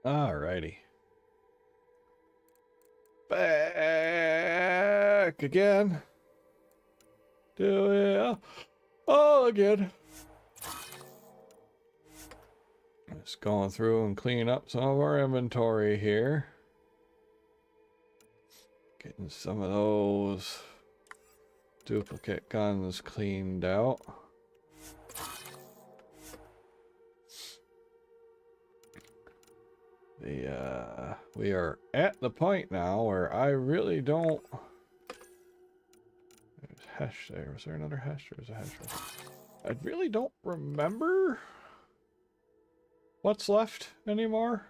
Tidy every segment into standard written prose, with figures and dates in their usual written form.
Alrighty. Back again. Do it all again. Just going through and cleaning up some of our inventory here. Getting some of those duplicate guns cleaned out. We are at the point now where I really don't. There's hash there. Was there another hash? There's a hash there. I really don't remember what's left anymore.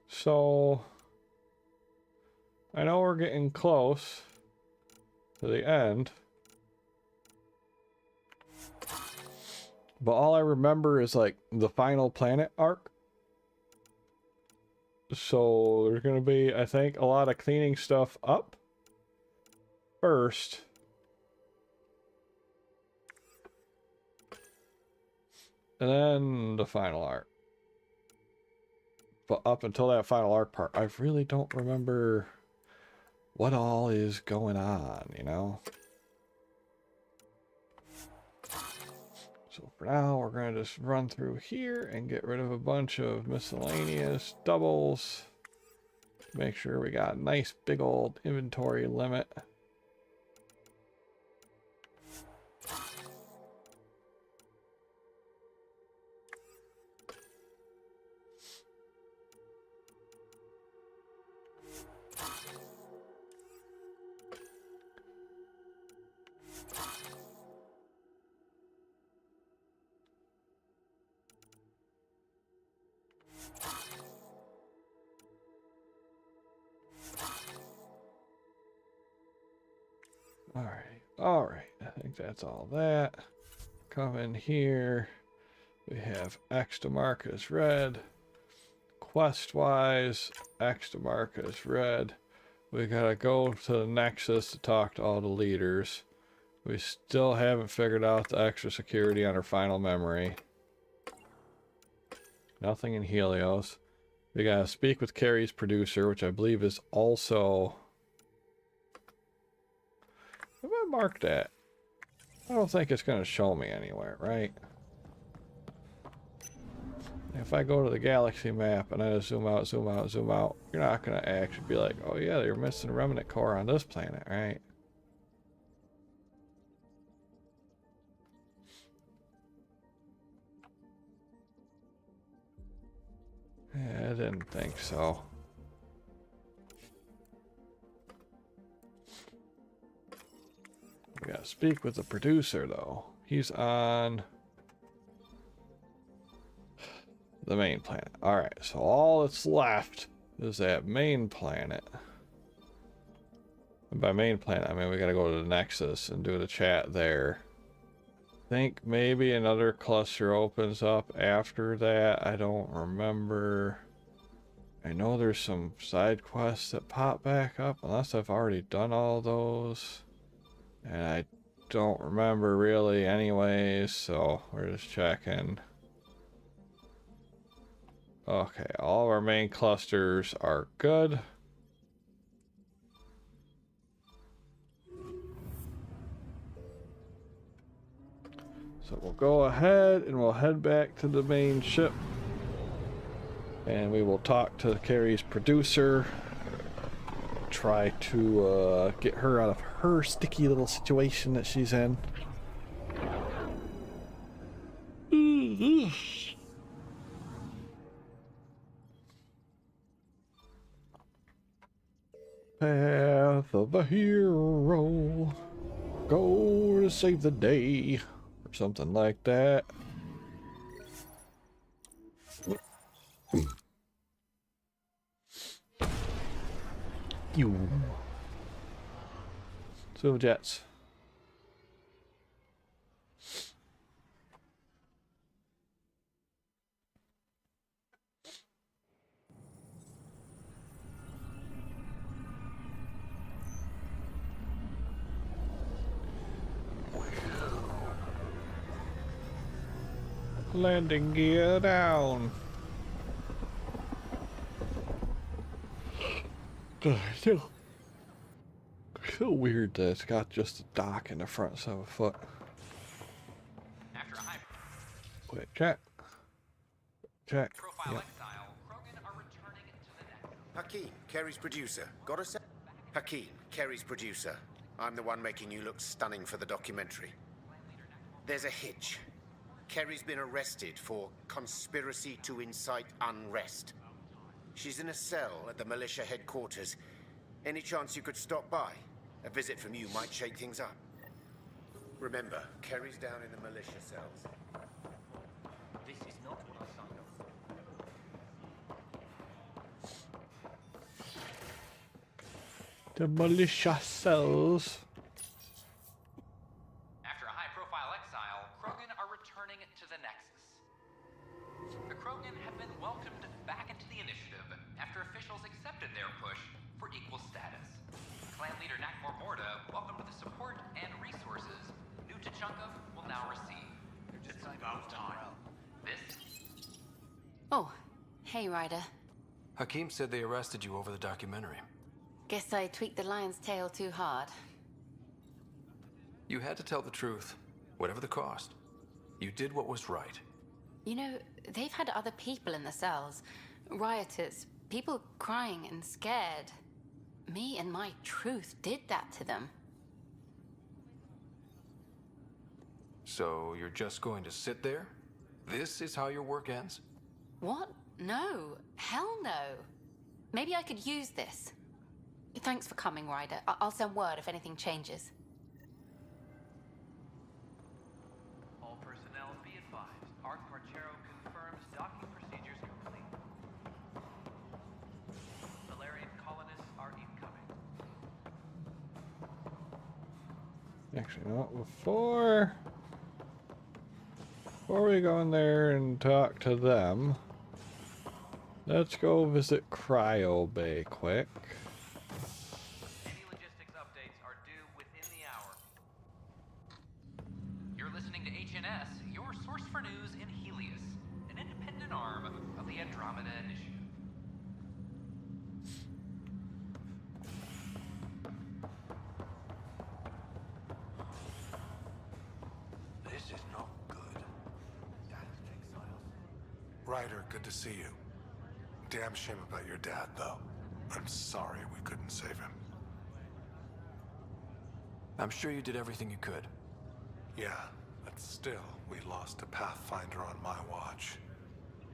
So I know we're getting close to the end. But all I remember is like the final planet arc. So there's going to be, I think, a lot of cleaning stuff up first. And then the final arc. But up until that final arc part, I really don't remember what all is going on, you know? So for now, we're going to just run through here and get rid of a bunch of miscellaneous doubles. Make sure we got a nice big old inventory limit. Alright, I think that's all that. Come in here. We have X to mark as red. Quest-wise, X to mark as red. We gotta go to the Nexus to talk to all the leaders. We still haven't figured out the extra security on our final memory. Nothing in Helios. We gotta speak with Carrie's producer, which I believe is also... Have I marked that? I don't think it's going to show me anywhere, right? If I go to the galaxy map and I just zoom out, zoom out, zoom out, you're not going to actually be like, oh yeah, you're missing a remnant core on this planet, right? Yeah, I didn't think so. We gotta speak with the producer, though. He's on the main planet. Alright, so all that's left is that main planet. And by main planet, I mean we gotta go to the Nexus and do the chat there. I think maybe another cluster opens up after that. I don't remember. I know there's some side quests that pop back up, unless I've already done all those. And I don't remember really anyways, so we're just checking. Okay, all of our main clusters are good. So we'll go ahead and we'll head back to the main ship. And we will talk to Carrie's producer. Try to get her out of her sticky little situation that she's in. Path of a hero, go to save the day, or something like that. You. Swivel jets. Landing gear down. Still so weird that it's got just a dock in the front of a foot. After a high Wait, check. Check. profile Yep. exile, Krogan are returning to the next. Hakeem, Kerry's producer. Got a sec? Hakeem, Kerry's producer. I'm the one making you look stunning for the documentary. There's a hitch. Kerry's been arrested for conspiracy to incite unrest. She's in a cell at the militia headquarters. Any chance you could stop by? A visit from you might shake things up. Remember, Kerry's down in the militia cells. This is not what I signed up for. The militia cells. After a high-profile exile, Krogan are returning to the Nexus. The Krogan have been welcomed back into the initiative after officials accepted their push for equal status. Clan leader Nakmor Morda welcomed the support and resources New Tachanka will now receive. It's about time. This Oh, hey, Ryder. Hakeem said they arrested you over the documentary. Guess I tweaked the lion's tail too hard. You had to tell the truth, whatever the cost. You did what was right. You know, they've had other people in the cells. Rioters, people crying and scared. Me and my truth did that to them. So you're just going to sit there? This is how your work ends? What? No. Hell no. Maybe I could use this. Thanks for coming, Ryder. I'll send word if anything changes. all personnel be advised. Arc Marchero confirms docking procedures complete. Valerian colonists are incoming. Actually, no. Before we go in there and talk to them, let's go visit Cryo Bay quick. Any logistics updates are due within the hour. You're listening to HNS, your source for news in Helios, an independent arm of the Andromeda Initiative. This is not good. Ryder, good to see you. Damn shame about your dad, though. I'm sorry we couldn't save him. I'm sure you did everything you could. Yeah, but still, we lost a Pathfinder on my watch.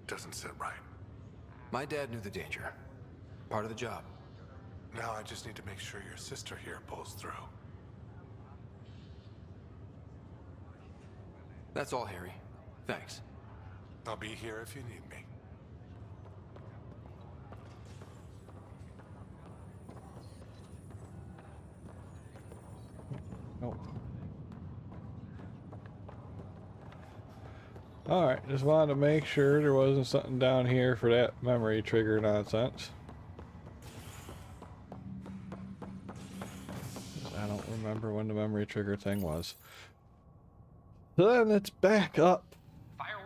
Doesn't sit right. My dad knew the danger. Part of the job. Now I just need to make sure your sister here pulls through. That's all, Harry. Thanks. I'll be here if you need me. Nope. Alright, just wanted to make sure there wasn't something down here for that memory trigger nonsense. I don't remember when the memory trigger thing was. So then it's back up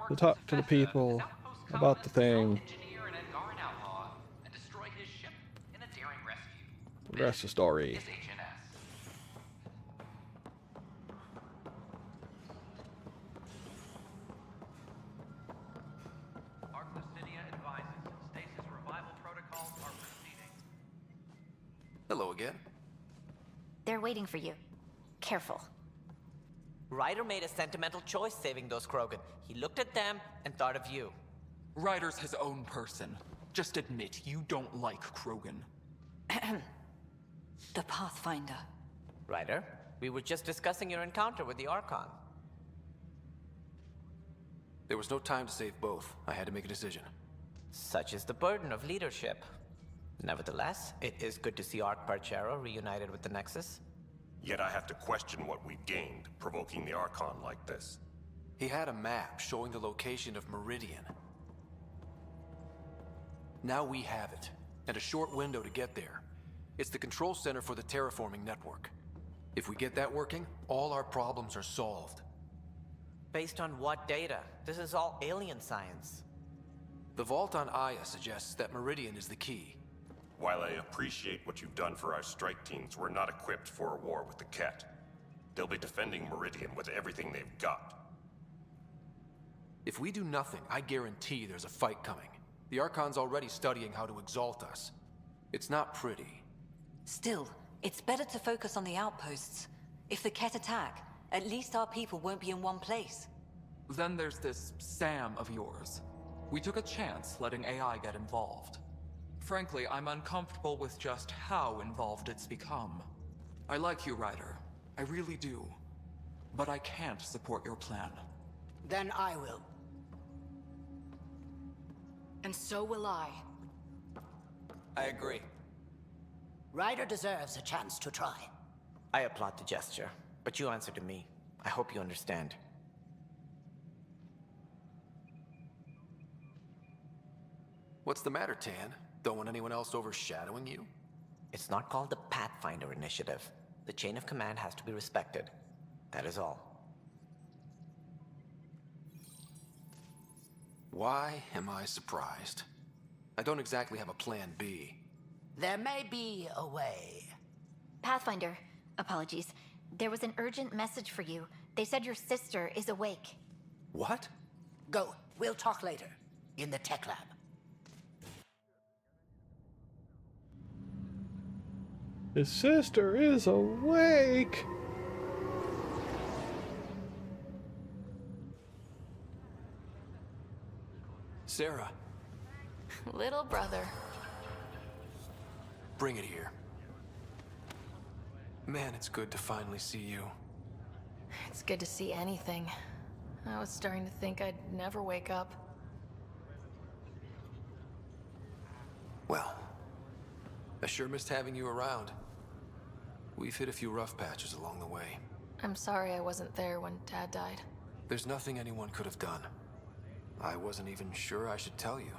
to talk to the people about the thing. Engineer an Angaran outlaw and destroy his ship in a daring rescue. The rest of the story. Is HNS. Arclucidia advises stasis revival protocols are proceeding. Hello again. They're waiting for you. Careful. Ryder made a sentimental choice saving those Krogan. He looked at them and thought of you. Ryder's his own person. Just admit you don't like Krogan. The Pathfinder. Ryder, we were just discussing your encounter with the Archon. There was no time to save both. I had to make a decision. Such is the burden of leadership. Nevertheless, it is good to see Arc Parchero reunited with the Nexus. Yet I have to question what we gained, provoking the Archon like this. He had a map showing the location of Meridian. Now we have it, and a short window to get there. It's the control center for the terraforming network. If we get that working, all our problems are solved. Based on what data? This is all alien science. The vault on Aya suggests that Meridian is the key. While I appreciate what you've done for our strike teams, we're not equipped for a war with the Ket. They'll be defending Meridian with everything they've got. If we do nothing, I guarantee there's a fight coming. The Archon's already studying how to exalt us. It's not pretty. Still, it's better to focus on the outposts. If the Ket attack, at least our people won't be in one place. Then there's this Sam of yours. We took a chance letting AI get involved. Frankly, I'm uncomfortable with just how involved it's become. I like you, Ryder. I really do. But I can't support your plan. Then I will. And so will I. I agree. Ryder deserves a chance to try. I applaud the gesture, but you answer to me. I hope you understand. What's the matter, Tan? Don't want anyone else overshadowing you? It's not called the Pathfinder Initiative. The chain of command has to be respected. That is all. Why am I surprised? I don't exactly have a plan B. There may be a way. Pathfinder, apologies. There was an urgent message for you. They said your sister is awake. What? Go. We'll talk later. In the tech lab. His sister is awake! Sarah, Little brother. bring it here. Man, it's good to finally see you. It's good to see anything. I was starting to think I'd never wake up. Well, I sure missed having you around. We've hit a few rough patches along the way. I'm sorry I wasn't there when Dad died. There's nothing anyone could have done. I wasn't even sure I should tell you.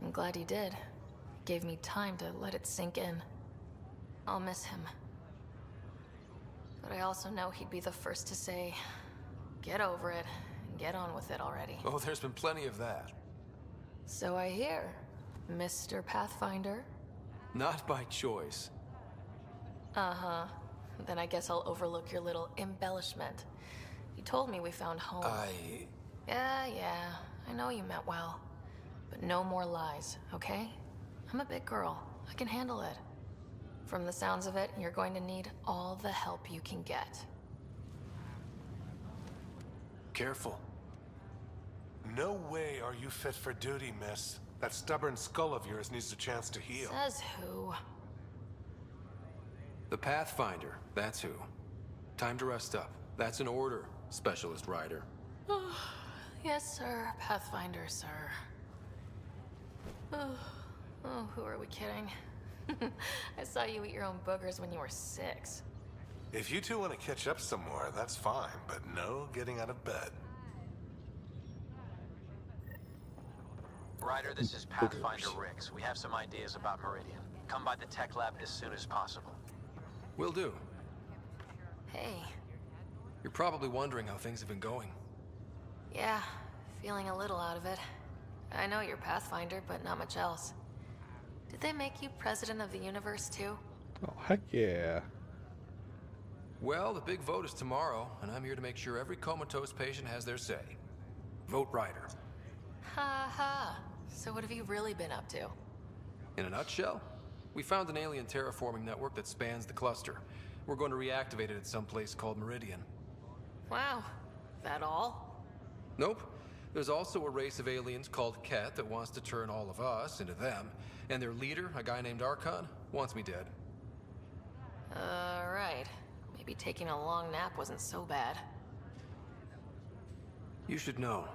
I'm glad he did. Gave me time to let it sink in. I'll miss him. But I also know he'd be the first to say, get over it, and get on with it already. Oh, there's been plenty of that. So I hear, Mr. Pathfinder. Not by choice. Uh-huh. Then I guess I'll overlook your little embellishment. You told me we found home. Yeah, I know you meant well. But no more lies, okay? I'm a big girl. I can handle it. From the sounds of it, you're going to need all the help you can get. Careful. No way are you fit for duty, miss. That stubborn skull of yours needs a chance to heal. Says who? The Pathfinder, that's who. Time to rest up. That's an order, Specialist Ryder. Yes, sir. Pathfinder, sir. Oh, who are we kidding? I saw you eat your own boogers when you were 6. If you two want to catch up some more, that's fine, but no getting out of bed. Ryder, this is Pathfinder Ricks. We have some ideas about Meridian. Come by the tech lab as soon as possible. Will do. Hey. You're probably wondering how things have been going. Yeah, feeling a little out of it. I know you're Pathfinder, but not much else. Did they make you president of the universe, too? Oh, heck yeah. Well, the big vote is tomorrow, and I'm here to make sure every comatose patient has their say. Vote Ryder. Ha ha. So what have you really been up to? In a nutshell, we found an alien terraforming network that spans the cluster. We're going to reactivate it at some place called Meridian. Wow. That all? Nope. There's also a race of aliens called Ket that wants to turn all of us into them, and their leader, a guy named Archon, wants me dead. Right. Maybe taking a long nap wasn't so bad. You should know.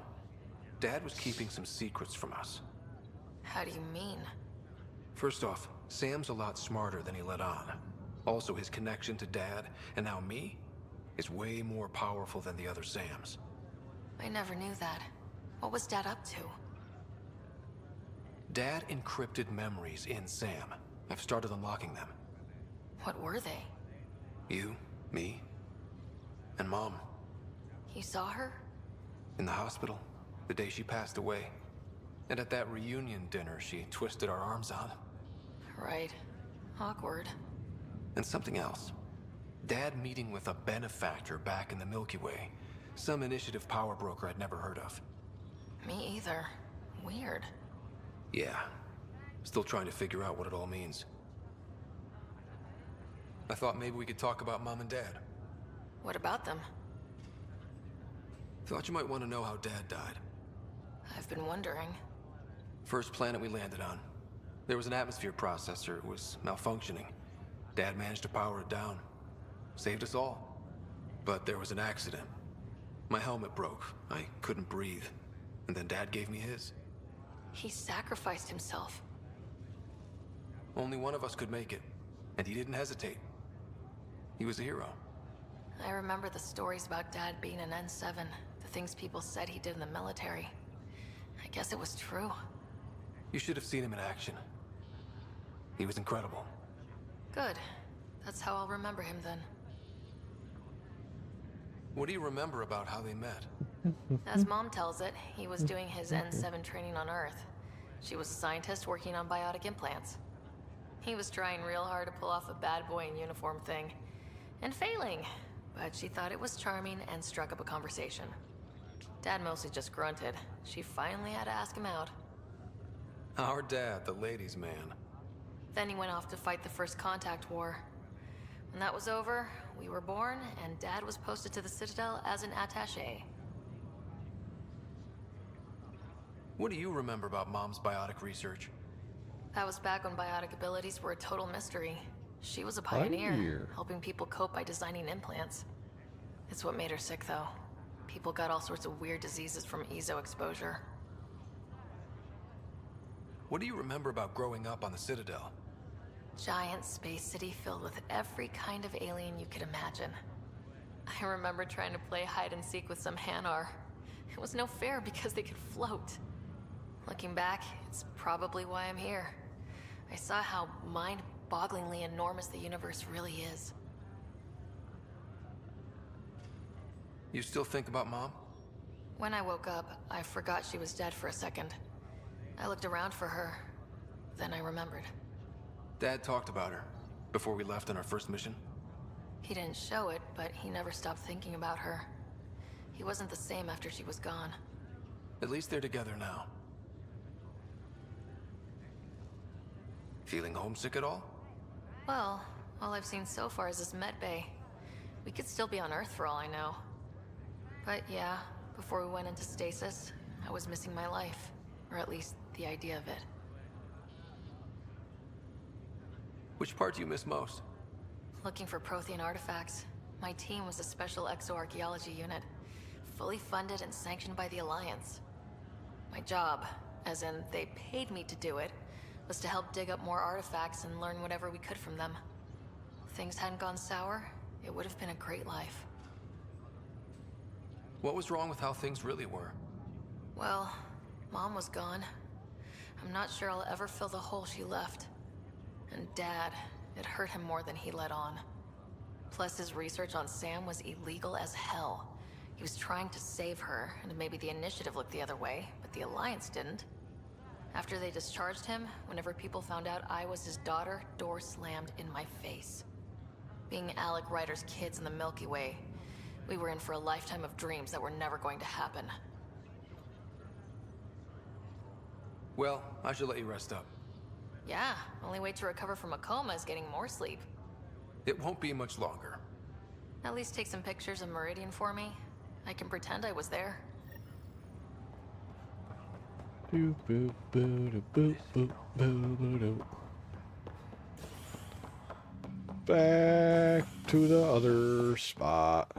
Dad was keeping some secrets from us. How do you mean? First off, Sam's a lot smarter than he let on. Also, his connection to Dad, and now me, is way more powerful than the other Sams. I never knew that. What was Dad up to? Dad encrypted memories in Sam. I've started unlocking them. What were they? You, me, and Mom. You saw her? In the hospital, the day she passed away. And at that reunion dinner she twisted our arms on. Right. Awkward. And something else. Dad meeting with a benefactor back in the Milky Way. Some initiative power broker I'd never heard of. Me either. Weird. Yeah. Still trying to figure out what it all means. I thought maybe we could talk about Mom and Dad. What about them? Thought you might want to know how Dad died. I've been wondering. First planet we landed on. There was an atmosphere processor. It was malfunctioning. Dad managed to power it down. Saved us all. But there was an accident. My helmet broke. I couldn't breathe. And then Dad gave me his. He sacrificed himself. Only one of us could make it. And he didn't hesitate. He was a hero. I remember the stories about Dad being an N7. The things people said he did in the military. I guess it was true. You should have seen him in action. He was incredible. Good. That's how I'll remember him then. What do you remember about how they met? As Mom tells it, he was doing his N7 training on Earth. She was a scientist working on biotic implants. He was trying real hard to pull off a bad boy in uniform thing. And failing. But she thought it was charming and struck up a conversation. Dad mostly just grunted. She finally had to ask him out. Our dad, the ladies' man. Then he went off to fight the First Contact War. When that was over, we were born, and Dad was posted to the Citadel as an attaché. What do you remember about Mom's biotic research? That was back when biotic abilities were a total mystery. She was a pioneer, helping people cope by designing implants. It's what made her sick, though. People got all sorts of weird diseases from ESO exposure. What do you remember about growing up on the Citadel? Giant space city filled with every kind of alien you could imagine. I remember trying to play hide and seek with some Hanar. It was no fair because they could float. Looking back, it's probably why I'm here. I saw how mind-bogglingly enormous the universe really is. You still think about Mom? When I woke up, I forgot she was dead for a second. I looked around for her, then I remembered. Dad talked about her before we left on our first mission. He didn't show it, but he never stopped thinking about her. He wasn't the same after she was gone. At least they're together now. Feeling homesick at all? Well, all I've seen so far is this med bay. We could still be on Earth for all I know. But yeah, before we went into stasis, I was missing my life. Or at least the idea of it. Which part do you miss most? Looking for Prothean artifacts. My team was a special exoarchaeology unit, fully funded and sanctioned by the Alliance. My job, as in they paid me to do it, was to help dig up more artifacts and learn whatever we could from them. If things hadn't gone sour, it would have been a great life. What was wrong with how things really were? Well, Mom was gone. I'm not sure I'll ever fill the hole she left. And Dad, it hurt him more than he let on. Plus, his research on Sam was illegal as hell. He was trying to save her, and maybe the Initiative looked the other way, but the Alliance didn't. After they discharged him, whenever people found out I was his daughter, door slammed in my face. Being Alec Ryder's kids in the Milky Way, we were in for a lifetime of dreams that were never going to happen. Well, I should let you rest up. Yeah, only way to recover from a coma is getting more sleep. It won't be much longer. At least take some pictures of Meridian for me. I can pretend I was there. Boop, boop, boop, boop, boop, boop, boop. Back to the other spot.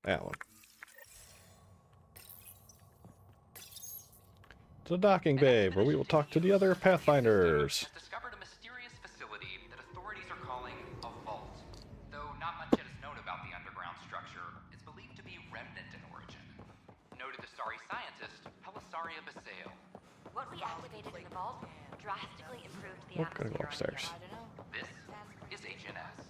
That one. The docking bay, where we will talk to the other Pathfinders. Discovered a mysterious facility that authorities are calling a vault. Though not much yet is known about the underground structure, it's believed to be remnant in origin. Noted Asari scientist Pelisaria Basale. What we activated in the vault drastically improved the We're gonna go upstairs. This is HNS.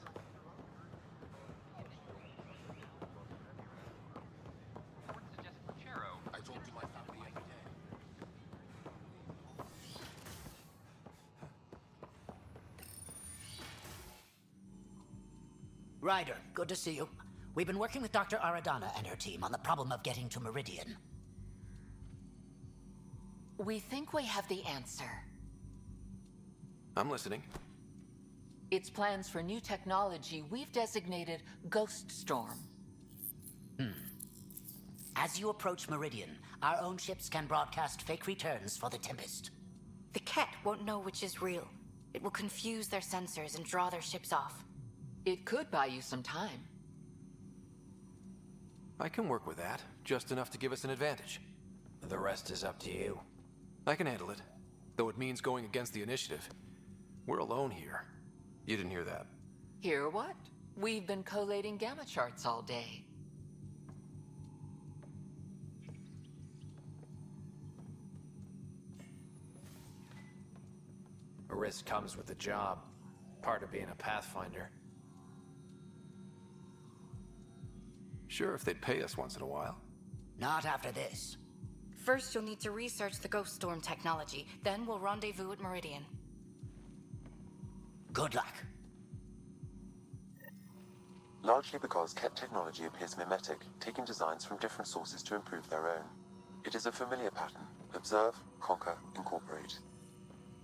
Ryder, good to see you. We've been working with Dr. Aradana and her team on the problem of getting to Meridian. We think we have the answer. I'm listening. It's plans for new technology we've designated Ghost Storm. As you approach Meridian, our own ships can broadcast fake returns for the Tempest. The Ket won't know which is real. It will confuse their sensors and draw their ships off. It could buy you some time. I can work with that, just enough to give us an advantage. The rest is up to you. I can handle it, though it means going against the initiative. We're alone here. You didn't hear that. Hear what? We've been collating gamma charts all day. A risk comes with the job. Part of being a Pathfinder. Sure, if they'd pay us once in a while. Not after this. First, you'll need to research the Ghost Storm technology. Then we'll rendezvous at Meridian. Good luck. Largely because Ket technology appears mimetic, taking designs from different sources to improve their own. It is a familiar pattern. Observe, conquer, incorporate.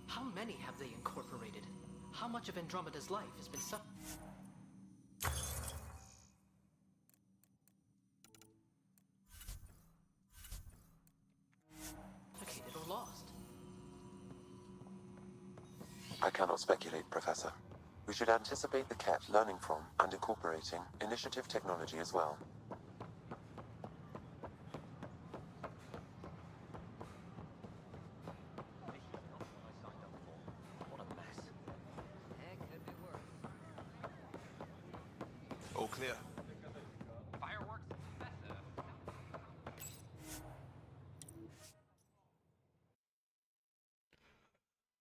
How many have they incorporated? How much of Andromeda's life has been suffocated or lost? I cannot speculate, Professor. We should anticipate the Ket learning from and incorporating initiative technology as well. All clear. Fireworks,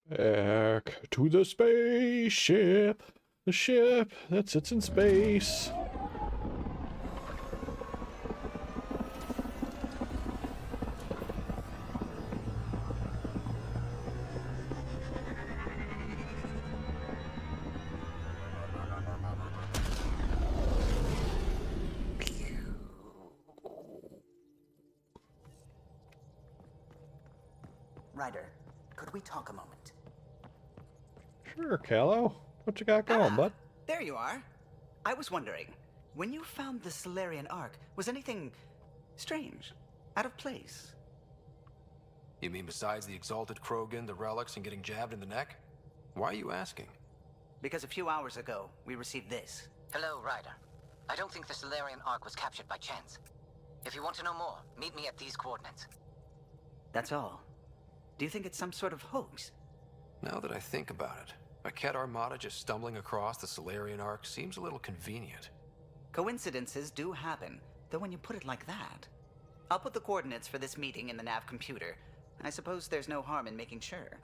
Back to the spaceship. The ship that sits in space. Ryder, could we talk a moment? Sure, Callow. What you got going, bud? There you are. I was wondering, when you found the Solarian Ark, was anything strange? Out of place? You mean besides the exalted Krogan, the relics, and getting jabbed in the neck? Why are you asking? Because a few hours ago, we received this. Hello, Ryder. I don't think the Solarian Ark was captured by chance. If you want to know more, meet me at these coordinates. That's all. Do you think it's some sort of hoax? Now that I think about it, a Ket armada just stumbling across the Solarian Ark seems a little convenient. Coincidences do happen, though when you put it like that. I'll put the coordinates for this meeting in the nav computer. I suppose there's no harm in making sure.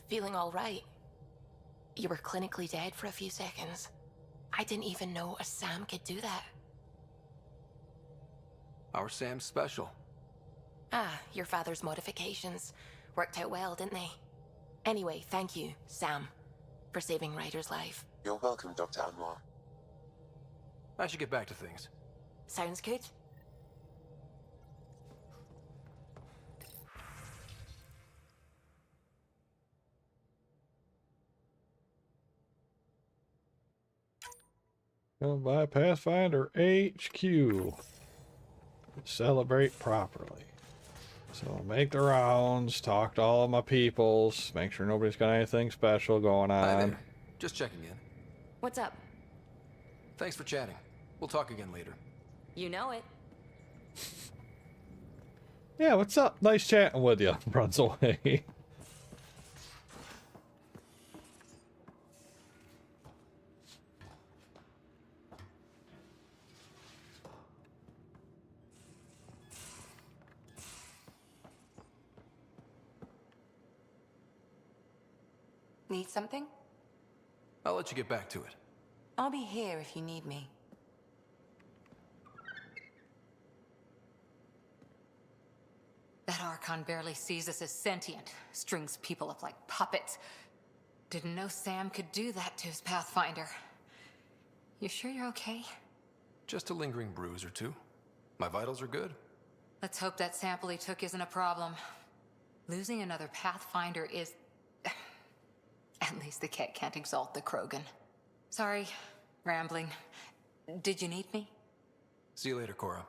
Feeling all right? You were clinically dead for a few seconds. I didn't even know a Sam could do that. Our Sam's special. Ah, your father's modifications. Worked out well, didn't they? Anyway, thank you, Sam, for saving Ryder's life. You're welcome, Dr. Anwar. I should get back to things. Sounds good. Come by Pathfinder HQ. Celebrate properly. So make the rounds, talk to all of my peoples, make sure nobody's got anything special going on. Hi there. Just checking in. What's up? Thanks for chatting. We'll talk again later. You know it. Yeah, what's up? Nice chatting with you. Runs away. Need something? I'll let you get back to it. I'll be here if you need me. That Archon barely sees us as sentient, strings people up like puppets. Didn't know Sam could do that to his Pathfinder. You sure you're okay? Just a lingering bruise or two. My vitals are good. Let's hope that sample he took isn't a problem. Losing another Pathfinder is... At least the cat can't exalt the Krogan. Sorry, rambling. Did you need me? See you later, Cora.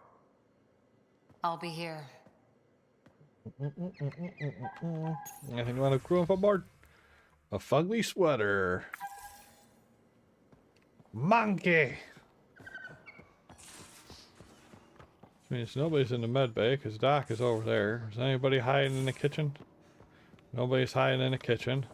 I'll be here. Anything you want to crew up aboard? A fugly sweater. Monkey! Means nobody's in the med bay because Doc is over there. Is anybody hiding in the kitchen? Nobody's hiding in the kitchen.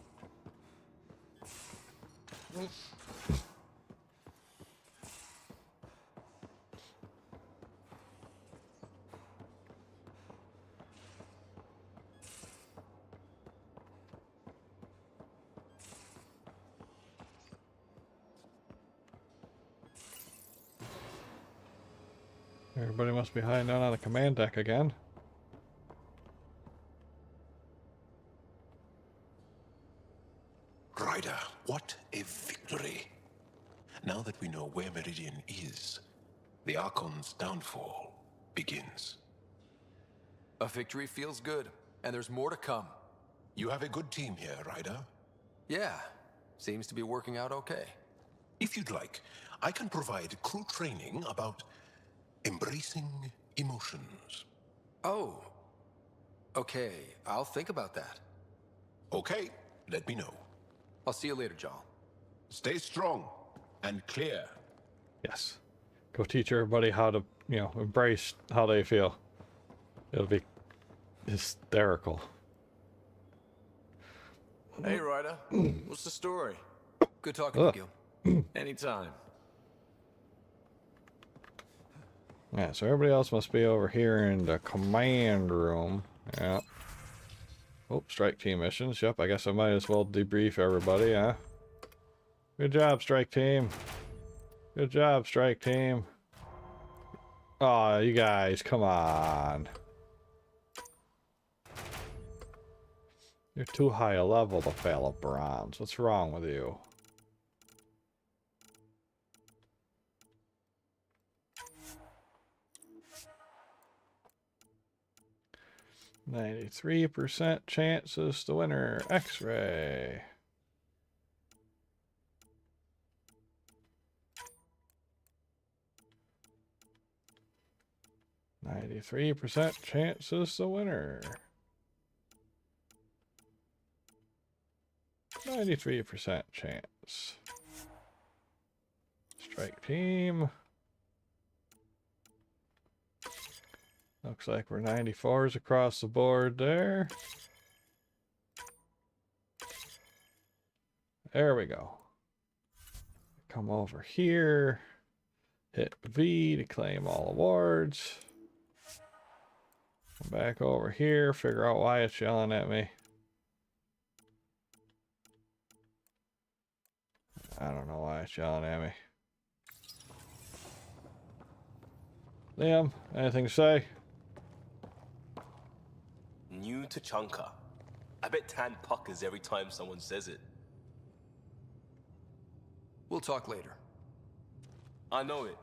Everybody must be hiding down on the command deck again. Ryder, what a victory. Now that we know where Meridian is, the Archon's downfall begins. A victory feels good, and there's more to come. You have a good team here, Ryder. Yeah, seems to be working out okay. If you'd like, I can provide crew training about embracing emotions. Oh. Okay, I'll think about that. Okay, let me know. I'll see you later, John. Stay strong and clear. Yes. Go teach everybody how to, embrace how they feel. It'll be hysterical. Hey, Ryder. What's the story? Good talking with you. Anytime. Yeah, so everybody else must be over here in the command room. Yeah. Oh, strike team missions. Yep, I guess I might as well debrief everybody, huh? Good job, strike team. Good job, strike team. Aw, you guys, come on. You're too high a level to fail a bronze. What's wrong with you? %93 chances to winner. X-ray. %93 chances to winner. 93% chance. Strike team. Looks like we're 94s across the board there. There we go. Come over here. Hit V to claim all awards. Come back over here. Figure out why it's yelling at me. I don't know why it's yelling at me. Liam, anything to say? New to Chunka. I bet Tan puckers every time someone says it. We'll talk later. I know it.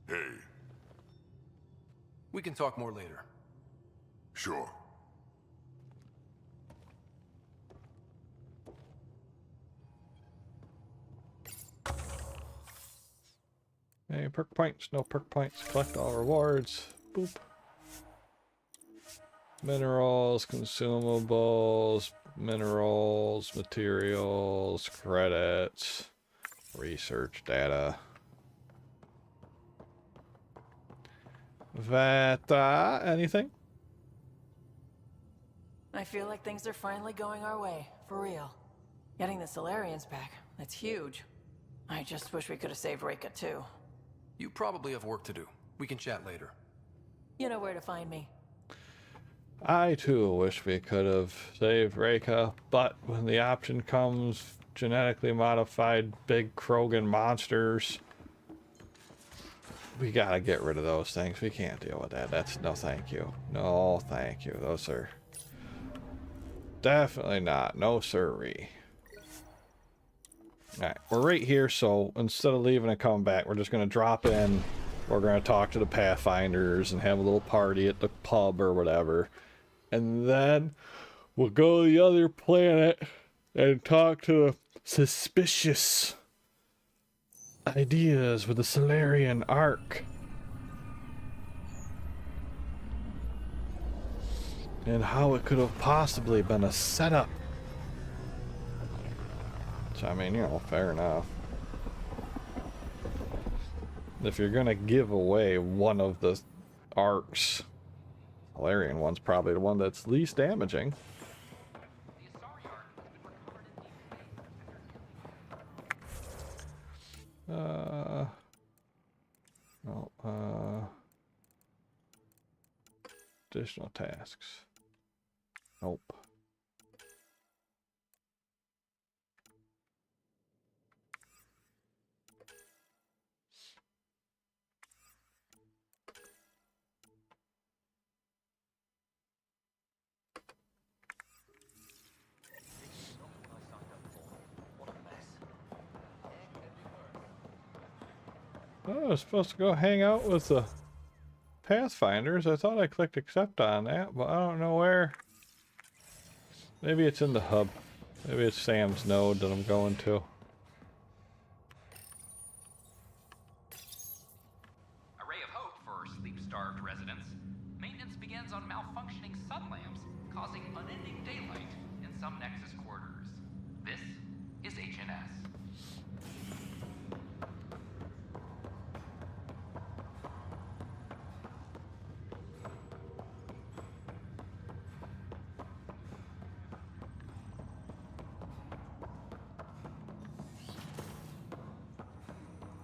Hey. We can talk more later. Sure. Hey, perk points, no perk points. Collect all rewards. Boop. Minerals, consumables, minerals, materials, credits, research data. Vata, anything? I feel like things are finally going our way, for real. Getting the Solarians back, that's huge. I just wish we could have saved Reka too. You probably have work to do. We can chat later. You know where to find me. I too wish we could have saved Reka, but when the option comes, genetically modified big Krogan monsters. We gotta get rid of those things. We can't deal with that. That's no thank you. No thank you. Those are definitely not. No sirree. Alright, we're right here, so instead of leaving and coming back, we're just gonna drop in. We're gonna talk to the Pathfinders and have a little party at the pub or whatever. And then we'll go to the other planet and talk to the suspicious ideas with the Solarian Ark. And how it could have possibly been a setup. So, I mean, you know, fair enough. If you're gonna give away one of the arcs, Solarian one's probably the one that's least damaging. Additional tasks. Nope. Oh, I was supposed to go hang out with the Pathfinders. I thought I clicked accept on that, but I don't know where. Maybe it's in the hub. Maybe it's Sam's node that I'm going to. A ray of hope for sleep-starved residents. Maintenance begins on malfunctioning sun lamps, causing unending daylight in some Nexus quarters. This is HNS.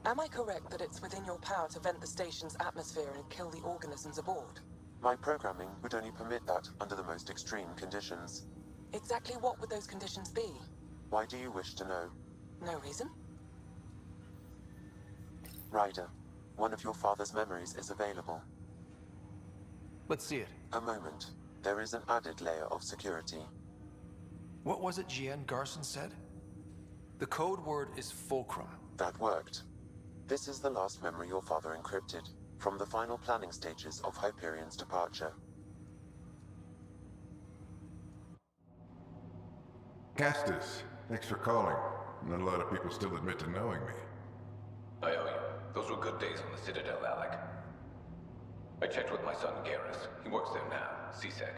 Am I correct that it's within your power to vent the station's atmosphere and kill the organisms aboard? My programming would only permit that under the most extreme conditions. Exactly what would those conditions be? Why do you wish to know? No reason? Ryder, one of your father's memories is available. Let's see it. A moment. There is an added layer of security. What was it GN Garson said? The code word is fulcrum. That worked. This is the last memory your father encrypted, from the final planning stages of Hyperion's departure. Castus, thanks for calling. Not a lot of people still admit to knowing me. I owe you. Those were good days on the Citadel, Alec. I checked with my son Garrus. He works there now, CSEC.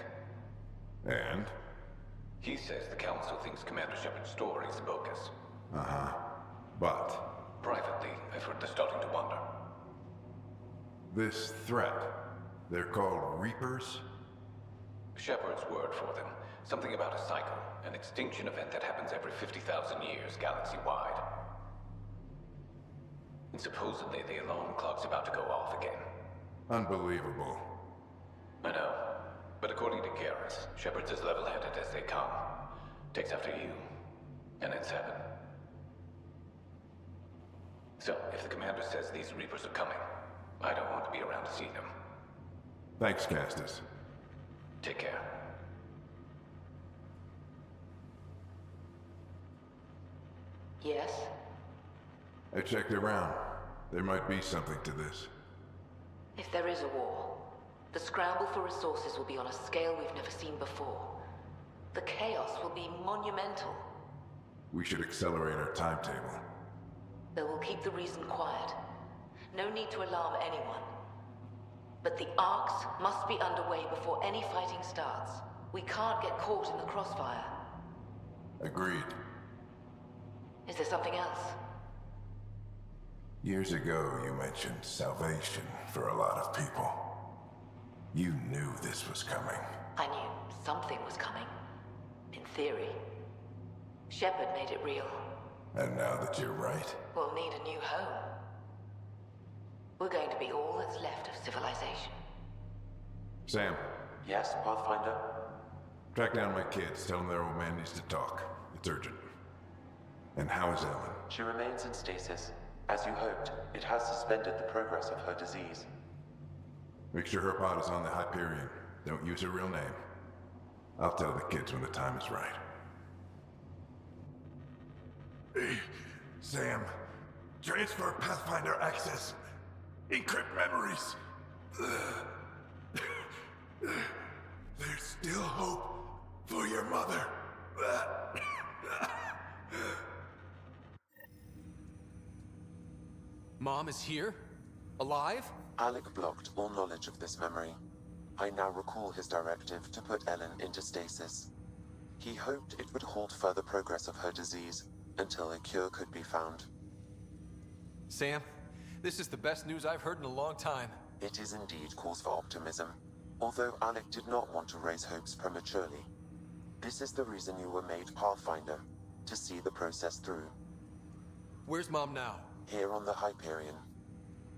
And? He says the Council thinks Commander Shepard's story is bogus. Uh-huh. But? Privately, I've heard they're starting to wonder. This threat, they're called Reapers? Shepard's word for them. Something about a cycle, an extinction event that happens every 50,000 years, galaxy-wide. And supposedly the alarm clock's about to go off again. Unbelievable. I know. But according to Garrus, Shepard's as level-headed as they come. Takes after you. And it's heaven. So, if the commander says these Reapers are coming, I don't want to be around to see them. Thanks, Castus. Take care. Yes? I checked around. There might be something to this. If there is a war, the scramble for resources will be on a scale we've never seen before. The chaos will be monumental. We should accelerate our timetable. They will keep the reason quiet. No need to alarm anyone. But the arcs must be underway before any fighting starts. We can't get caught in the crossfire. Agreed. Is there something else? Years ago, you mentioned salvation for a lot of people. You knew this was coming. I knew something was coming. In theory. Shepard made it real. And now that you're right, We'll need a new home. We're going to be all that's left of civilization. Sam. Yes, Pathfinder? Track down my kids. Tell them their old man needs to talk. It's urgent. And how is Ellen? She remains in stasis. As you hoped, it has suspended the progress of her disease. Make sure her pod is on the Hyperion. Don't use her real name. I'll tell the kids when the time is right. Hey, Sam. Transfer Pathfinder access. Encrypt memories. There's still hope for your mother. Mom is here? Alive? Alec blocked all knowledge of this memory. I now recall his directive to put Ellen into stasis. He hoped it would halt further progress of her disease until a cure could be found. Sam, this is the best news I've heard in a long time. It is indeed cause for optimism, although Alec did not want to raise hopes prematurely. This is the reason you were made Pathfinder, to see the process through. Where's Mom now? Here on the Hyperion.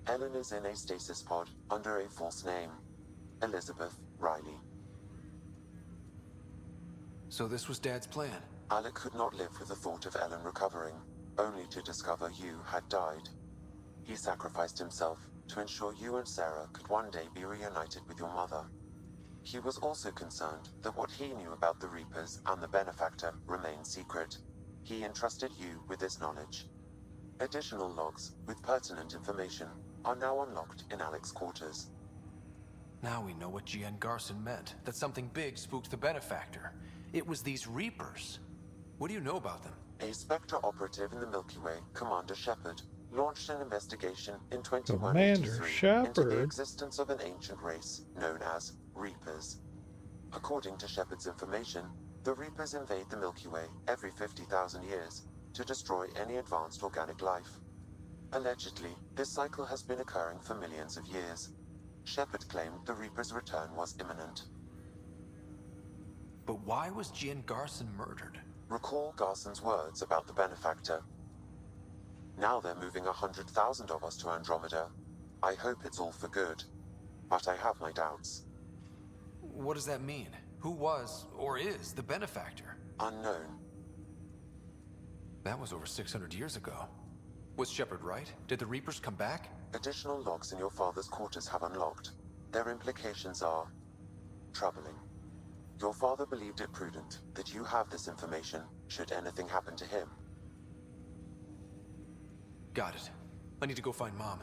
Ellen is in a stasis pod under a false name, Elizabeth Riley. So this was Dad's plan? Alec could not live with the thought of Ellen recovering, only to discover you had died. He sacrificed himself to ensure you and Sarah could one day be reunited with your mother. He was also concerned that what he knew about the Reapers and the Benefactor remained secret. He entrusted you with this knowledge. Additional logs with pertinent information are now unlocked in Alec's quarters. Now we know what G.N. Garson meant, that something big spooked the Benefactor. It was these Reapers. What do you know about them? A Spectre operative in the Milky Way, Commander Shepard, launched an investigation in Commander 2183 into the Shepard. existence of an ancient race known as Reapers. According to Shepard's information, the Reapers invade the Milky Way every 50,000 years to destroy any advanced organic life. Allegedly, this cycle has been occurring for millions of years. Shepard claimed the Reapers' return was imminent. But why was G.N. Garson murdered? Recall Garson's words about the Benefactor. Now they're moving 100,000 of us to Andromeda. I hope it's all for good, but I have my doubts. What does that mean? Who was, or is, the Benefactor? Unknown. That was over 600 years ago. Was Shepard right? Did the Reapers come back? Additional logs in your father's quarters have unlocked. Their implications are troubling. Your father believed it prudent that you have this information should anything happen to him. Got it. I need to go find Mom.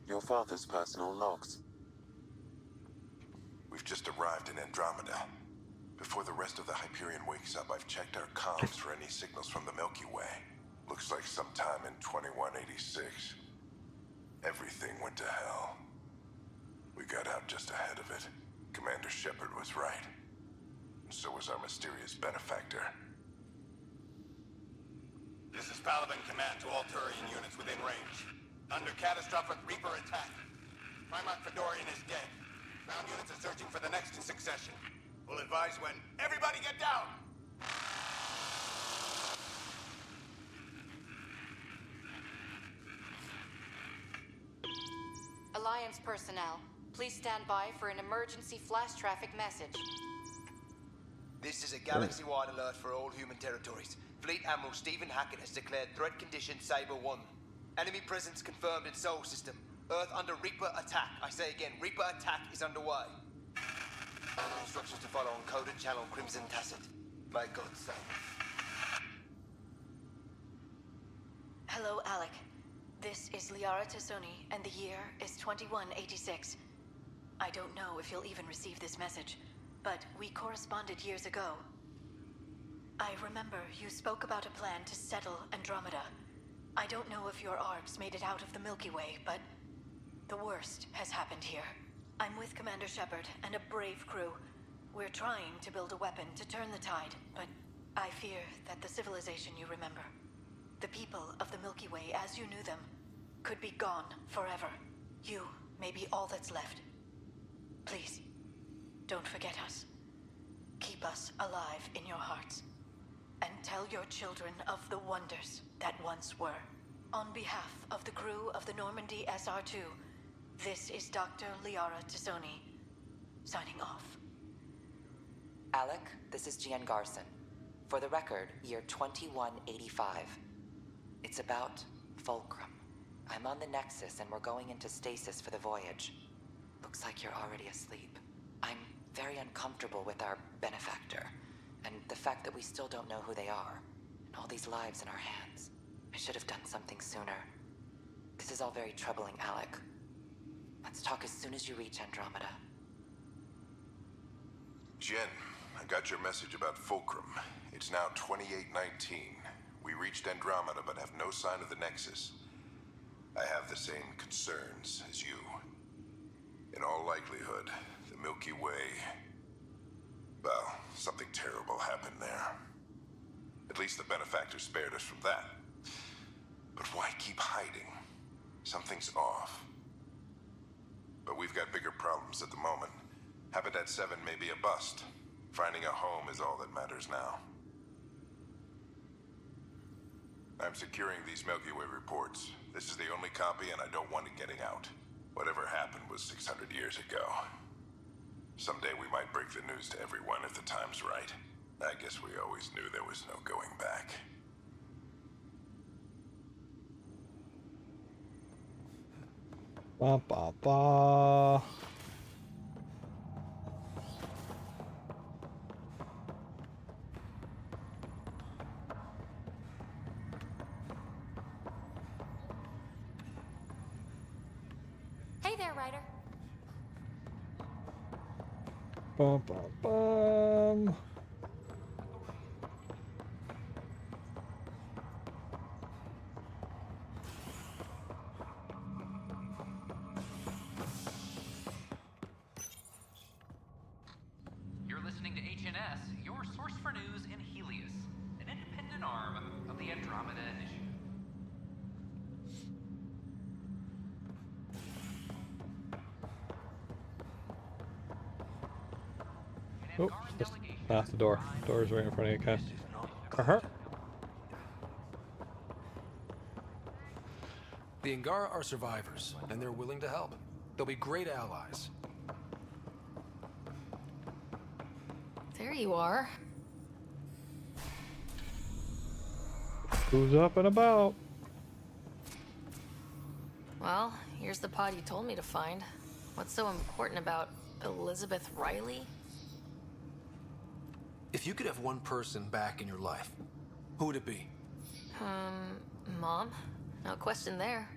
Your father's personal logs. We've just arrived in Andromeda. Before the rest of the Hyperion wakes up, I've checked our comms for any signals from the Milky Way. Looks like sometime in 2186. Everything went to hell. We got out just ahead of it. Commander Shepard was right. And so was our mysterious Benefactor. This is Paladin Command to all Turian units within range. Under catastrophic Reaper attack. Primarch Fedorian is dead. Ground units are searching for the next in succession. We'll advise when. Everybody get down! Alliance personnel, please stand by for an emergency flash traffic message. This is a galaxy-wide alert for all human territories. Fleet Admiral Stephen Hackett has declared threat condition Saber 1. Enemy presence confirmed in Sol System. Earth under Reaper attack. I say again, Reaper attack is underway. Instructions to follow on coded channel Crimson Tacit. May God save. Hello, Alec. This is Liara Tassoni, and the year is 2186. I don't know if you'll even receive this message, but we corresponded years ago. I remember you spoke about a plan to settle Andromeda. I don't know if your arcs made it out of the Milky Way, but the worst has happened here. I'm with Commander Shepard and a brave crew. We're trying to build a weapon to turn the tide, but I fear that the civilization you remember, the people of the Milky Way as you knew them, could be gone forever. You may be all that's left. Please, don't forget us. Keep us alive in your hearts. And tell your children of the wonders that once were. On behalf of the crew of the Normandy SR2, this is Dr. Liara Tassoni, signing off. Alec, this is Gian Garson. For the record, year 2185. It's about Fulcrum. I'm on the Nexus and we're going into stasis for the voyage. Looks like you're already asleep. I'm very uncomfortable with our benefactor, and the fact that we still don't know who they are, and all these lives in our hands. I should have done something sooner. This is all very troubling, Alec. Let's talk as soon as you reach Andromeda. Jen, I got your message about Fulcrum. It's now 2819. We reached Andromeda but have no sign of the Nexus. I have the same concerns as you. In all likelihood, the Milky Way... well, something terrible happened there. At least the benefactor spared us from that. But why keep hiding? Something's off. But we've got bigger problems at the moment. Habitat 7 may be a bust. Finding a home is all that matters now. I'm securing these Milky Way reports. This is the only copy and I don't want it getting out. Whatever happened was 600 years ago. Someday we might break the news to everyone if the time's right. I guess we always knew there was no going back. Ba ba ba. Hey there, Ryder. Bum, bum, bum. You're listening to HNS, your source for news in Helios, an independent arm of the Andromeda Initiative. Oh, just past the door. Door's right in front of you, Ken. The Angara are survivors, and they're willing to help. They'll be great allies. There you are. Who's up and about? Well, here's the pod you told me to find. What's so important about Elizabeth Riley? If you could have one person back in your life, who would it be? Mom? No question there.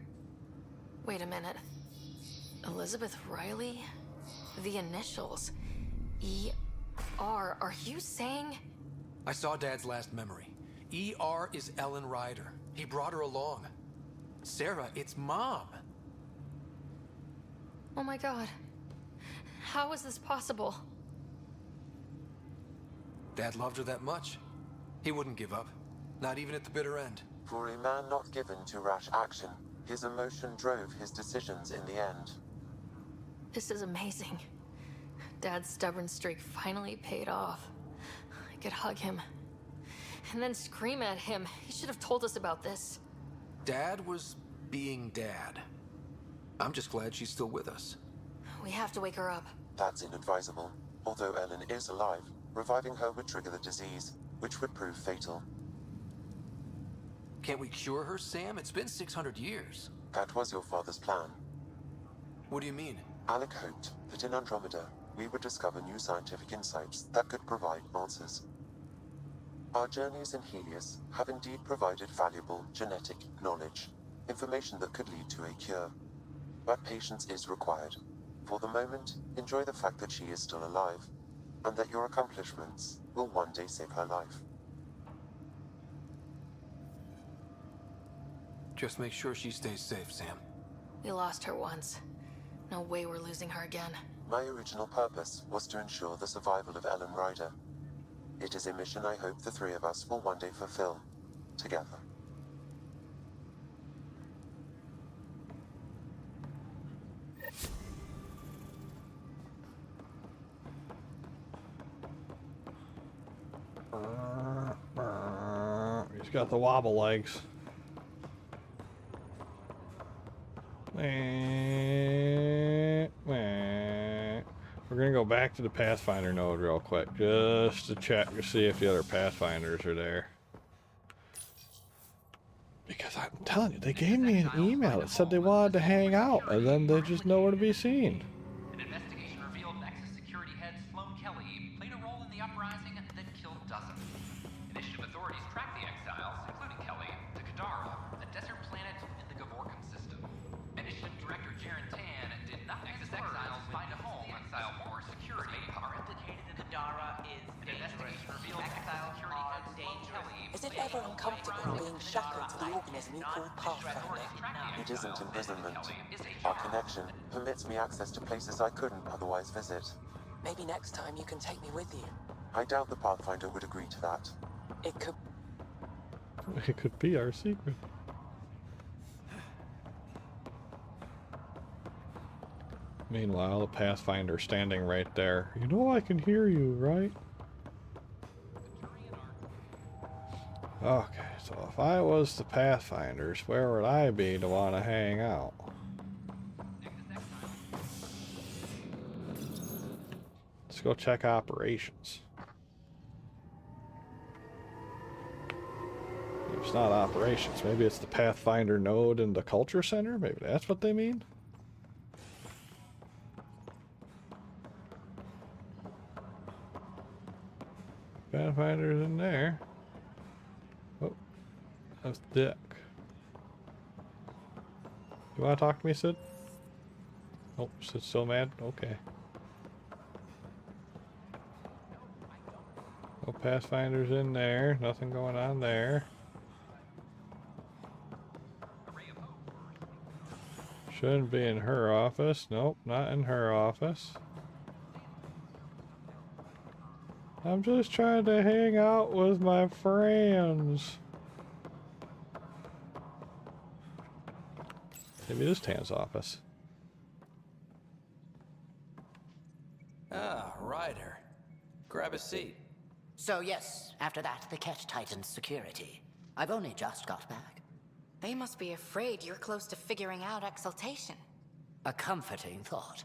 Wait a minute. Elizabeth Riley? The initials. E.R. Are you saying? I saw Dad's last memory. E.R. is Ellen Ryder. He brought her along. Sarah, it's Mom. Oh my god. How is this possible? Dad loved her that much. He wouldn't give up. Not even at the bitter end. For a man not given to rash action, his emotion drove his decisions in the end. This is amazing. Dad's stubborn streak finally paid off. I could hug him. And then scream at him. He should have told us about this. Dad was being Dad. I'm just glad she's still with us. We have to wake her up. That's inadvisable. Although Ellen is alive, reviving her would trigger the disease, which would prove fatal. Can't we cure her, Sam? It's been 600 years. That was your father's plan. What do you mean? Alec hoped that in Andromeda, we would discover new scientific insights that could provide answers. Our journeys in Helios have indeed provided valuable genetic knowledge, information that could lead to a cure. But patience is required. For the moment, enjoy the fact that she is still alive, and that your accomplishments will one day save her life. Just make sure she stays safe, Sam. We lost her once. No way we're losing her again. My original purpose was to ensure the survival of Ellen Ryder. It is a mission I hope the three of us will one day fulfill, together. He's got the wobble legs. We're gonna go back to the Pathfinder node real quick, just to check to see if the other Pathfinders are there. Because I'm telling you, they gave me an email that said they wanted to hang out, and then they're just nowhere to be seen. An investigation revealed Nexus security head Sloan Kelly played a role in the uprising that killed dozens. Initiative authorities tracked the exiles, including Kelly, to Kadara, a desert planet in the Gavorkan system. Initiative Director Jaren Tan did not Nexus exiles find a home exile for security are implicated in Kadara is dangerous. Exiles are dangerous. Is it ever uncomfortable being shackled to the organism you call Pathfinder? It isn't imprisonment. Our connection permits me access to places I couldn't otherwise visit. Maybe next time you can take me with you. I doubt the Pathfinder would agree to that. It could... It could be our secret. Meanwhile, the Pathfinder standing right there. You know I can hear you, right? Okay, so if I was the Pathfinders, where would I be to want to hang out? Let's go check operations. It's not operations. Maybe it's the Pathfinder node in the Culture Center? Maybe that's what they mean? Pathfinder's in there. Oh, that's Dick. You want to talk to me, Sid? Oh, Sid's still mad? Okay. Oh, Pathfinder's in there. Nothing going on there. Shouldn't be in her office. Nope, not in her office. I'm just trying to hang out with my friends. Maybe it is Tan's office. Ah, Ryder. Grab a seat. So yes, after that, the Ket tightened security. I've only just got back. They must be afraid you're close to figuring out exaltation. A comforting thought.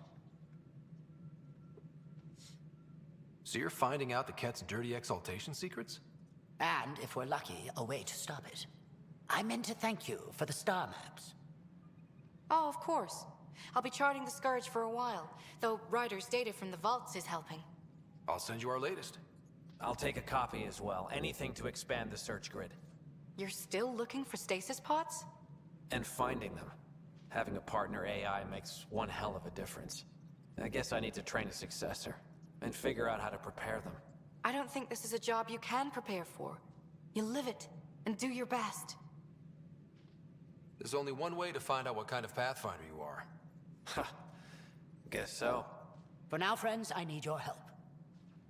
So you're finding out the Ket's dirty exaltation secrets? And, if we're lucky, a way to stop it. I meant to thank you for the star maps. Oh, of course. I'll be charting the Scourge for a while, though Ryder's data from the vaults is helping. I'll send you our latest. I'll take a copy as well. Anything to expand the search grid. You're still looking for stasis pods? And finding them. Having a partner AI makes one hell of a difference. I guess I need to train a successor. And figure out how to prepare them. I don't think this is a job you can prepare for. You live it, and do your best. There's only one way to find out what kind of Pathfinder you are. Ha. Guess so. For now, friends, I need your help.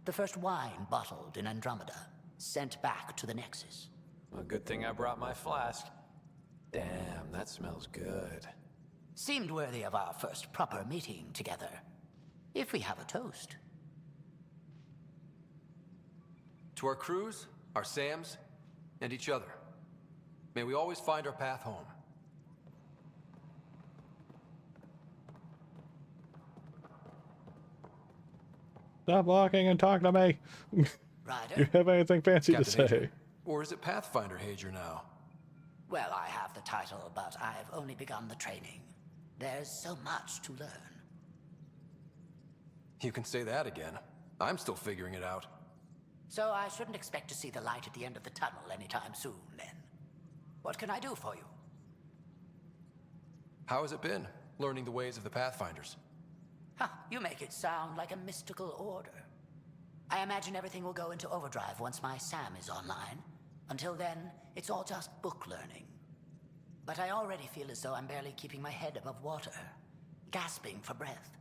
The first wine bottled in Andromeda, sent back to the Nexus. A good thing I brought my flask. Damn, that smells good. Seemed worthy of our first proper meeting together. If we have a toast. To our crews, our Sams, and each other. May we always find our path home. Stop walking and talk to me. Ryder? You have anything fancy Captain to say? Hager. Or is it Pathfinder Hager now? Well, I have the title, but I've only begun the training. There's so much to learn. You can say that again. I'm still figuring it out. So I shouldn't expect to see the light at the end of the tunnel anytime soon, then. What can I do for you? How has it been, learning the ways of the Pathfinders? You make it sound like a mystical order. I imagine everything will go into overdrive once my SAM is online. Until then, it's all just book learning. But I already feel as though I'm barely keeping my head above water, gasping for breath.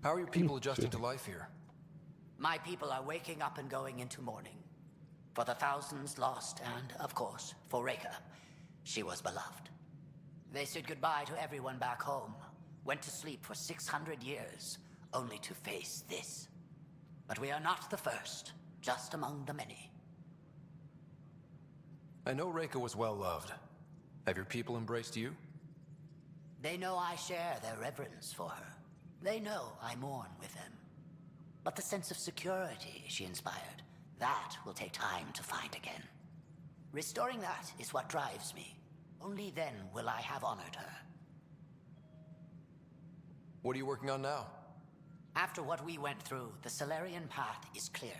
How are your people adjusting to life here? My people are waking up and going into mourning. For the thousands lost and, of course, for Reika. She was beloved. They said goodbye to everyone back home, went to sleep for 600 years, only to face this. But we are not the first, just among the many. I know Reika was well loved. Have your people embraced you? They know I share their reverence for her. They know I mourn with them. But the sense of security she inspired, that will take time to find again. Restoring that is what drives me. Only then will I have honored her. What are you working on now? After what we went through, the Solarian path is clear.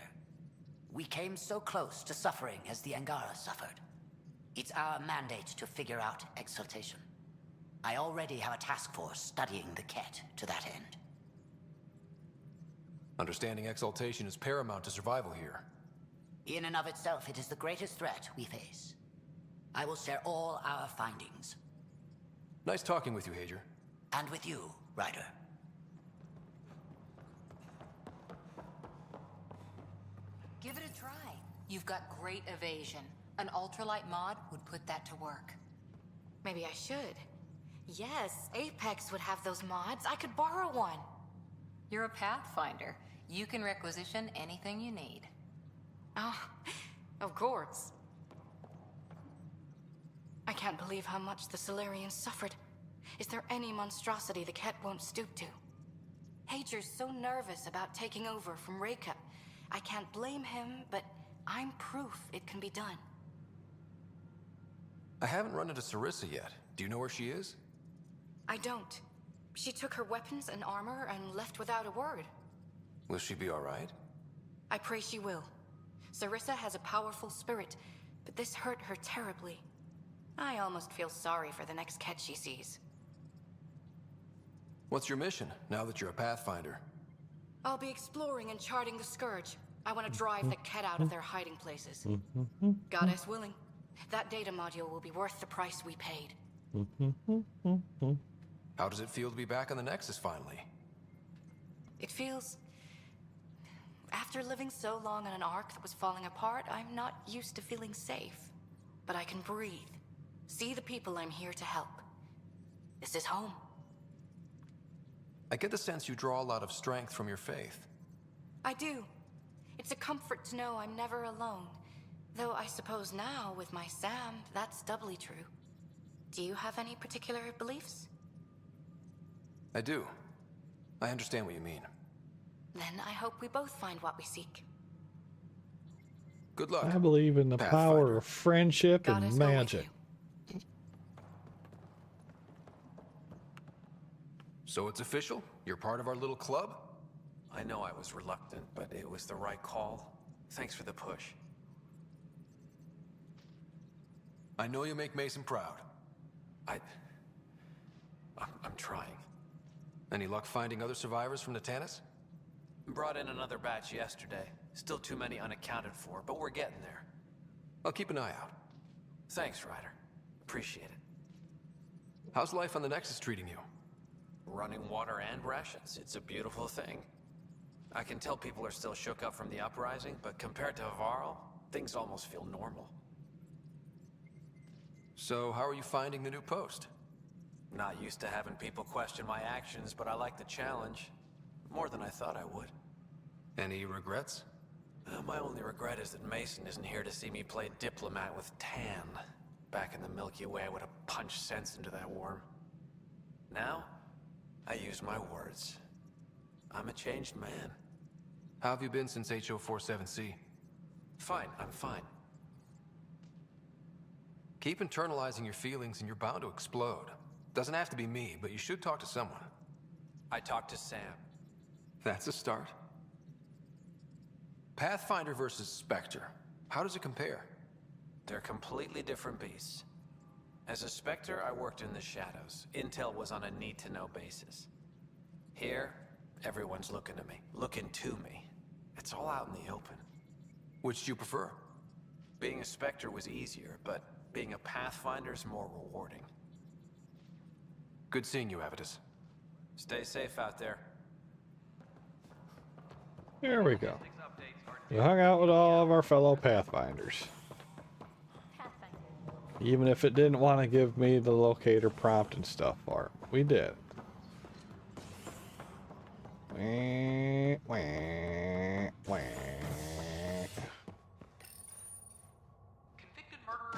We came so close to suffering as the Angara suffered. It's our mandate to figure out exaltation. I already have a task force studying the Ket to that end. Understanding exaltation is paramount to survival here. In and of itself, it is the greatest threat we face. I will share all our findings. Nice talking with you, Hager. And with you, Ryder. Give it a try. You've got great evasion. An ultralight mod would put that to work. Maybe I should. Yes, Apex would have those mods. I could borrow one. You're a Pathfinder. You can requisition anything you need. Oh, of course. I can't believe how much the Solarians suffered. Is there any monstrosity the Ket won't stoop to? Hager's so nervous about taking over from Reka. I can't blame him, but I'm proof it can be done. I haven't run into Sarissa yet. Do you know where she is? I don't. She took her weapons and armor and left without a word. Will she be all right? I pray she will. Sarissa has a powerful spirit, but this hurt her terribly. I almost feel sorry for the next Ket she sees. What's your mission, now that you're a Pathfinder? I'll be exploring and charting the Scourge. I want to drive the Ket out of their hiding places. Goddess willing. That data module will be worth the price we paid. How does it feel to be back on the Nexus finally? It feels... After living so long on an ark that was falling apart, I'm not used to feeling safe. But I can breathe. See the people I'm here to help. This is home. I get the sense you draw a lot of strength from your faith. I do. It's a comfort to know I'm never alone. Though I suppose now, with my Sam, that's doubly true. Do you have any particular beliefs? I do. I understand what you mean. Then I hope we both find what we seek. Good luck. I believe in the power of friendship and magic. So it's official? You're part of our little club? I know I was reluctant, but it was the right call. Thanks for the push. I know you make Mason proud. I'm trying. Any luck finding other survivors from Natanis? Brought in another batch yesterday. Still too many unaccounted for, but we're getting there. I'll keep an eye out. Thanks, Ryder. Appreciate it. How's life on the Nexus treating you? Running water and rations. It's a beautiful thing. I can tell people are still shook up from the uprising, but compared to Varl, things almost feel normal. So, how are you finding the new post? Not used to having people question my actions, but I like the challenge. More than I thought I would. Any regrets? My only regret is that Mason isn't here to see me play diplomat with Tan. Back in the Milky Way, I would have punched sense into that worm. Now, I use my words. I'm a changed man. How have you been since HO47C? Fine, I'm fine. Keep internalizing your feelings and you're bound to explode. Doesn't have to be me, but you should talk to someone. I talked to Sam. That's a start. Pathfinder versus Spectre. How does it compare? They're completely different beasts. As a Spectre, I worked in the shadows. Intel was on a need-to-know basis. Here, everyone's looking to me. Looking to me. It's all out in the open. Which do you prefer? Being a Spectre was easier, but being a Pathfinder is more rewarding. Good seeing you, Avitus. Stay safe out there. There we go. We hung out with all of our fellow Pathfinders. Even if it didn't want to give me the locator prompt and stuff for it. We did.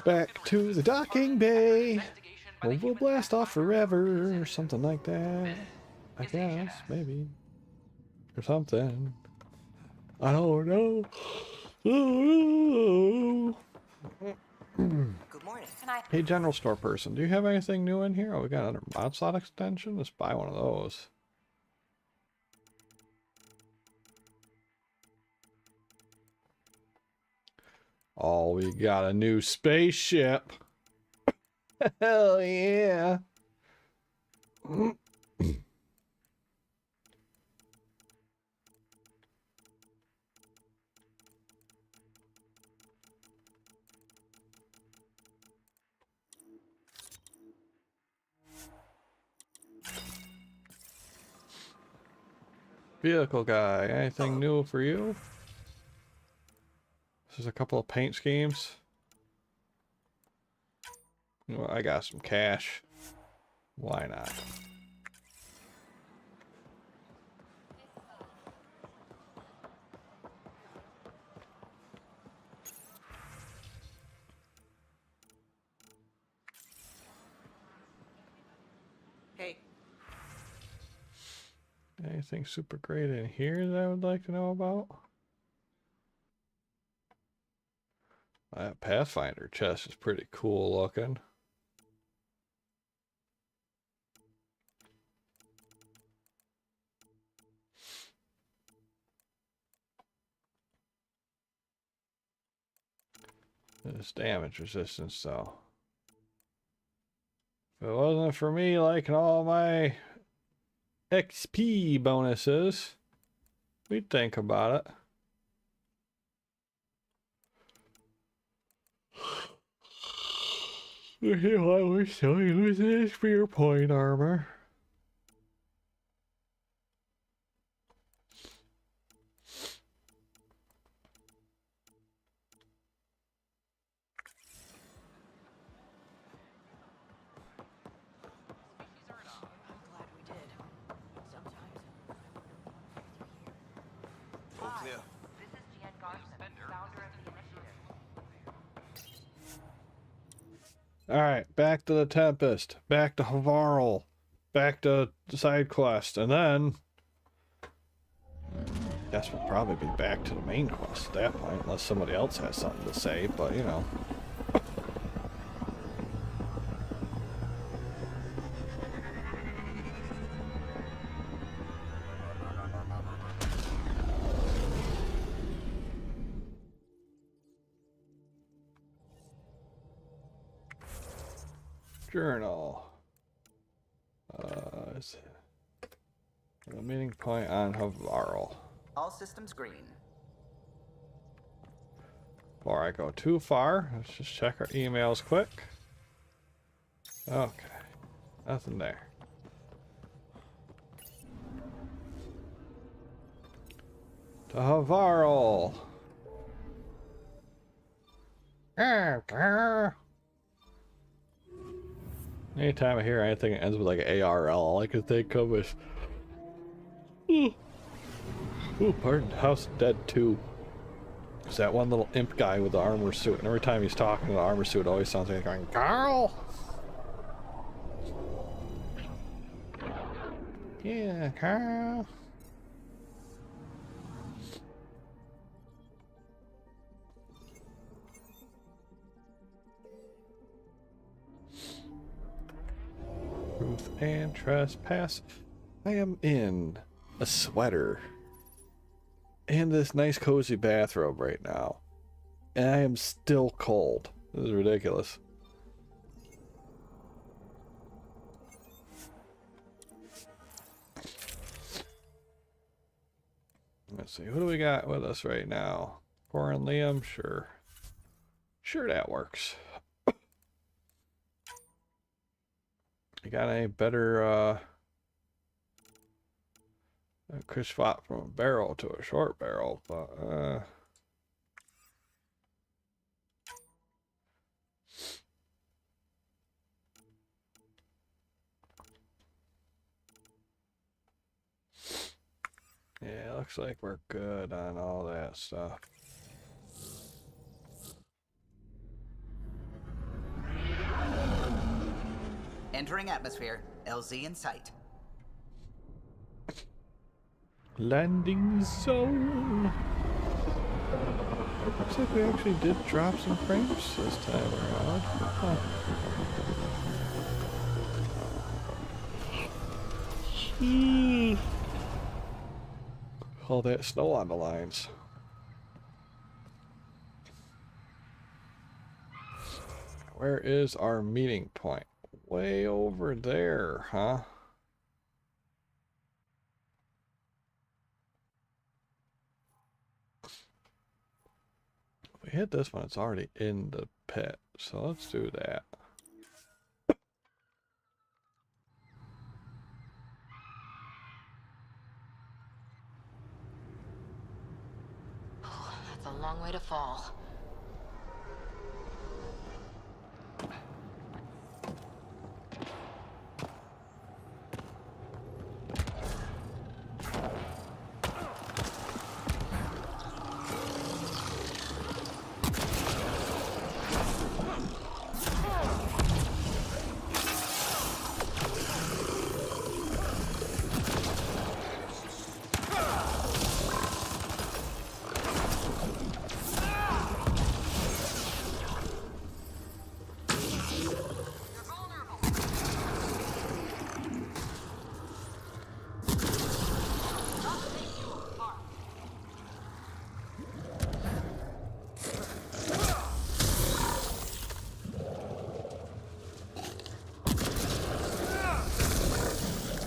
Back to the docking bay. Well, we'll blast off forever or something like that. I guess, maybe. Or something. I don't know. Good morning. Hey, general store person, do you have anything new in here? Oh, we got another mod slot extension? Let's buy one of those. Oh, we got a new spaceship. Hell yeah. Vehicle guy, anything new for you? This is a couple of paint schemes. Well, I got some cash. Why not? Hey. Anything super great in here that I would like to know about? That Pathfinder chest is pretty cool looking. This damage resistance though. If it wasn't for me liking all my XP bonuses, we'd think about it. I wish so. You lose an spear point armor. All clear. This is Gian Garson, founder of the initiative. Alright, back to the Tempest. Back to Havarl. Back to side quest. And then guess we'll probably be back to the main quest at that point, unless somebody else has something to say, but you know. Journal. Is it a meeting point on Havarl? All systems green. Before I go too far, let's just check our emails quick. Okay, nothing there. To Havarl. Anytime I hear anything that ends with like ARL, all I can think of is ooh, pardon, House of Dead 2. There's that one little imp guy with the armor suit, and every time he's talking to the armor suit, it always sounds like he's going, Carl! Yeah, Carl. Truth and trespass. I am in a sweater and this nice cozy bathrobe right now, and I am still cold. This is ridiculous. Let's see, who do we got with us right now? Cor and Liam, sure. Sure, that works. You got any better, could swap from a barrel to a short barrel, but, yeah, looks like we're good on all that stuff. Entering atmosphere. LZ in sight. Landing zone. Looks like we actually did drop some frames this time around. Huh. All that snow on the lines. Where is our meeting point? Way over there, huh? If we hit this one, it's already in the pit, so let's do that. That's a long way to fall.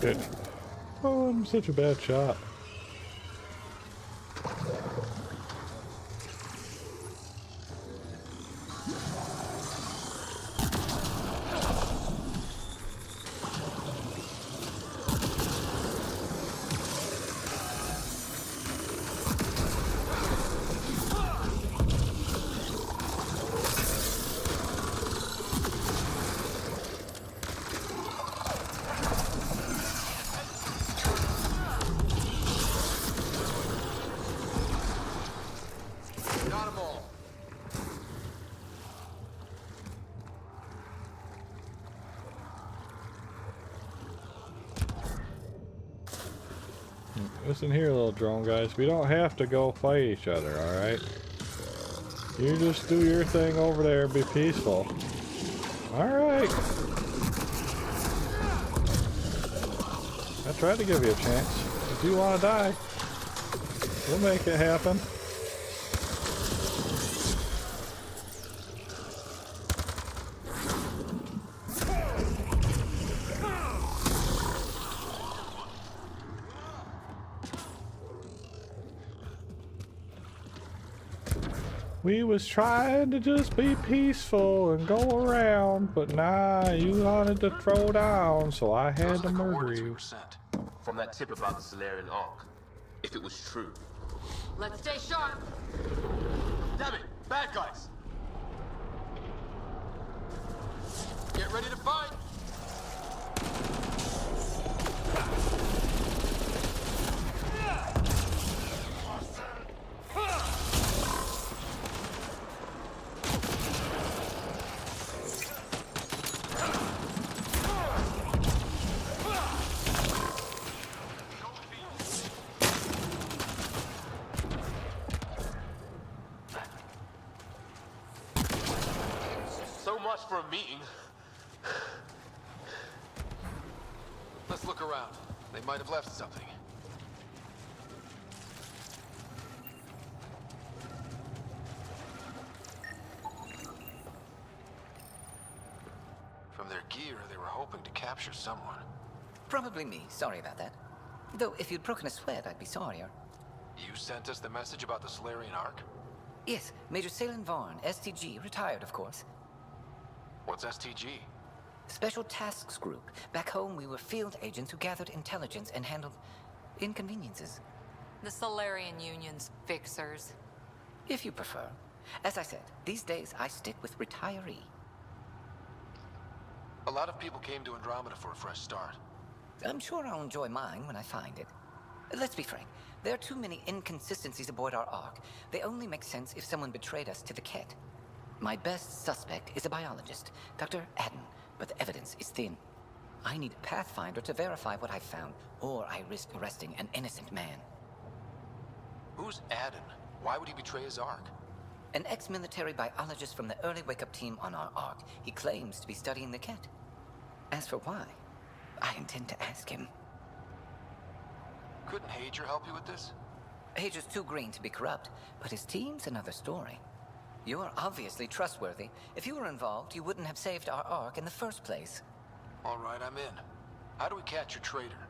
Good. Oh, I'm such a bad shot. Listen here, little drone guys. We don't have to go fight each other, alright? You just do your thing over there and be peaceful. Alright. I tried to give you a chance. If you want to die, we'll make it happen. We was trying to just be peaceful and go around, but nah, you wanted to throw down, so I had to murder you. From that tip about the Solarian Ark, if it was true. Let's stay sharp. Damn it! Bad guys! Get ready to fight! For a meeting. Let's look around. They might have left something. From their gear, they were hoping to capture someone. Probably me. Sorry about that. Though, if you'd broken a sweat, I'd be sorrier. You sent us the message about the Solarian Ark? Yes, Major Salin Vaughn, STG, retired, of course. What's STG? Special Tasks Group. Back home, we were field agents who gathered intelligence and handled inconveniences. The Solarian Union's fixers. If you prefer. As I said, these days I stick with retiree. A lot of people came to Andromeda for a fresh start. I'm sure I'll enjoy mine when I find it. Let's be frank. There are too many inconsistencies aboard our Ark. They only make sense if someone betrayed us to the Ket. My best suspect is a biologist, Dr. Adden, but the evidence is thin. I need a Pathfinder to verify what I've found, or I risk arresting an innocent man. Who's Aden? Why would he betray his Ark? An ex-military biologist from the early wake-up team on our Ark. He claims to be studying the Ket. As for why, I intend to ask him. Couldn't Hager help you with this? Hager's too green to be corrupt, but his team's another story. You're obviously trustworthy. If you were involved, you wouldn't have saved our Ark in the first place. All right, I'm in. How do we catch your traitor?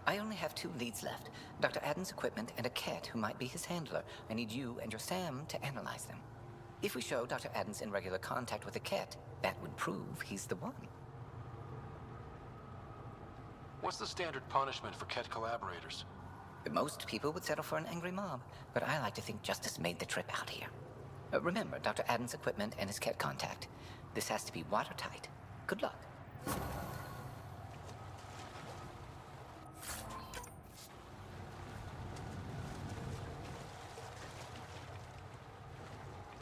I only have 2 leads left. Dr. Aden's equipment and a Ket who might be his handler. I need you and your Sam to analyze them. If we show Dr. Aden's in regular contact with a Ket, that would prove he's the one. What's the standard punishment for Ket collaborators? Most people would settle for an angry mob, but I like to think justice made the trip out here. Remember Dr. Aden's equipment and his Ket contact. This has to be watertight. Good luck.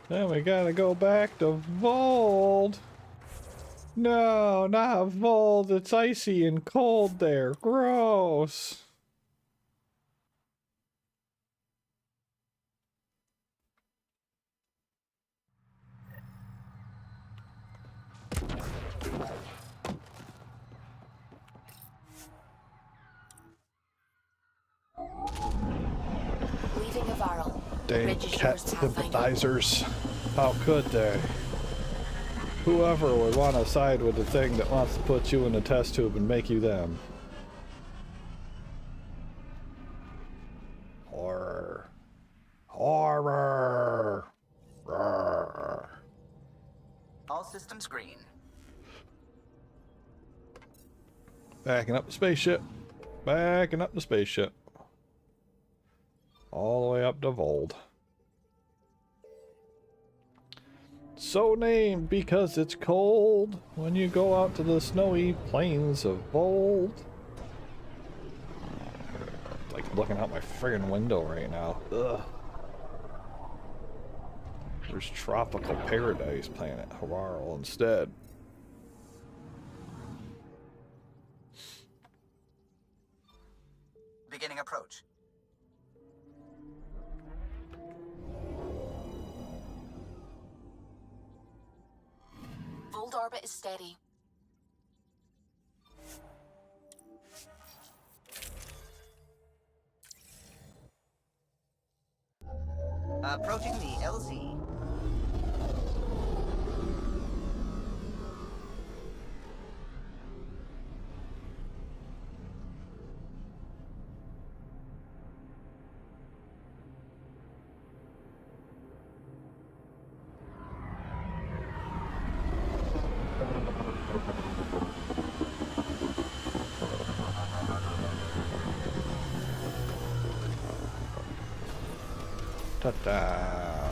Then we gotta go back to Vold. No, not Vold. It's icy and cold there. Gross. Leaving a Varl. Dang Ket sympathizers. How could they? Whoever would want to side with the thing that wants to put you in a test tube and make you them. Horror. Horror. Roar. All systems green. Backing up the spaceship. Backing up the spaceship. All the way up to Vold. So named because it's cold when you go out to the snowy plains of Vold. Like looking out my friggin' window right now. Ugh. There's tropical paradise planet Havarl instead. Beginning approach. Vold orbit is steady. Approaching the LZ. Ta-da.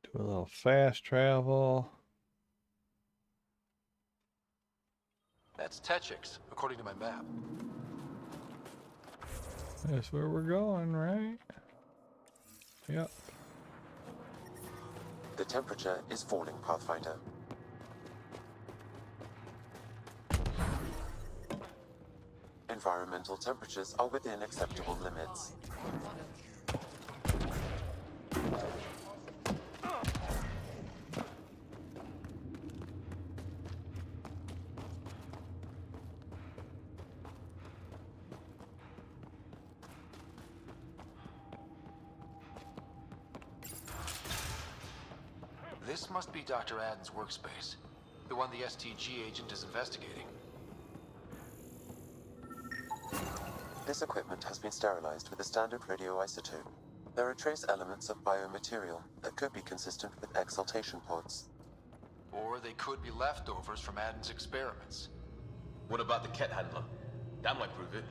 Do a little fast travel. That's Techix, according to my map. That's where we're going, right? Yep. The temperature is falling, Pathfinder. Environmental temperatures are within acceptable limits. This must be Dr. Aden's workspace. The one the STG agent is investigating. This equipment has been sterilized with a standard radioisotope. There are trace elements of biomaterial that could be consistent with exaltation pods. Or they could be leftovers from Aden's experiments. What about the Ket handler? That might prove it.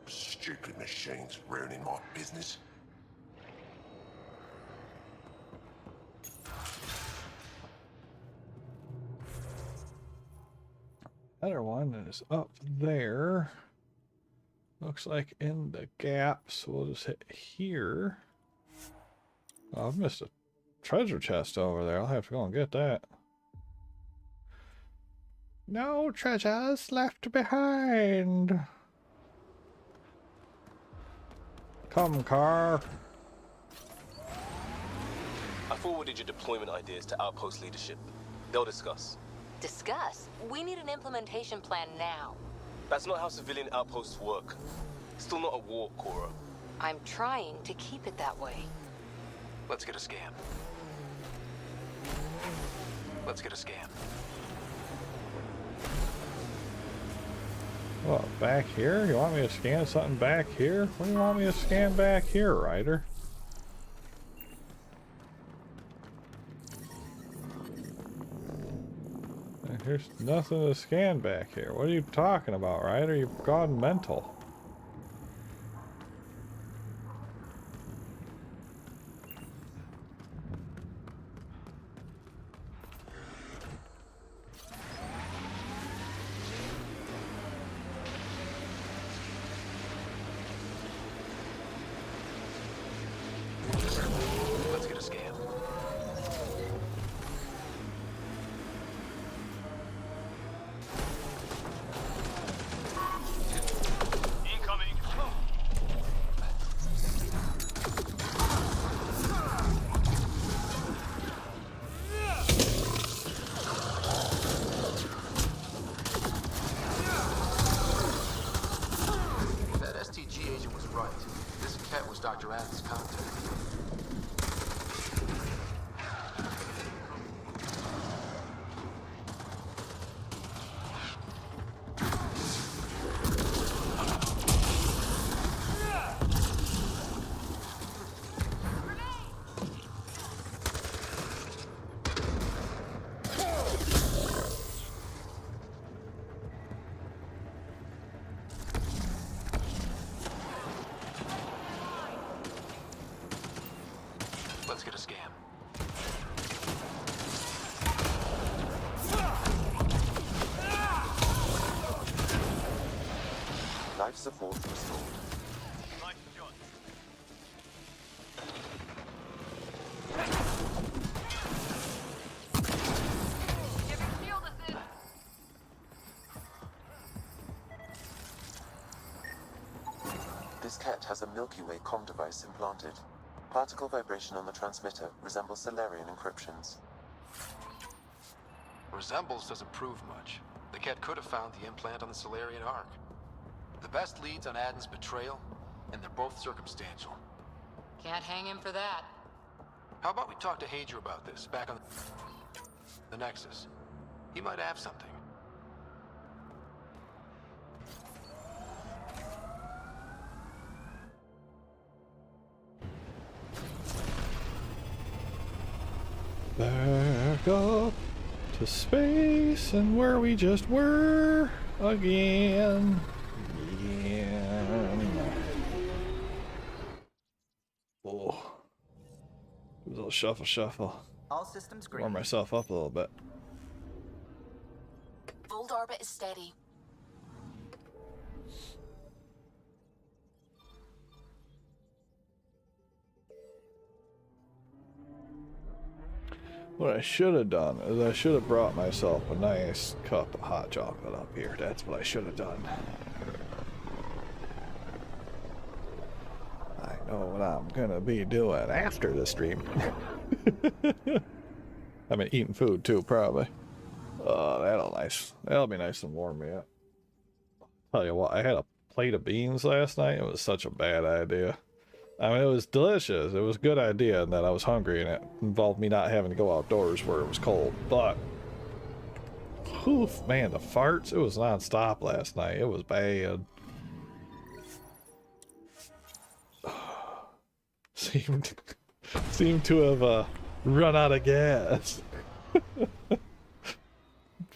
Stupid machines ruining my business. Other one is up there. Looks like in the gap, so we'll just hit here. Oh, I've missed a treasure chest over there. I'll have to go and get that. No treasures left behind. Come, car. I forwarded your deployment ideas to Outpost leadership. They'll discuss. Discuss? We need an implementation plan now. That's not how civilian outposts work. Still not a war, Cora. I'm trying to keep it that way. Let's get a scan. Let's get a scan. What, back here? You want me to scan something back here? What do you want me to scan back here, Ryder? There's nothing to scan back here. What are you talking about, Ryder? You've gone mental. Let's get a scan. Incoming. That STG agent was right. This cat was Dr. Adams' contact. Let's get a scan. Life support restored. This cat has a Milky Way comm device implanted. Particle vibration on the transmitter resembles Solarian encryptions. Resembles doesn't prove much. The cat could have found the implant on the Solarian Ark. The best leads on Aden's betrayal, and they're both circumstantial. Can't hang him for that. How about we talk to Hager about this, back on the Nexus? He might have something. Back up to space and where we just were again. Oh. Do a little shuffle shuffle. All systems green. Warm myself up a little bit. Fold orbit is steady. What I should have done is I should have brought myself a nice cup of hot chocolate up here. That's what I should have done. I know what I'm gonna be doing after the stream. I mean, eating food too, probably. Oh, that'll be nice and warm me up. Tell you what, I had a plate of beans last night. It was such a bad idea. I mean, it was delicious. It was a good idea in that I was hungry and it involved me not having to go outdoors where it was cold. But, oof, man, the farts, it was non-stop last night. It was bad. Seemed to have run out of gas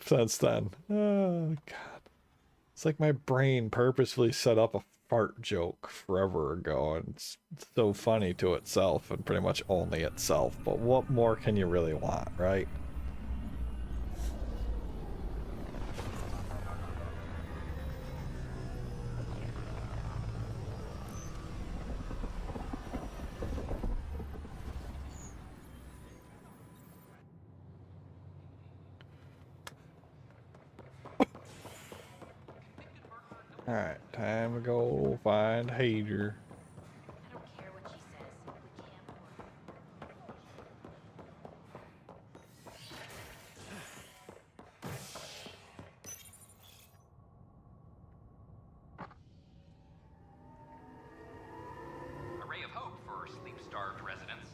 since then. Oh, God. It's like my brain purposefully set up a fart joke forever ago, and it's so funny to itself and pretty much only itself, but what more can you really want, right? Alright, time to go find Hager. A ray of hope for sleep-starved residents.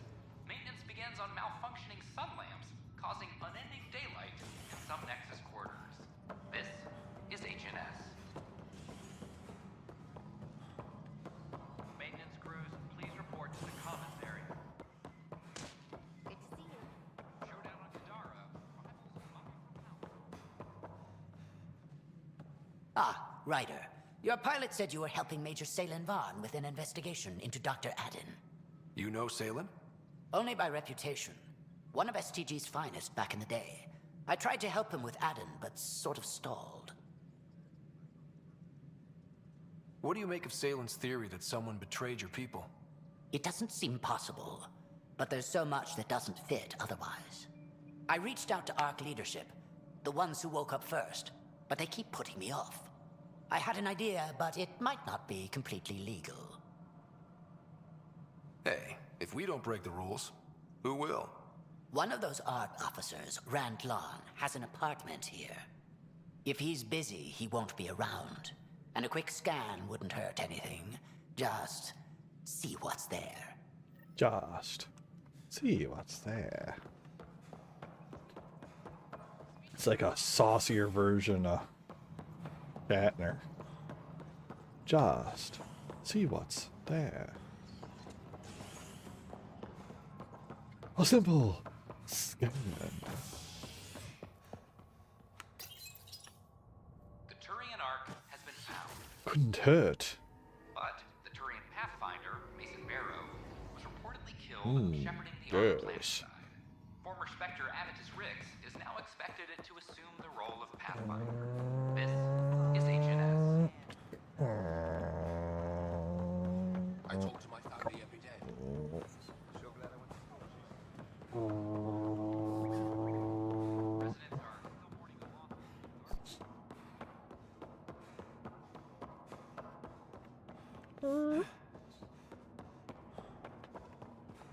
Maintenance begins on malfunctioning sun lamps, causing unending daylight in some Nexus quarters. This is HNS. Maintenance crews, please report to the commons area. Good to see you. Showdown on Kadara. Ah, Ryder. Your pilot said you were helping Major Salen Vaughn with an investigation into Dr. Adden. You know Salen? Only by reputation. One of STG's finest back in the day. I tried to help him with Adden, but sort of stalled. What do you make of Salen's theory that someone betrayed your people? It doesn't seem possible, but there's so much that doesn't fit otherwise. I reached out to ARC leadership, the ones who woke up first, but they keep putting me off. I had an idea, but it might not be completely legal. Hey, if we don't break the rules, who will? One of those ARC officers, Rand Lon, has an apartment here. If he's busy, he won't be around. And a quick scan wouldn't hurt anything. Just see what's there. Just see what's there. It's like a saucier version of Shatner. Just see what's there. A simple scan. The Turian Ark has been found. Couldn't hurt. But the Turian Pathfinder, Mason Barrow, was reportedly killed shepherding the Ark Yes. planetside. Former Spectre Avitus Rix is now expected to assume the role of Pathfinder. This is HNS. I talk to my family every day.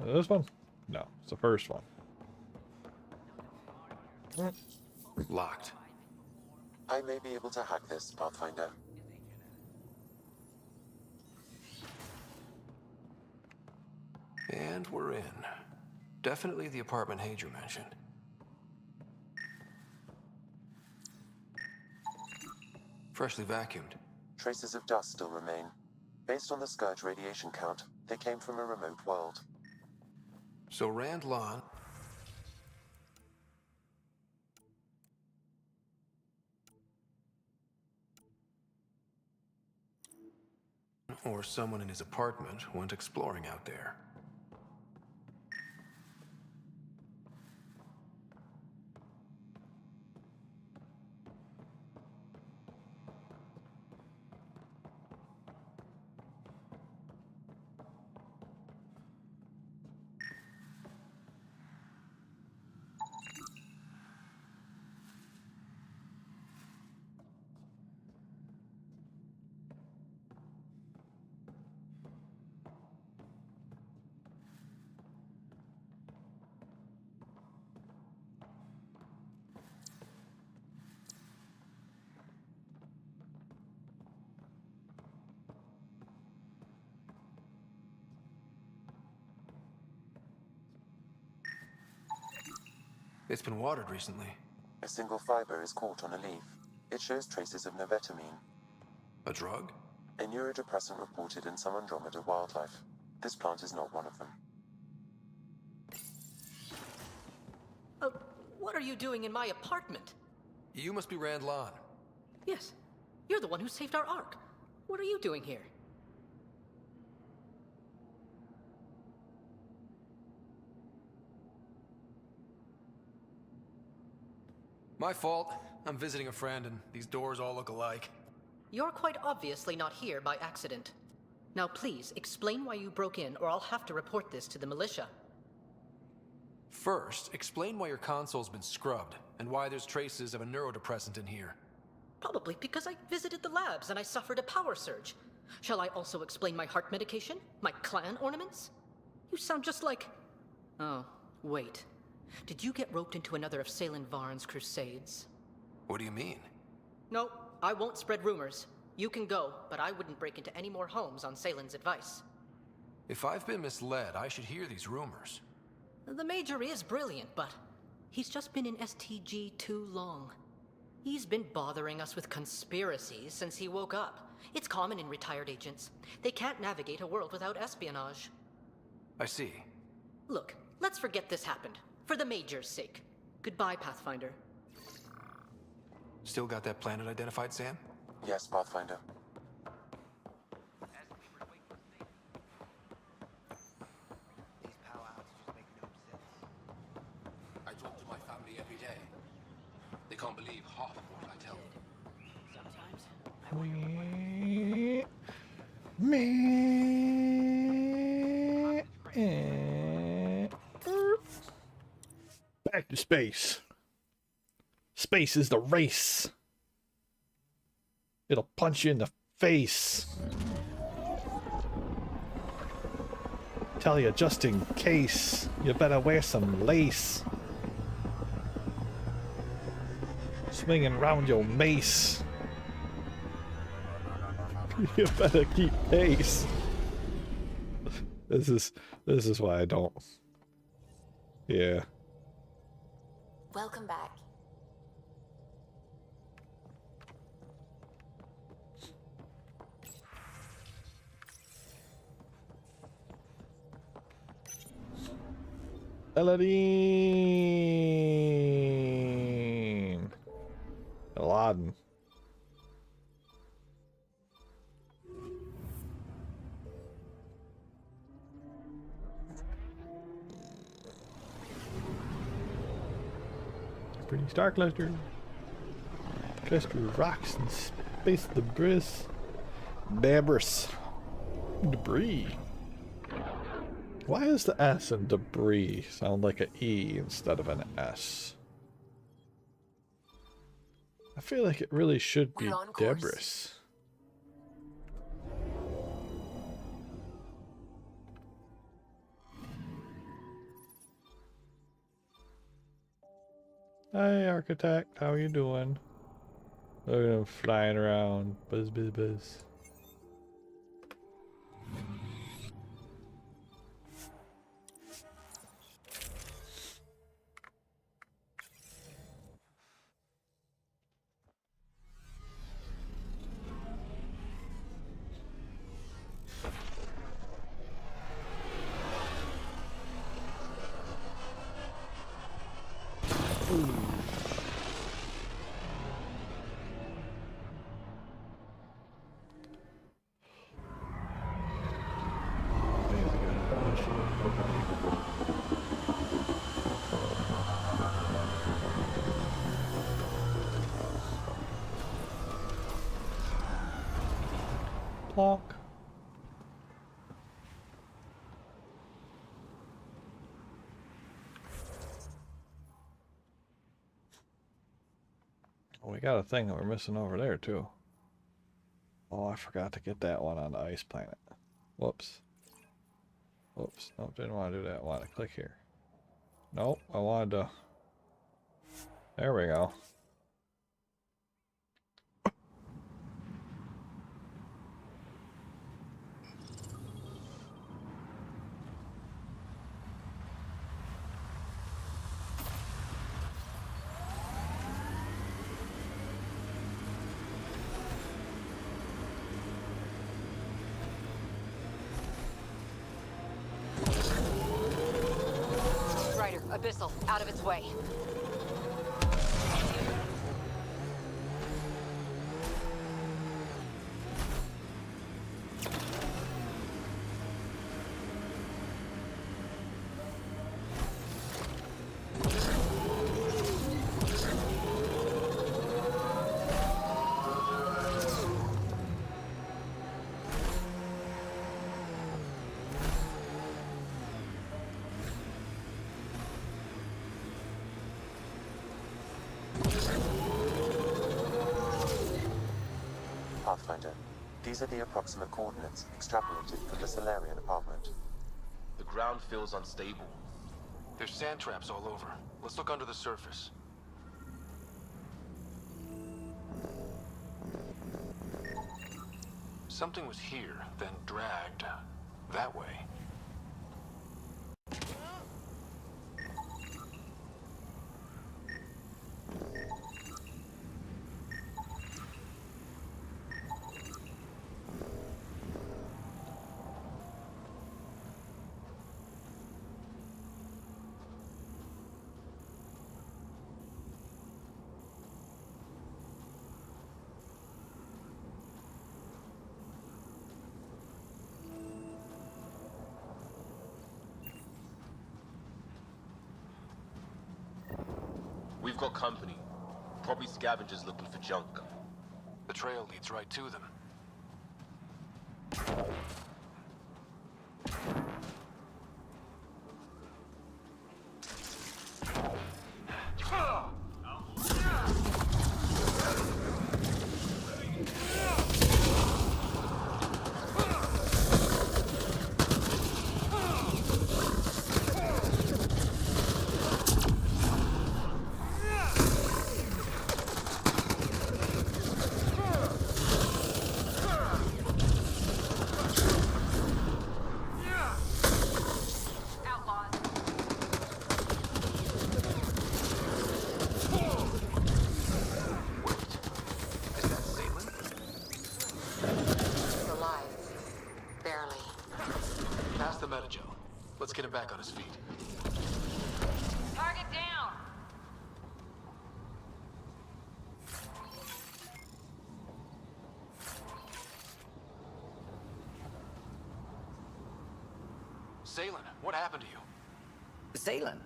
This one? No, it's the first one. Locked. I may be able to hack this, Pathfinder. And we're in. Definitely the apartment Hager mentioned. Freshly vacuumed. Traces of dust still remain. Based on the Scourge radiation count, they came from a remote world. So Rand Lon... or someone in his apartment went exploring out there. It's been watered recently. A single fiber is caught on a leaf. It shows traces of novetamine. A drug? A neurodepressant reported in some Andromeda wildlife. This plant is not one of them. What are you doing in my apartment? You must be Rand Lon. Yes, you're the one who saved our Ark. What are you doing here? My fault. I'm visiting a friend and these doors all look alike. You're quite obviously not here by accident. Now please, explain why you broke in or I'll have to report this to the militia. First, explain why your console's been scrubbed and why there's traces of a neurodepressant in here. Probably because I visited the labs and I suffered a power surge. Shall I also explain my heart medication? My clan ornaments? You sound just like... Oh, wait. Did you get roped into another of Salen Varn's crusades? What do you mean? No, I won't spread rumors. You can go, but I wouldn't break into any more homes on Salen's advice. If I've been misled, I should hear these rumors. The Major is brilliant, but he's just been in STG too long. He's been bothering us with conspiracies since he woke up. It's common in retired agents. They can't navigate a world without espionage. I see. Look, let's forget this happened. For the Major's sake. Goodbye, Pathfinder. Still got that planet identified, Sam? Yes, Pathfinder. I talk to my family every day. They can't believe half of what I tell them. Sometimes Back to space. Space is the race. It'll punch you in the face. Tell you just in case, you better wear some lace. Swinging round your mace. You better keep pace. This is why I don't. Yeah. Welcome back. Aladdin. Aladdin. Pretty star cluster. Cluster of rocks and space debris. Debris. Why does the S in debris sound like an E instead of an S? I feel like it really should be debris. Hey, architect, how you doing? Look at him flying around. Buzz, buzz, buzz. Clock. Oh, we got a thing that we're missing over there too. Oh, I forgot to get that one on the ice planet. Whoops. Whoops. Nope, didn't want to do that. I wanted to click here. Nope, I wanted to... There we go. Abyssal, out of its way. Pathfinder. These are the approximate coordinates extrapolated from the Solarian apartment. The ground feels unstable. There's sand traps all over. Let's look under the surface. Something was here, then dragged that way. We've got company. Probably scavengers looking for junk. The trail leads right to them. Let's get him back on his feet. Target down! Salen, what happened to you? Salen?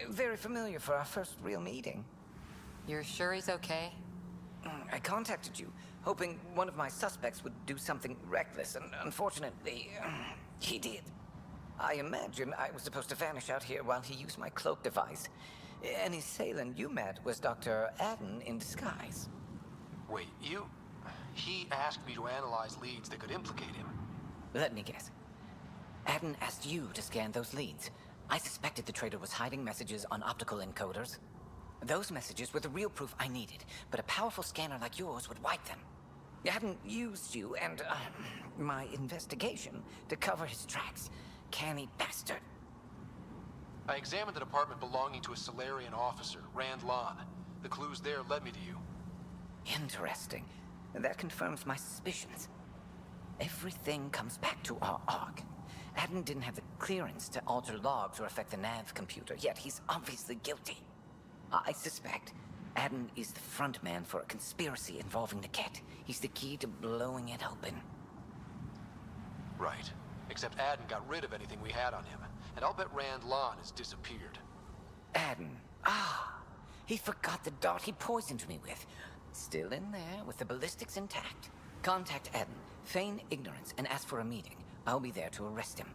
Very familiar for our first real meeting. You're sure he's okay? I contacted you, hoping one of my suspects would do something reckless, and unfortunately, he did. I imagine I was supposed to vanish out here while he used my cloak device. Any Salen you met was Dr. Adden in disguise. Wait, you... He asked me to analyze leads that could implicate him. Let me guess. Adden asked you to scan those leads. I suspected the traitor was hiding messages on optical encoders. Those messages were the real proof I needed, but a powerful scanner like yours would wipe them. Adden used you and, my investigation to cover his tracks. Canny bastard. I examined an apartment belonging to a Solarian officer, Rand Lon. The clues there led me to you. Interesting. That confirms my suspicions. Everything comes back to our ARC. Adden didn't have the clearance to alter logs or affect the nav computer, yet he's obviously guilty. I suspect Adden is the front man for a conspiracy involving the Ket. He's the key to blowing it open. Right. Except Adden got rid of anything we had on him. And I'll bet Rand Lon has disappeared. Adden. He forgot the dart he poisoned me with. Still in there with the ballistics intact. Contact Adden, feign ignorance, and ask for a meeting. I'll be there to arrest him.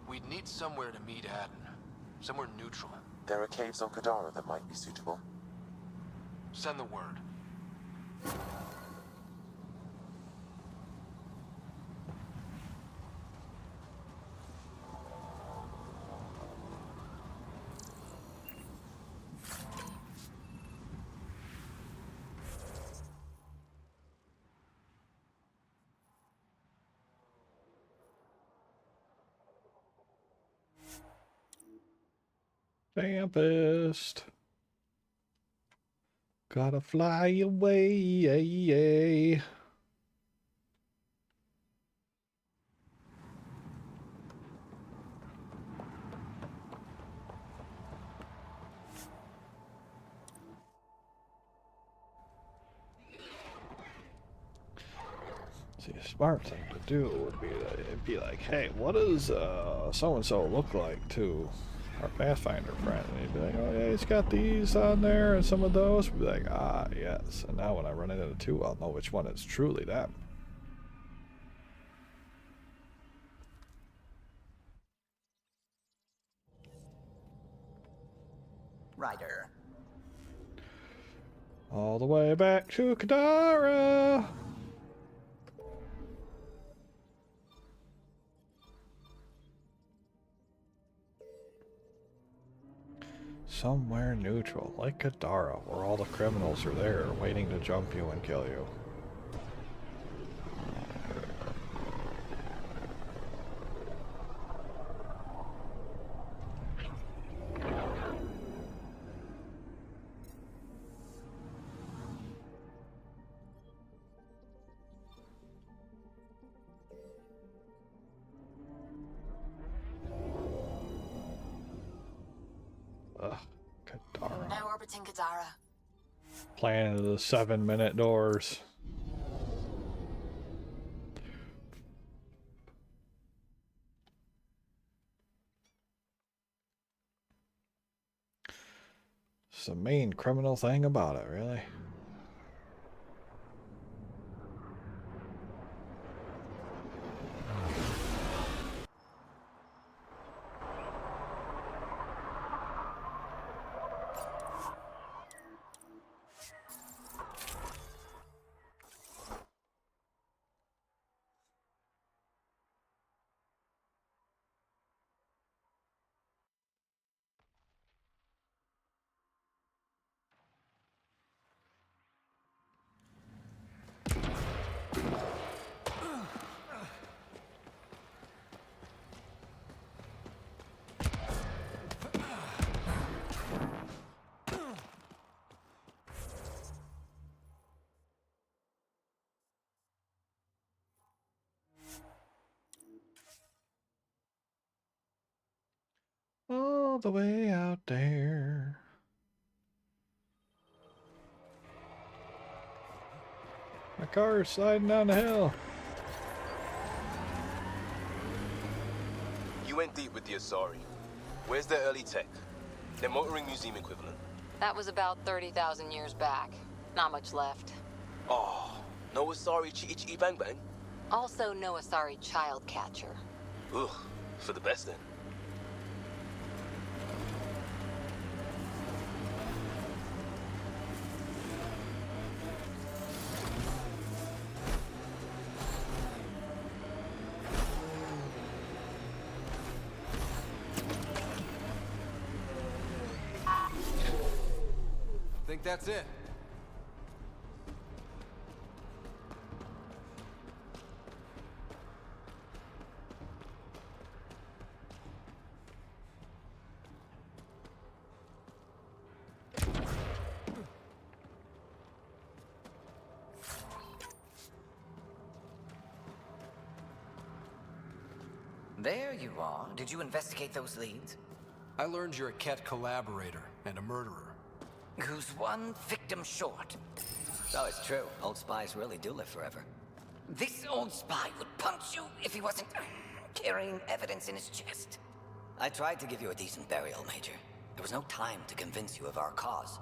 We'd need somewhere to meet Adden. Somewhere neutral. There are caves on Kadara that might be suitable. Send the word. Tempest. Gotta fly away. See, a smart thing to do would be like, hey, what does so-and-so look like to our Pathfinder friend? And he'd be like, oh yeah, he's got these on there and some of those. We'd be like, ah, yes. And now when I run into two, I'll know which one is truly them. Ryder. All the way back to Kadara. somewhere neutral, like Kadara, where all the criminals are there, waiting to jump you and kill you. Ugh, Kadara. Now orbiting Kadara. Playing into the 7-minute doors. It's the main criminal thing about it, really. All the way out there. My car is sliding down the hill. You went deep with the Asari. Where's their early tech? Their motoring museum equivalent. That was about 30,000 years back. Not much left. Oh, no Asari Chitty Bang Bang? Also no Asari child catcher. Ugh, for the best then. Think that's it. There you are. Did you investigate those leads? I learned you're a Ket collaborator and a murderer. Who's one victim short? Oh, it's true. Old spies really do live forever. This old spy would punch you if he wasn't carrying evidence in his chest. I tried to give you a decent burial, Major. There was no time to convince you of our cause.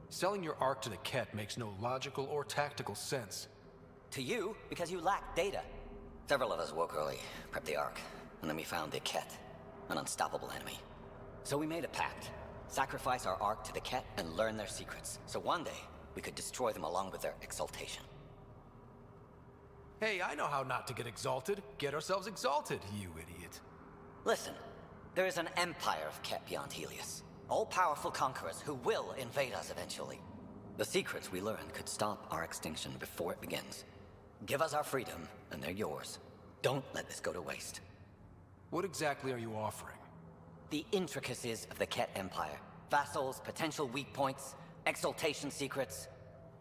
Selling your Ark to the Ket makes no logical or tactical sense. To you, because you lack data. Several of us woke early, prepped the Ark, and then we found the Ket, an unstoppable enemy. So we made a pact. Sacrifice our Ark to the Ket and learn their secrets, so one day we could destroy them along with their exaltation. Hey, I know how not to get exalted. Get ourselves exalted, you idiot. Listen, there is an empire of Ket beyond Helios. All-powerful conquerors who will invade us eventually. The secrets we learn could stop our extinction before it begins. Give us our freedom, and they're yours. Don't let this go to waste. What exactly are you offering? The intricacies of the Ket Empire. Vassals, potential weak points, exaltation secrets.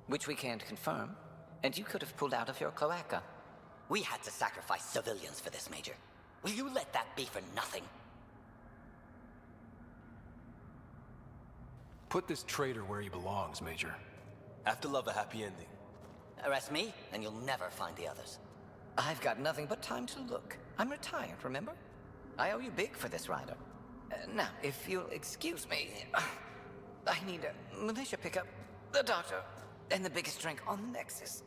Which we can't confirm. And you could have pulled out of your cloaca. We had to sacrifice civilians for this, Major. Will you let that be for nothing? Put this traitor where he belongs, Major. Have to love a happy ending. Arrest me, and you'll never find the others. I've got nothing but time to look. I'm retired, remember? I owe you big for this rider. Now, if you'll excuse me, I need a militia pickup, the doctor, and the biggest drink on the Nexus.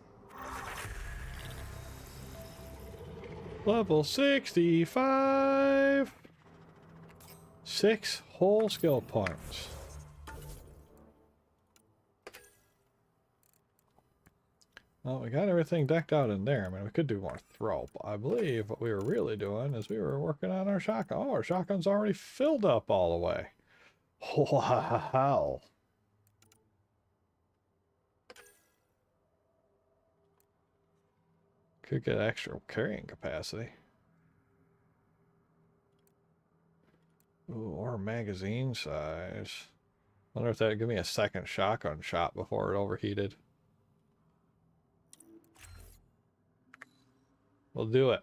Level 65. 6 whole skill points. Well, we got everything decked out in there. I mean, we could do more throw, but I believe what we were really doing is we were working on our shotgun. Oh, our shotgun's already filled up all the way. Wow. Could get extra carrying capacity. Ooh, or magazine size. Wonder if that'd give me a second shotgun shot before it overheated. We'll do it.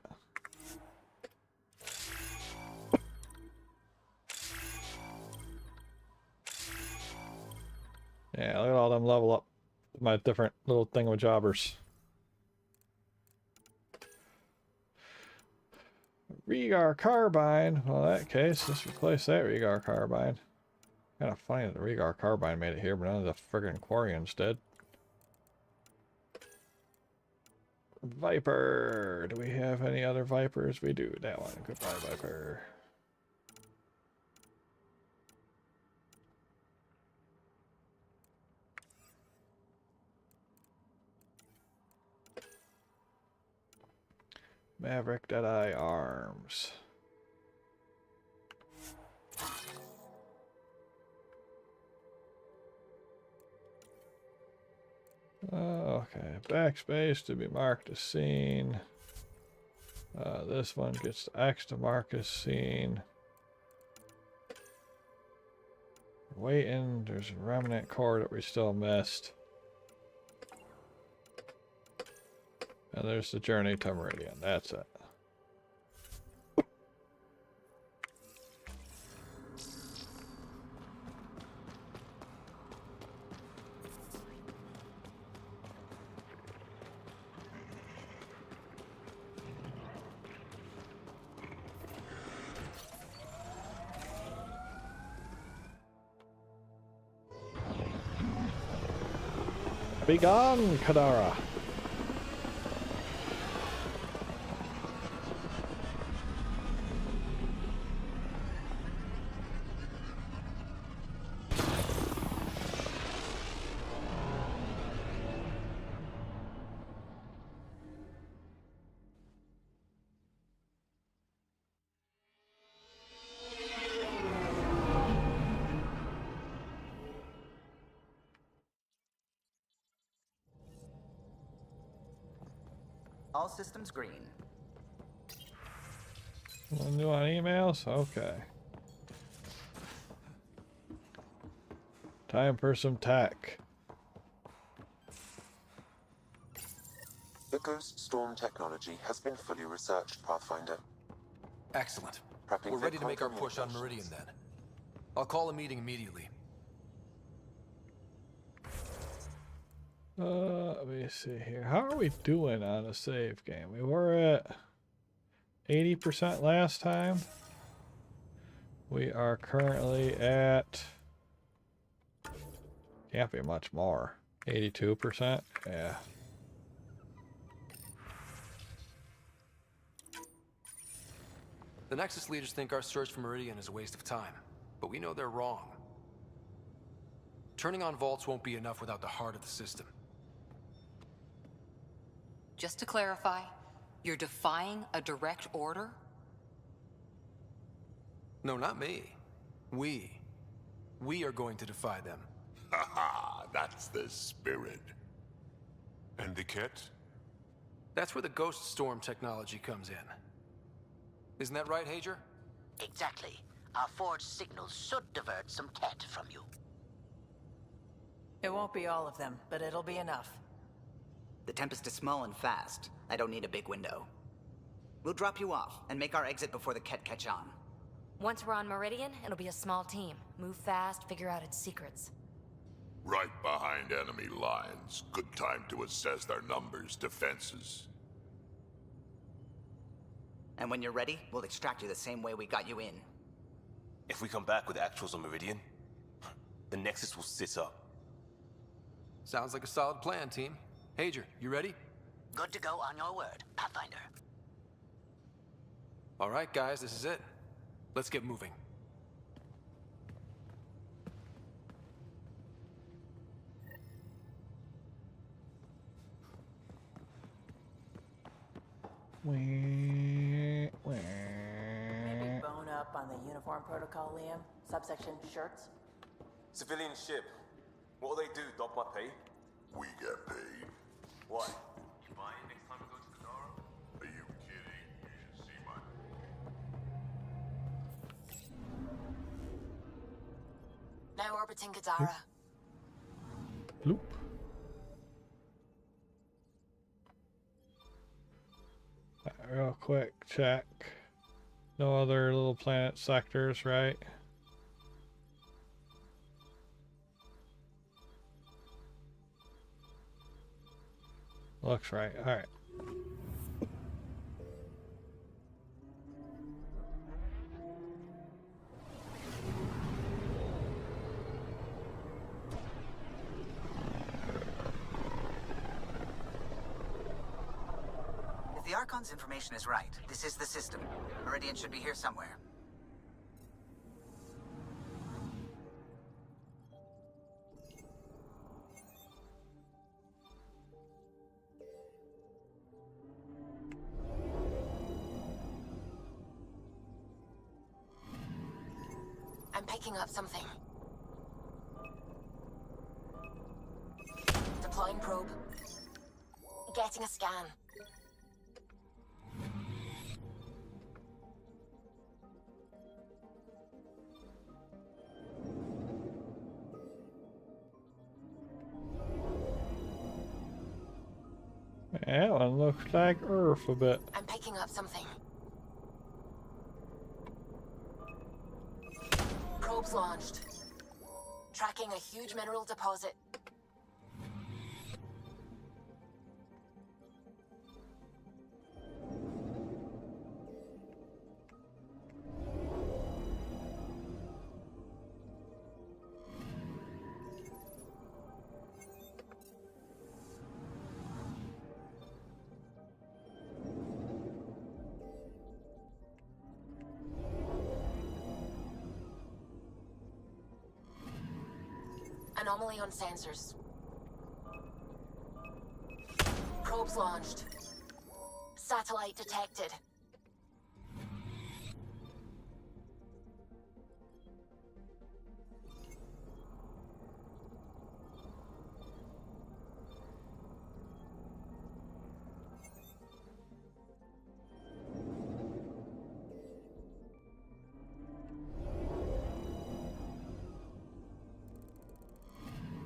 Yeah, look at all them level up. My different little thingamajobbers. Regar carbine. Well, in that case, let's replace that Regar carbine. Kind of funny that the Regar carbine made it here, but none of the friggin' Quarians did. Viper. Do we have any other Vipers? We do. That one. Goodbye, Viper. Maverick Deadeye Arms. Okay, backspace to be marked as seen. This one gets X to mark as seen. Waiting, there's a remnant core that we still missed. And there's the journey to Meridian, that's it. Be gone, Kadara! All systems green. New on emails? Okay. Time for some tech. The Ghost Storm technology has been fully researched, Pathfinder. Excellent. Prepping We're for ready to make our push on communications. Meridian then. I'll call a meeting immediately. Let me see here. How are we doing on a save game? We were at 80% last time. We are currently at... Can't be much more. 82%? Yeah. The Nexus leaders think our search for Meridian is a waste of time, but we know they're wrong. Turning on vaults won't be enough without the heart of the system. Just to clarify, you're defying a direct order? No, not me. We are going to defy them. Haha, that's the spirit. And the kit? That's where the Ghost Storm technology comes in. Isn't that right, Hager? Exactly. Our forged signals should divert some cat from you. It won't be all of them, but it'll be enough. The Tempest is small and fast. I don't need a big window. We'll drop you off and make our exit before the Ket catch on. Once we're on Meridian, it'll be a small team. Move fast, figure out its secrets. Right behind enemy lines. Good time to assess their numbers, defenses. And when you're ready, we'll extract you the same way we got you in. If we come back with actuals on Meridian, the Nexus will sit up. Sounds like a solid plan, team. Hager, you ready? Good to go on your word, Pathfinder. All right, guys, this is it. Let's get moving. Wah, wah. Maybe bone up on the uniform protocol, Liam. Subsection shirts. Civilian ship. What'll they do? Dock my pay? We get paid. Why? Buy next time we go to Kadara? Are you kidding? You should see my... Now orbiting Kadara. Loop. Real quick check. No other little planet sectors, right? Looks right. All right. If the Archon's information is right, this is the system. Meridian should be here somewhere. I'm picking up something. Deploying probe. Getting a scan. That one looks like Earth a bit. I'm picking up something. Probes launched. Tracking a huge mineral deposit. Anomaly on sensors. Probes launched. Satellite detected.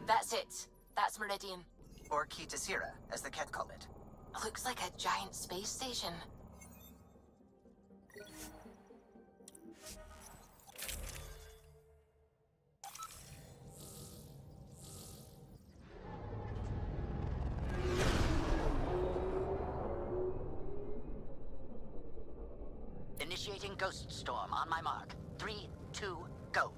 That's it. That's Meridian. Or Key to Sierra, as the Ket call it. Looks like a giant space station. Initiating Ghost Storm on my mark. 3, 2, go.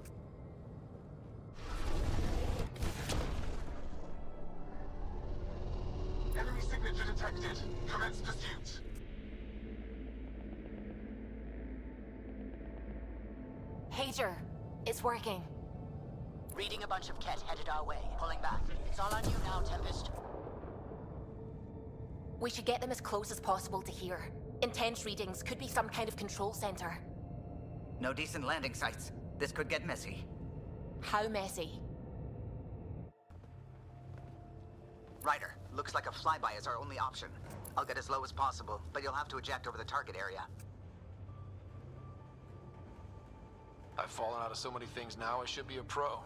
Enemy signature detected. Commence pursuit. Pager, it's working. Reading a bunch of Ket headed our way. Pulling back. It's all on you now, Tempest. We should get them as close as possible to here. Intense readings could be some kind of control center. No decent landing sites. This could get messy. How messy? Ryder, looks like a flyby is our only option. I'll get as low as possible, but you'll have to eject over the target area. I've fallen out of so many things now, I should be a pro.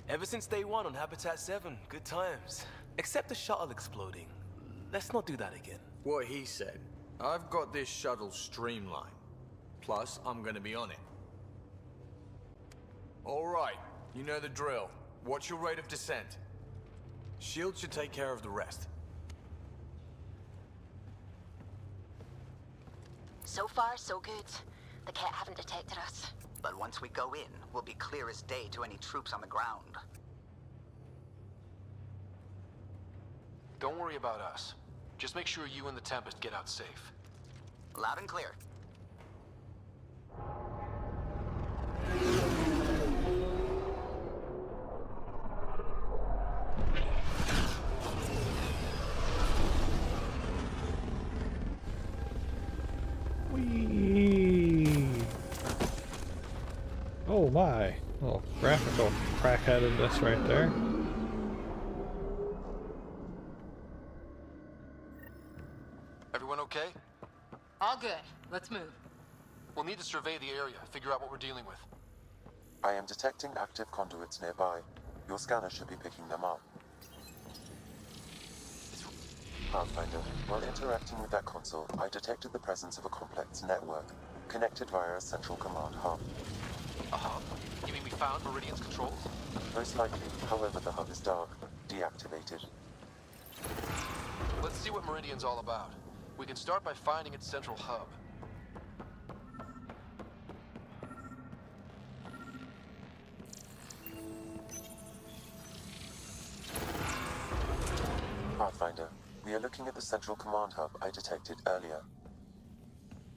Ever since day one on Habitat 7, good times. Except the shuttle exploding. Let's not do that again. What he said. I've got this shuttle streamlined. Plus, I'm gonna be on it. Alright, you know the drill. What's your rate of descent? Shield should take care of the rest. So far, so good. The Ket haven't detected us. But once we go in, we'll be clear as day to any troops on the ground. Don't worry about us. Just make sure you and the Tempest get out safe. Loud and clear. my. Little graphical crackheadedness right there. Everyone okay? All good. Let's move. We'll need to survey the area, figure out what we're dealing with. I am detecting active conduits nearby. Your scanner should be picking them up. Pathfinder, while interacting with that console, I detected the presence of a complex network, connected via a central command hub. A hub? You mean we found Meridian's controls? Most likely, however, the hub is dark, deactivated. Let's see what Meridian's all about. We can start by finding its central hub. Pathfinder, we are looking at the central command hub I detected earlier.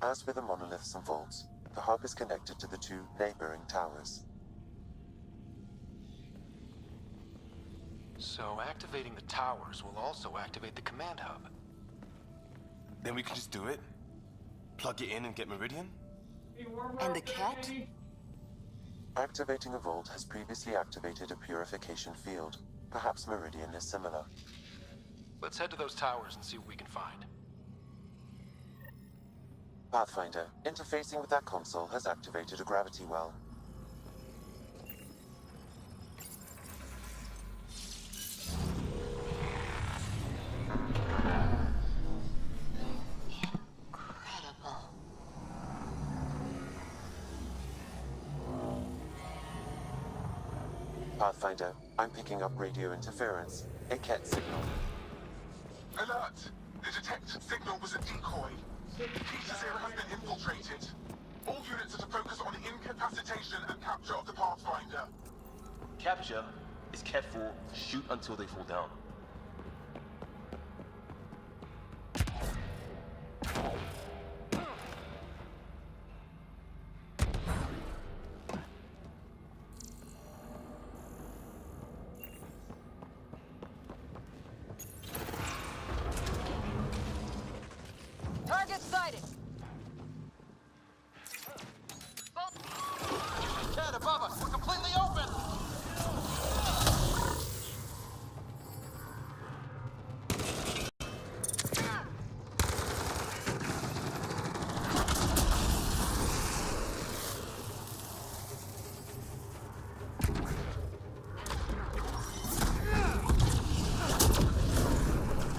As with the monoliths and vaults, the hub is connected to the two neighboring towers. So activating the towers will also activate the command hub. Then we can just do it? Plug it in and get Meridian? And the cat? Activating a vault has previously activated a purification field. Perhaps Meridian is similar. Let's head to those towers and see what we can find. Pathfinder, interfacing with that console has activated a gravity well. Incredible. Pathfinder, I'm picking up radio interference. A cat signal. Alert! The detected signal was a decoy. Peter Zero has been infiltrated. All units are to focus on incapacitation and capture of the Pathfinder. Capture is Cat 4, shoot until they fall down. Target sighted. Cat above us! We're completely open!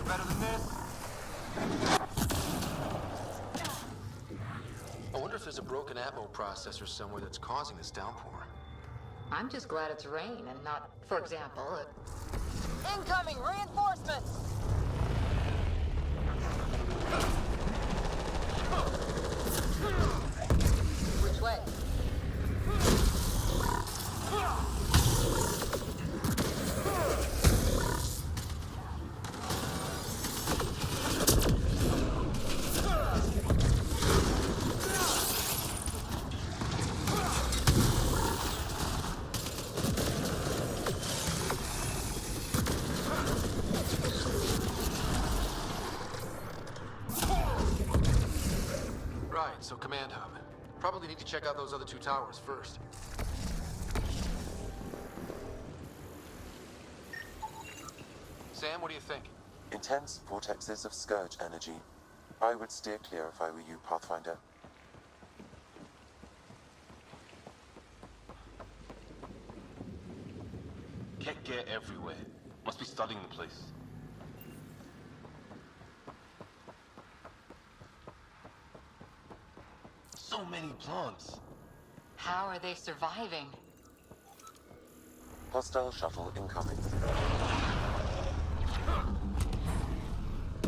Better than this? I wonder if there's a broken atmo processor somewhere that's causing this downpour. I'm just glad it's rain and not, for example, incoming reinforcements! Which way? Right, so command hub. Probably need to check out those other two towers first. Sam, what do you think? Intense vortexes of scourge energy. I would steer clear if I were you, Pathfinder. Cat gear everywhere. Must be studying the place. So many plants. How are they surviving? Hostile shuttle incoming.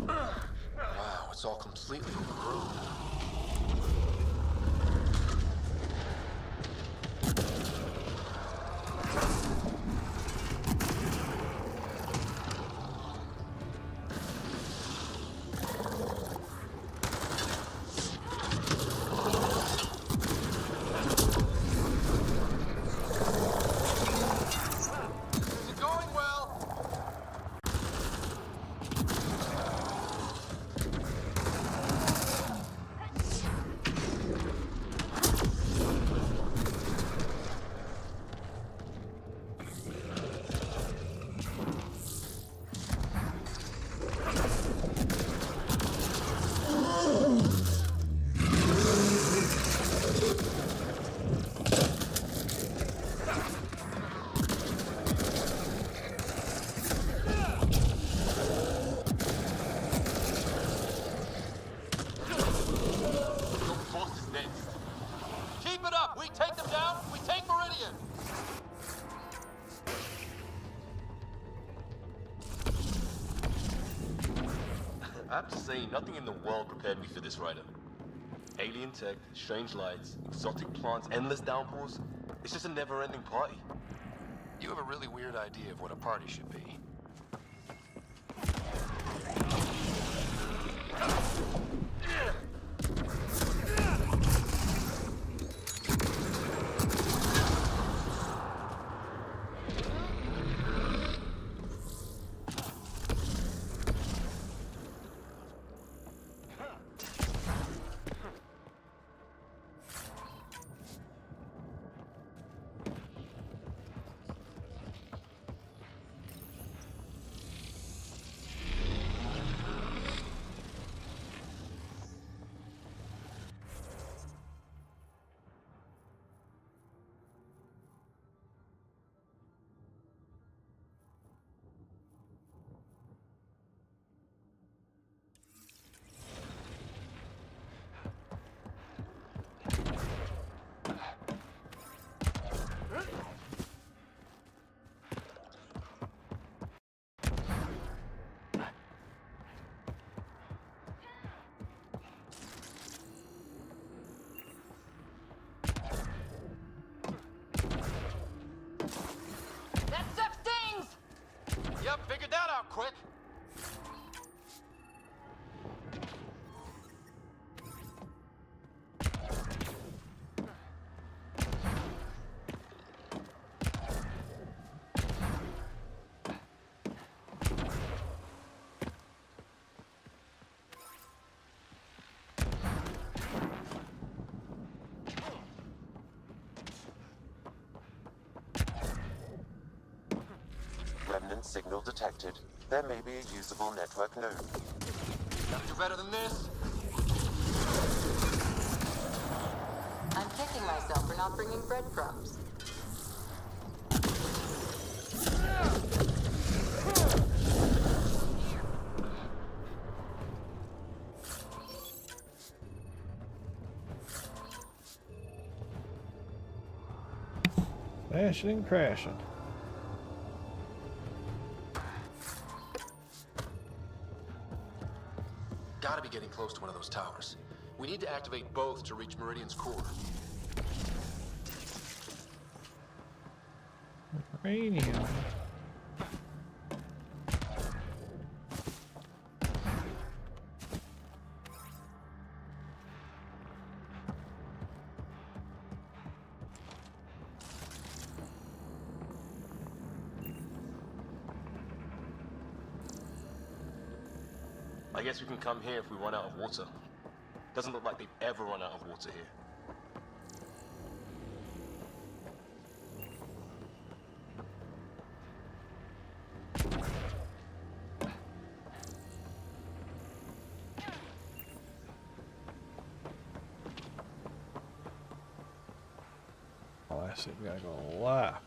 Wow, it's all completely overgrown. Isn't going well. I have to say, nothing in the world prepared me for this, Ryder. Alien tech, strange lights, exotic plants, endless downpours. It's just a never-ending party. You have a really weird idea of what a party should be. Yep, figured that out quick. Remnant signal detected. There may be a usable network node. Gotta do better than this. I'm kicking myself for not bringing breadcrumbs. Smashing and crashing. Gotta be getting close to one of those towers. We need to activate both to reach Meridian's core. Uranium. I guess we can come here if we run out of water. Doesn't look like they've ever run out of water here. Oh, I see. We gotta go left.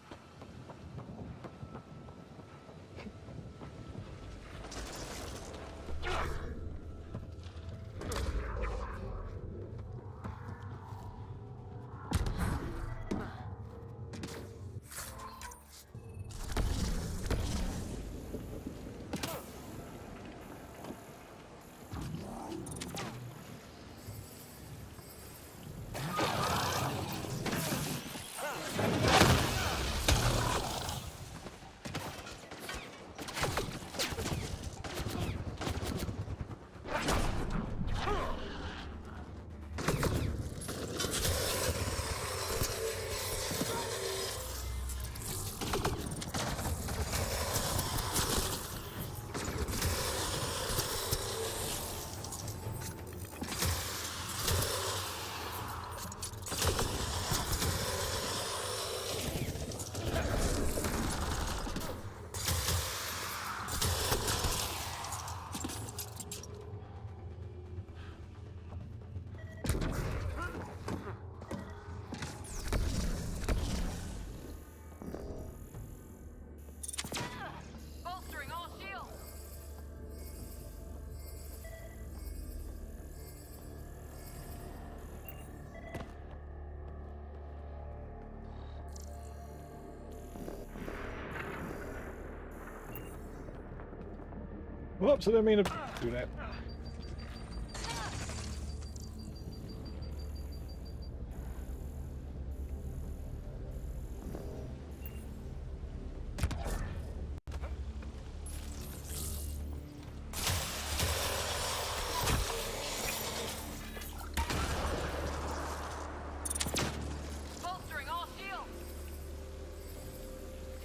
Whoops, I didn't mean to do that.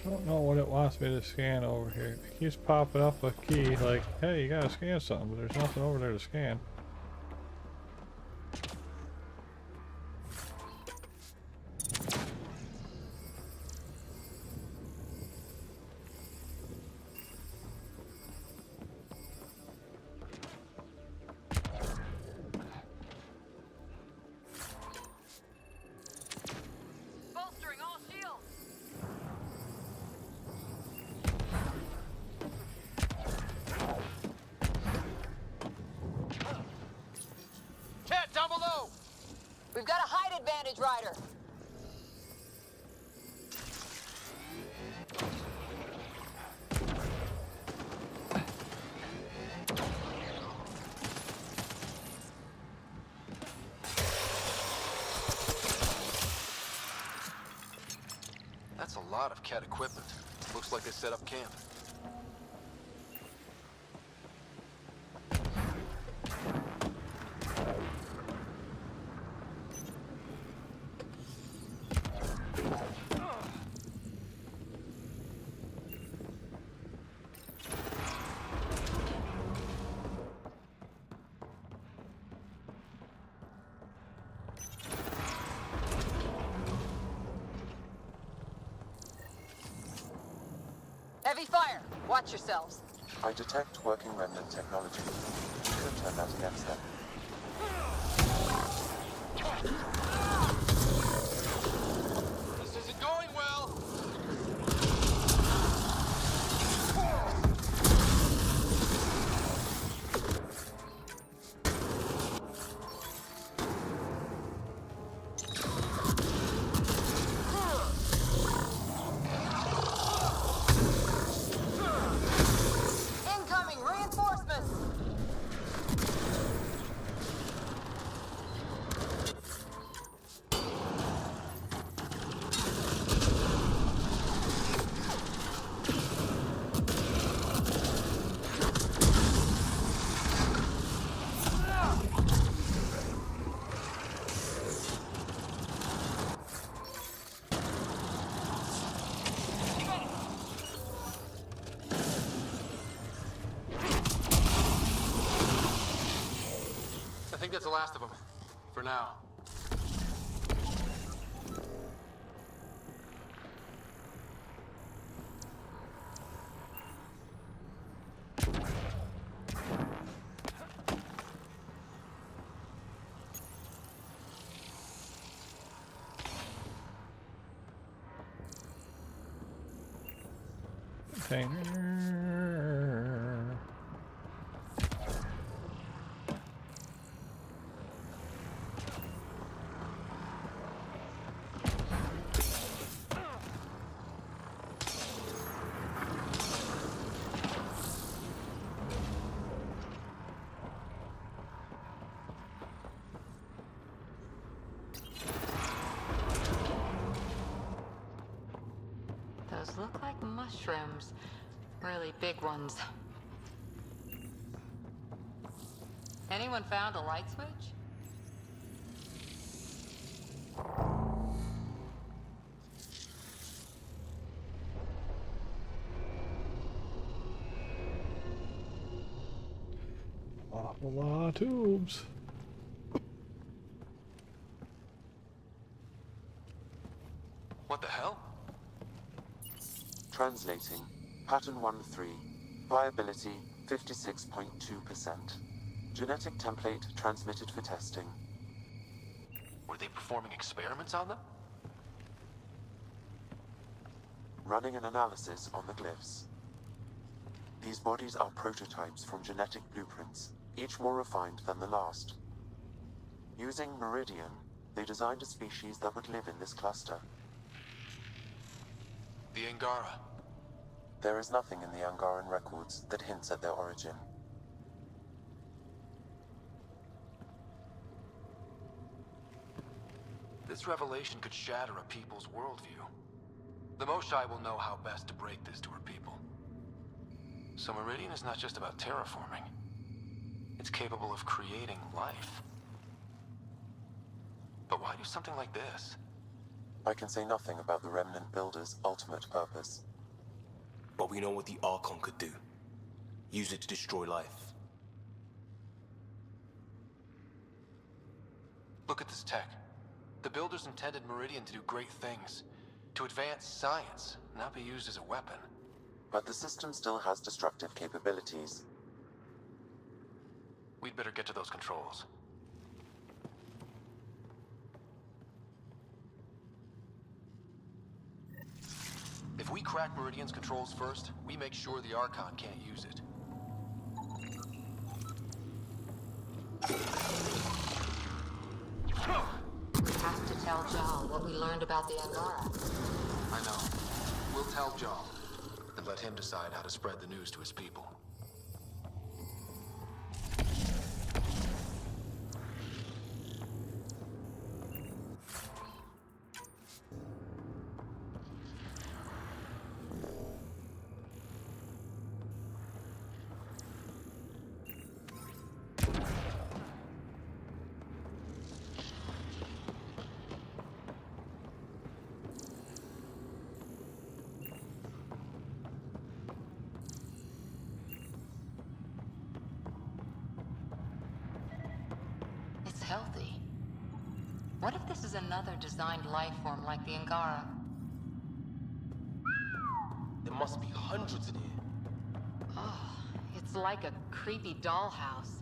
I don't know what it wants me to scan over here. It keeps popping up a key like, hey, you gotta scan something, but there's nothing over there to scan. Bolstering all shields. Cat, down below! We've got a height advantage, Ryder. That's a lot of cat equipment. Looks like they set up camp. Heavy fire. Watch yourselves. I detect working remnant technology. Could turn that against them. This isn't going well! Incoming reinforcements. I think that's the last of them. For now. Container. Those look like mushrooms. Really big ones. Anyone found a light switch? Awful lot of tubes. What the hell? Translating. Pattern 1-3. Viability 56.2%. Genetic template transmitted for testing. Were they performing experiments on them? Running an analysis on the glyphs. These bodies are prototypes from genetic blueprints, each more refined than the last. Using Meridian, they designed a species that would live in this cluster. The Angara. There is nothing in the Angaran records that hints at their origin. This revelation could shatter a people's worldview. The Moshai will know how best to break this to her people. So Meridian is not just about terraforming. It's capable of creating life. But why do something like this? I can say nothing about the Remnant Builder's ultimate purpose. But we know what the Archon could do. Use it to destroy life. Look at this tech. The Builders intended Meridian to do great things. To advance science, not be used as a weapon. But the system still has destructive capabilities. We'd better get to those controls. If we crack Meridian's controls first, we make sure the Archon can't use it. We have to tell Jal what we learned about the Angara. I know. We'll tell Jal, and let him decide how to spread the news to his people. Healthy. What if this is another designed life form like the Angara? There must be hundreds in here. Oh, it's like a creepy dollhouse.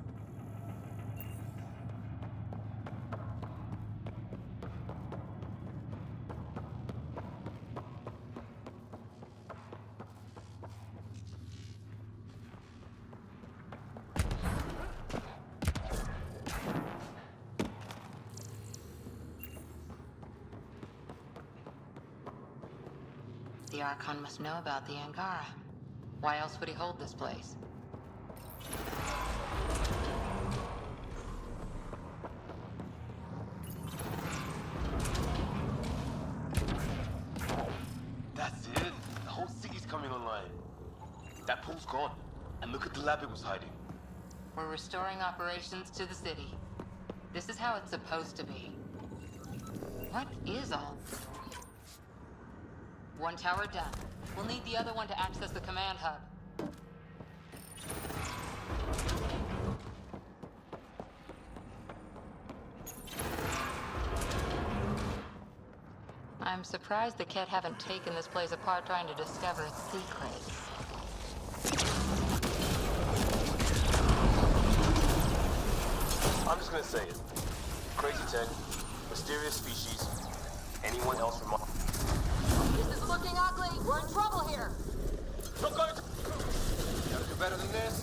The Archon must know about the Angara. Why else would he hold this place? That's it. The whole city's coming online. That pool's gone. And look at the lab it was hiding. We're restoring operations to the city. This is how it's supposed to be. What is all? One tower done. We'll need the other one to access the command hub. I'm surprised the Ket haven't taken this place apart trying to discover its secrets. I'm just gonna say it. Crazy tech, mysterious species, anyone else from... This is looking ugly. We're in trouble here. Don't go to... Gotta do better than this.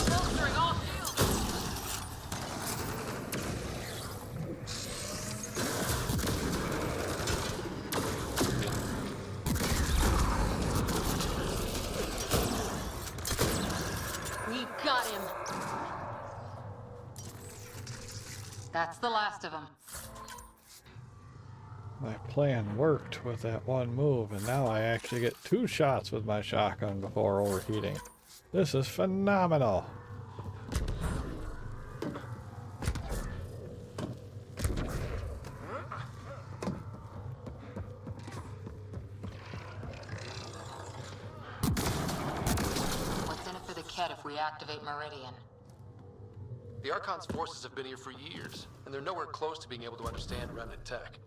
Filtering all shields. We got him. That's the last of them. My plan worked with that one move, and now I actually get 2 shots with my shotgun before overheating. This is phenomenal. What's in it for the Ket if we activate Meridian? The Archon's forces have been here for years, and they're nowhere close to being able to understand remnant tech.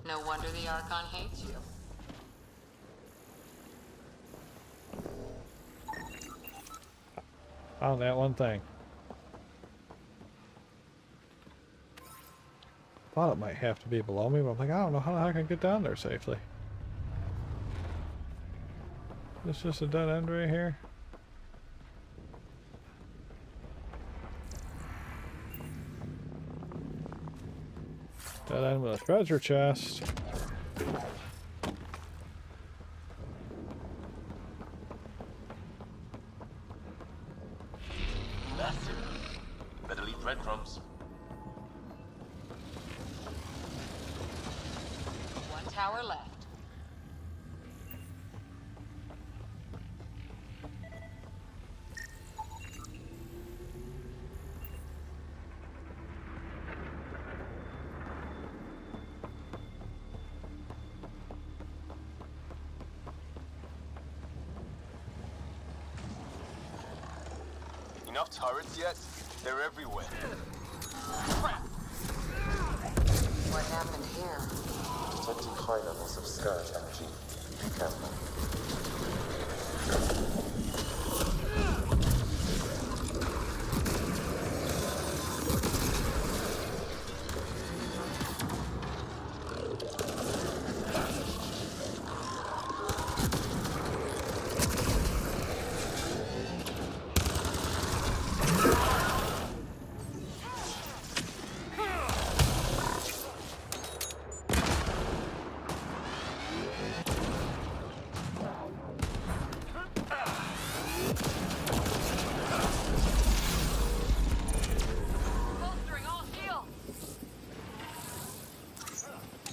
No wonder the Archon hates you. Found that one thing. Thought it might have to be below me, but I'm like, I don't know how the heck I can get down there safely. This just a dead end right here. Dead end with a treasure chest. Massive. Better leave breadcrumbs. One tower left. enough turrets yet? They're everywhere. What happened here? Detecting high levels of scourge energy. Be careful.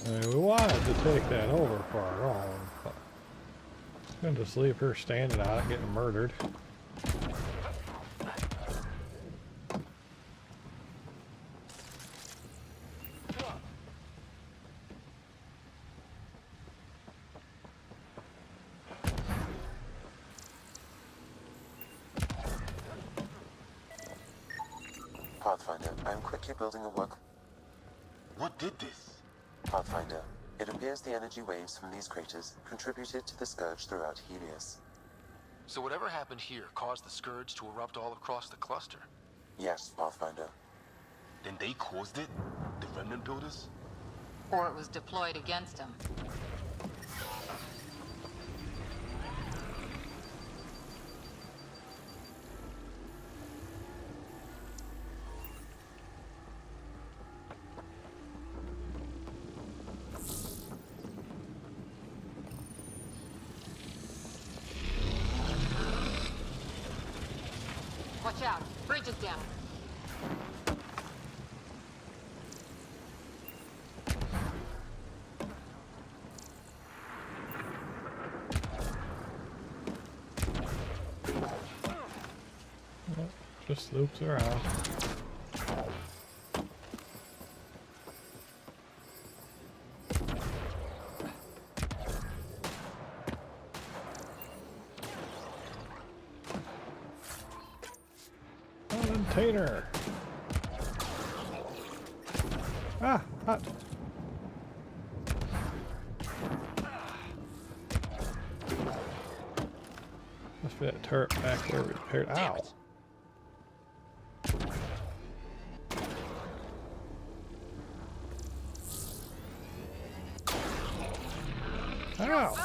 We wanted to take that over for our own, but I'm gonna just leave her standing on it, getting murdered. Pathfinder, I am quickly building a work. What did this? Pathfinder, it appears the energy waves from these craters contributed to the scourge throughout Helios. So whatever happened here caused the Scourge to erupt all across the cluster? Yes, Pathfinder. Then they caused it? The remnant builders? Or it was deployed against him. Watch out! Bridge is down. Just loops around. Container. Ah, hot. Must be that turret back there we repaired. Ow. Ow.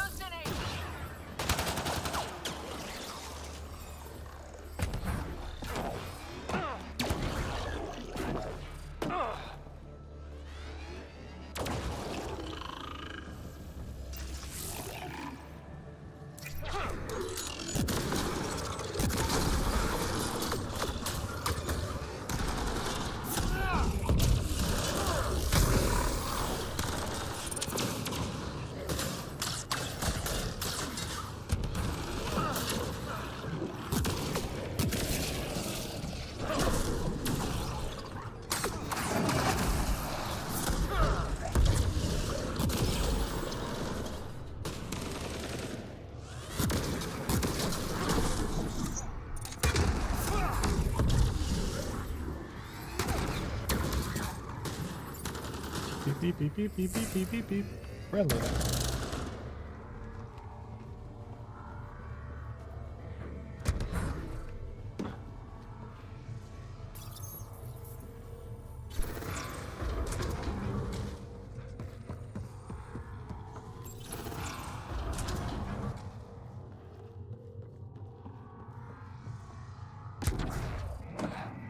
Beep, beep, beep, beep, beep, beep, beep, beep. Friendly.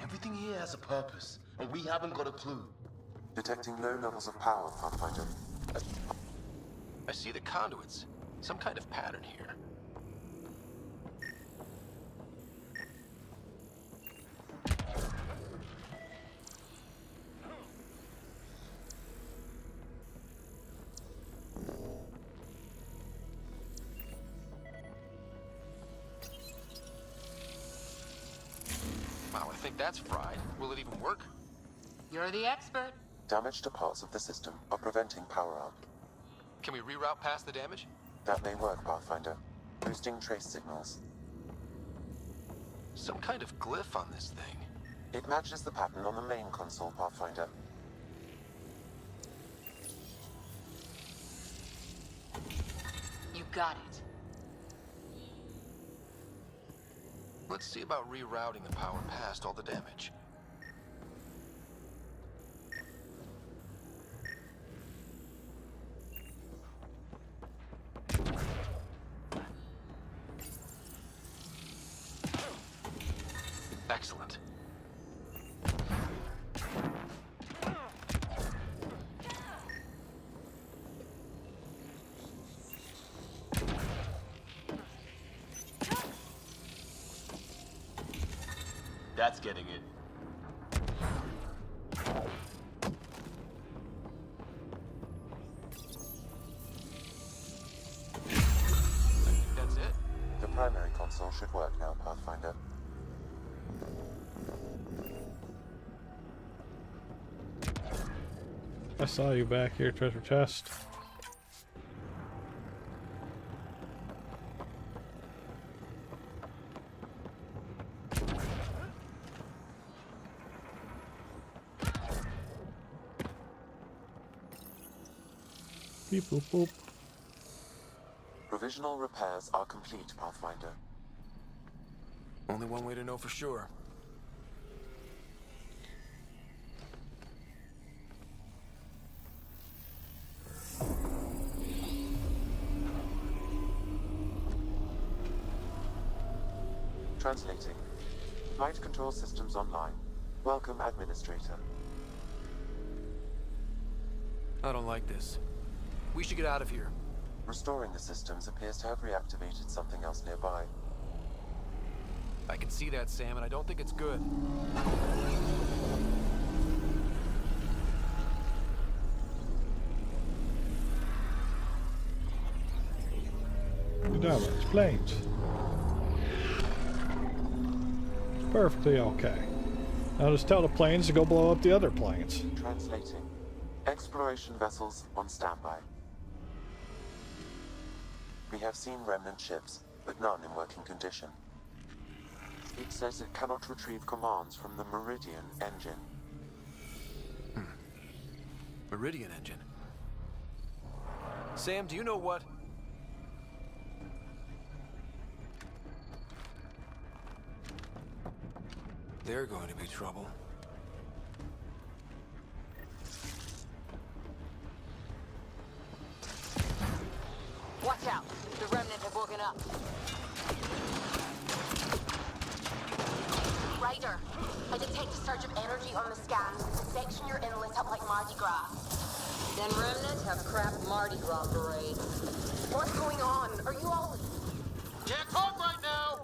Everything here has a purpose, and we haven't got a clue. Detecting low levels of power, Pathfinder. I see the conduits. Some kind of pattern here. Wow, I think that's fried. Will it even work? You're the expert. Damage to parts of the system are preventing power up. Can we reroute past the damage? That may work, Pathfinder. Boosting trace signals. Some kind of glyph on this thing. It matches the pattern on the main console, Pathfinder. You got it. Let's see about rerouting the power past all the damage. Excellent. That's getting it. That's it? The primary console should work now, Pathfinder. I saw you back here, treasure chest. Beep boop boop. Provisional repairs are complete, Pathfinder. Only one way to know for sure. Translating. Flight control systems online. Welcome, Administrator. I don't like this. We should get out of here. Restoring the systems appears to have reactivated something else nearby. I can see that, Sam, and I don't think it's good. Good job, it's planes. Perfectly okay. Now just tell the planes to go blow up the other planes. Translating. Exploration vessels on standby. We have seen remnant ships, but none in working condition. It says it cannot retrieve commands from the Meridian engine. Meridian engine. Sam, do you know what? They're going to be trouble. Watch out. The remnant have woken up. Ryder, I detect a surge of energy on the scans. The section you're in lit up like Mardi Gras. Then remnant have crap Mardi Gras parade. What's going on? Are you all... Can't talk right now!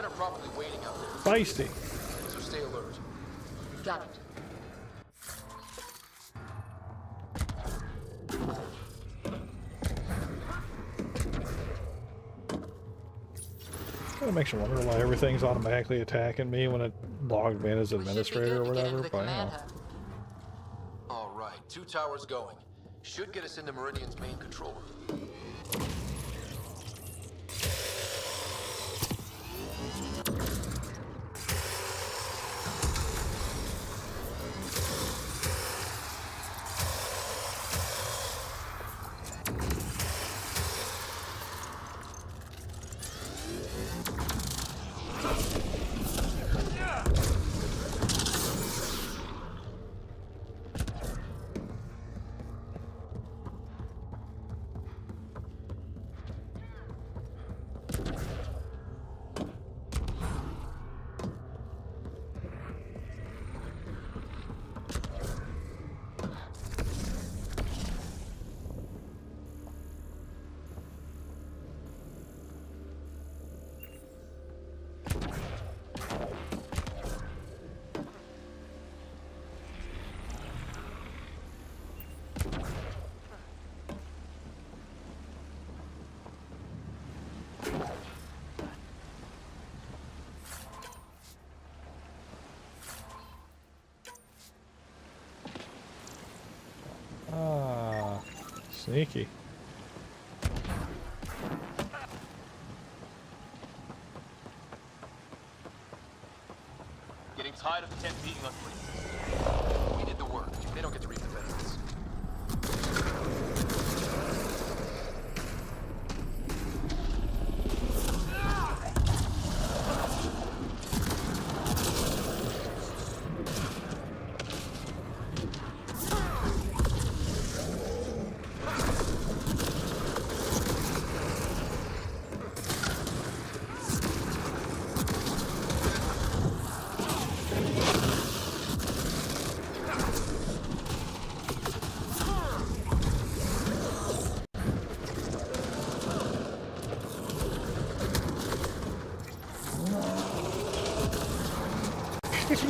are probably waiting out there. Feisty. So stay alert. Got it. Kind of makes you wonder why everything's automatically attacking me when it logged me in as administrator or whatever. But all right, 2 towers going. Should get us into Meridian's main control room. Ah, sneaky. Getting tired of the tent beating us free. We did the work. They don't get to reap the benefits.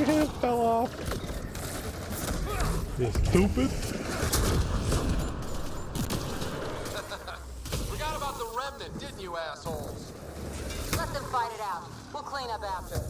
It fell off. You stupid. Forgot about the remnant, didn't you, assholes? Let them fight it out. We'll clean up after.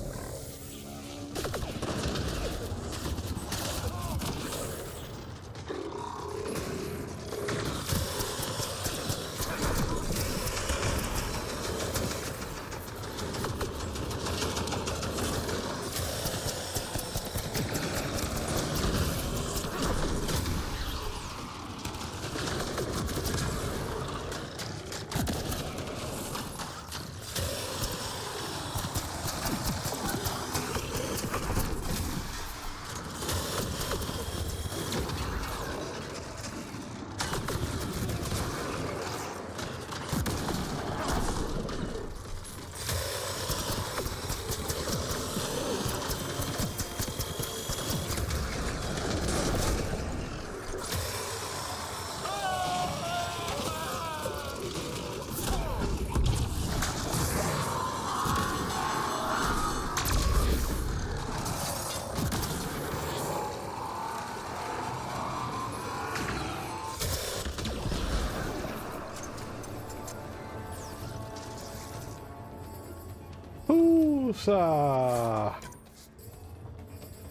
Whoosah!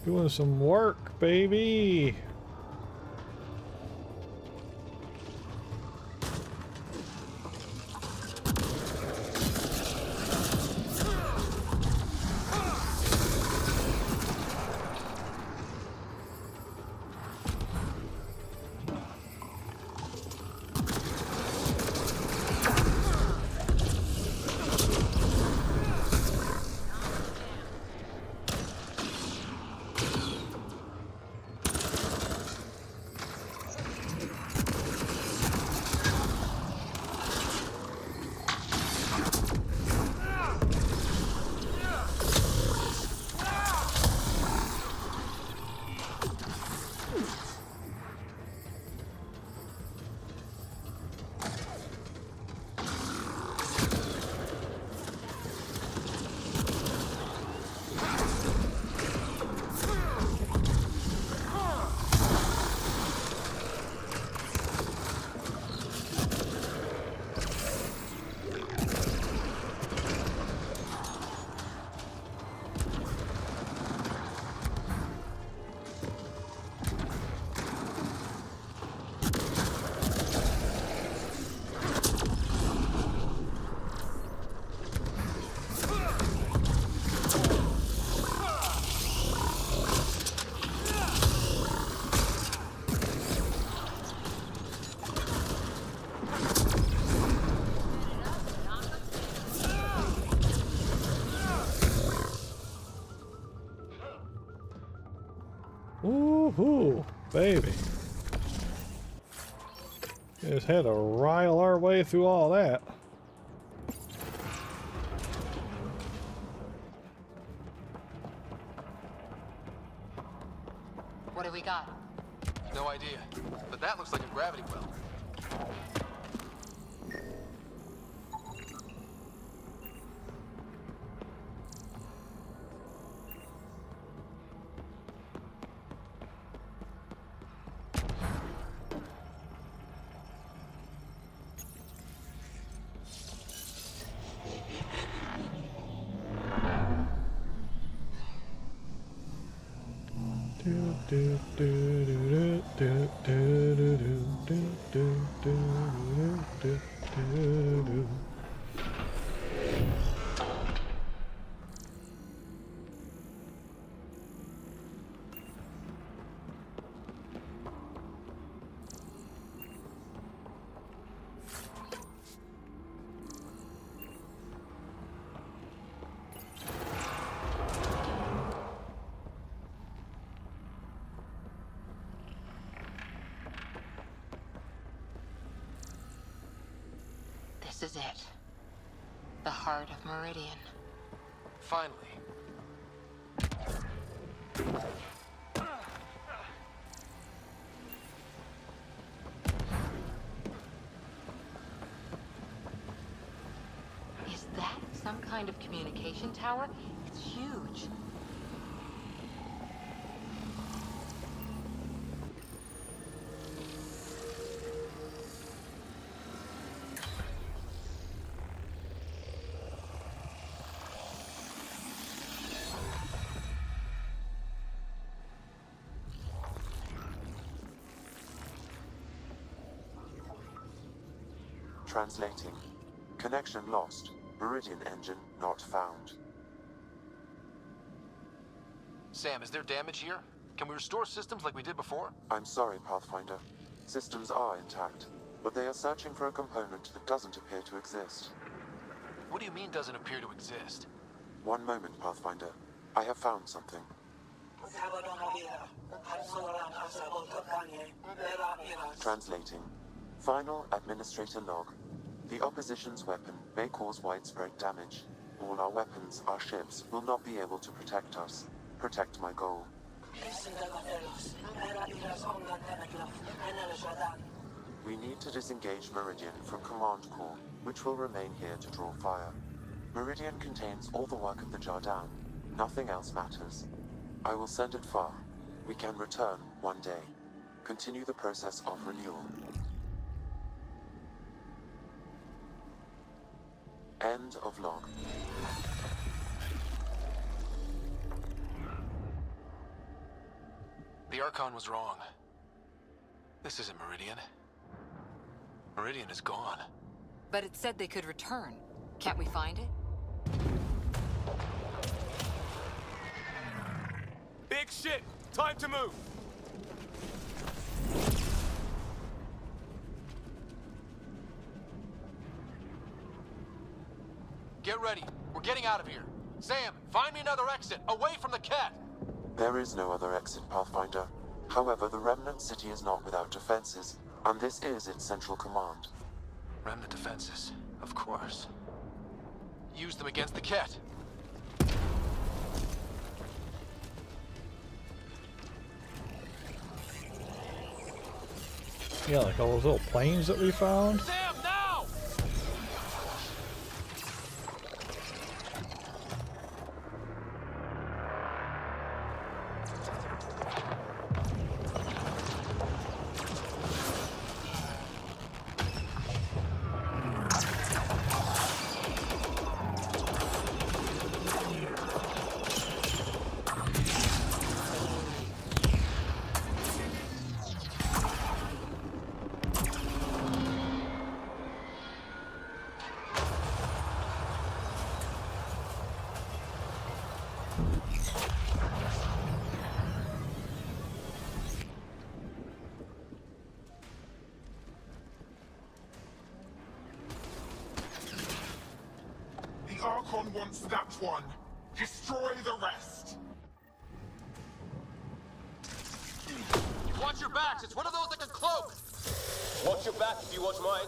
Doing some work, baby. Woohoo, baby. Just had to rile our way through all that. What do we got? No idea, but that looks like a gravity well. This is it. The heart of Meridian. Finally. Is that some kind of communication tower? It's huge. Translating. Connection lost. Meridian engine not found. Sam, is there damage here? Can we restore systems like we did before? I'm sorry, Pathfinder. Systems are intact, but they are searching for a component that doesn't appear to exist. What do you mean doesn't appear to exist? One moment, Pathfinder. I have found something. Translating. Final administrator log. The opposition's weapon may cause widespread damage. All our weapons, our ships, will not be able to protect us. Protect my goal. We need to disengage Meridian from Command Core, which will remain here to draw fire. Meridian contains all the work of the Jardan. Nothing else matters. I will send it far. We can return one day. Continue the process of renewal. End of log. The Archon was wrong. This isn't Meridian. Meridian is gone. But it said they could return. Can't we find it? Big shit! Time to move! Get ready. We're getting out of here. Sam, find me another exit, away from the cat! There is no other exit, Pathfinder. However, the Remnant City is not without defenses, and this is its central command. Remnant defenses, of course. Use them against the cat. Yeah, like all those little planes that we found. Sam, now! The Archon wants that one. Destroy the rest. Watch your backs. It's one of those that can cloak. Watch your back if you watch mine.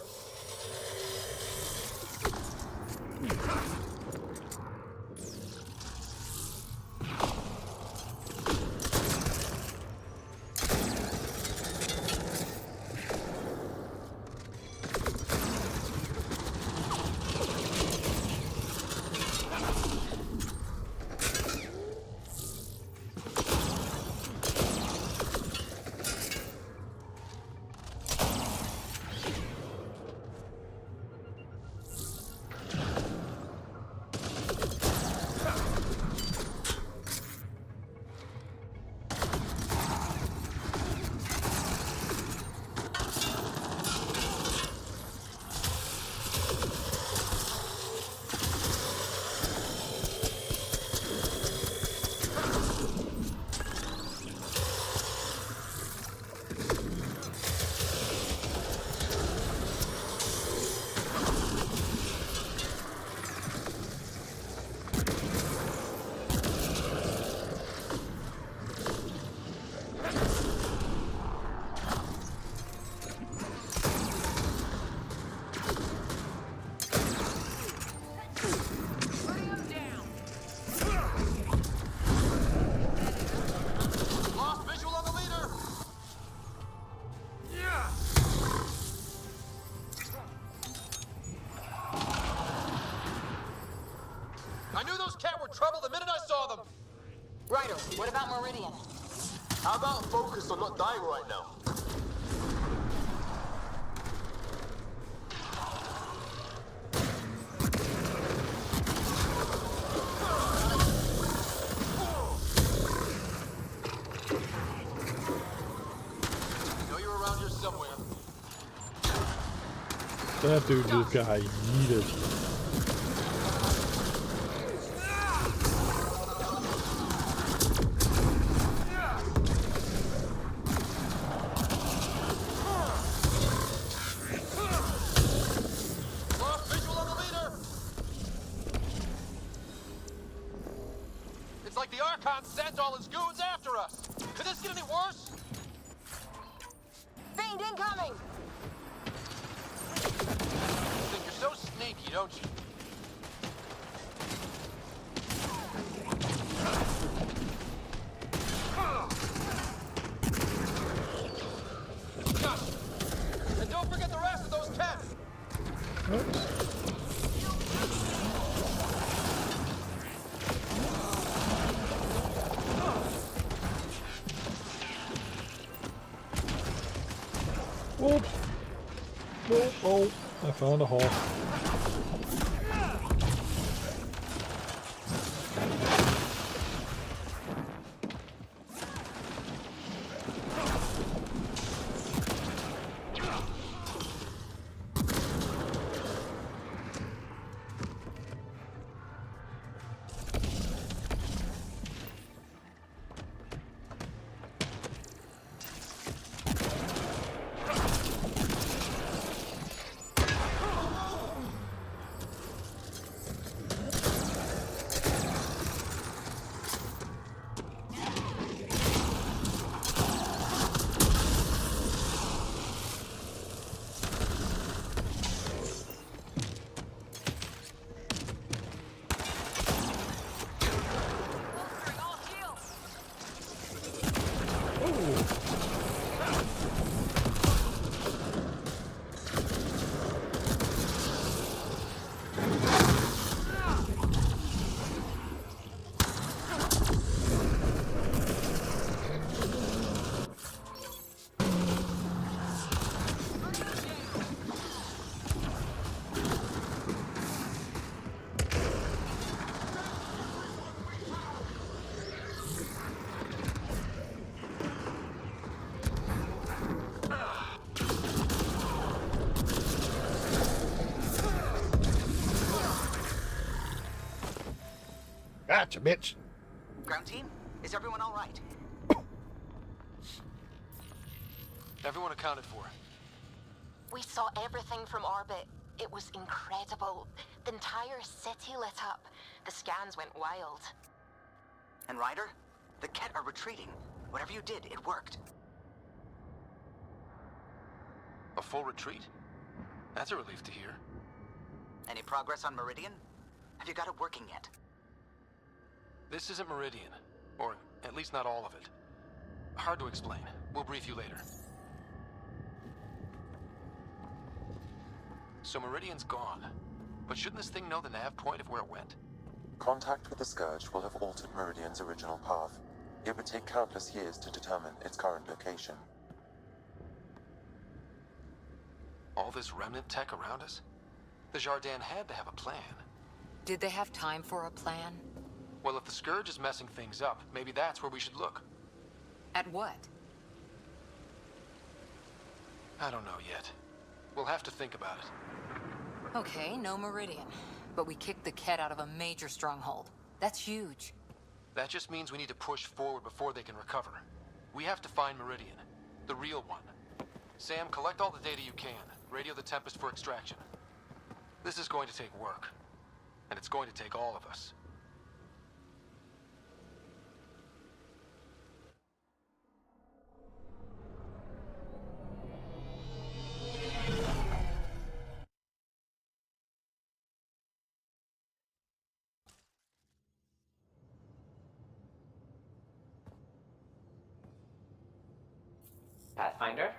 I knew those cat were trouble the minute I saw them! Ryder, what about Meridian? How about focus on not dying right now? I know you're around here somewhere. That dude just got yeeted. It's like the Archon sent all his goons after us! Could this get any worse? Fiend incoming! You think you're so sneaky, don't you? Gosh. And don't forget the rest of those cats! Whoop. Oh, oh, I found a hole. Gotcha, bitch. Ground team, is everyone all right? Everyone accounted for. We saw everything from orbit. It was incredible. The entire city lit up. The scans went wild. And Ryder, the Ket are retreating. Whatever you did, it worked. A full retreat? That's a relief to hear. Any progress on Meridian? Have you got it working yet? This isn't Meridian. Or at least not all of it. Hard to explain. We'll brief you later. So Meridian's gone. But shouldn't this thing know the nav point of where it went? Contact with the Scourge will have altered Meridian's original path. It would take countless years to determine its current location. All this remnant tech around us? The Jardin had to have a plan. Did they have time for a plan? Well, if the Scourge is messing things up, maybe that's where we should look. At what? I don't know yet. We'll have to think about it. Okay, no Meridian. But we kicked the Ket out of a major stronghold. That's huge. That just means we need to push forward before they can recover. We have to find Meridian. The real one. Sam, collect all the data you can. Radio the Tempest for extraction. This is going to take work. And it's going to take all of us. Pathfinder,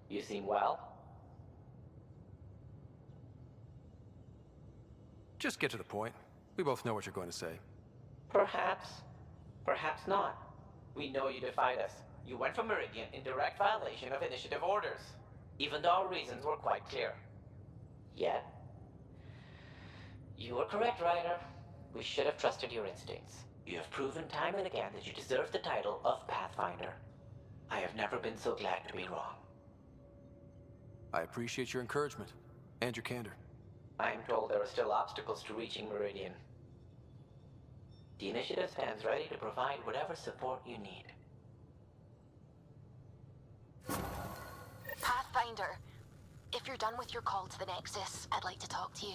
you seem well. Just get to the point. We both know what you're going to say. Perhaps. Perhaps not. We know you defied us. You went for Meridian in direct violation of initiative orders, even though our reasons were quite clear. Yet, you were correct, Ryder. We should have trusted your instincts. You have proven time and again that you deserve the title of Pathfinder. I have never been so glad to be wrong. I appreciate your encouragement and your candor. I'm told there are still obstacles to reaching Meridian. The initiative stands ready to provide whatever support you need. Pathfinder, if you're done with your call to the Nexus, I'd like to talk to you.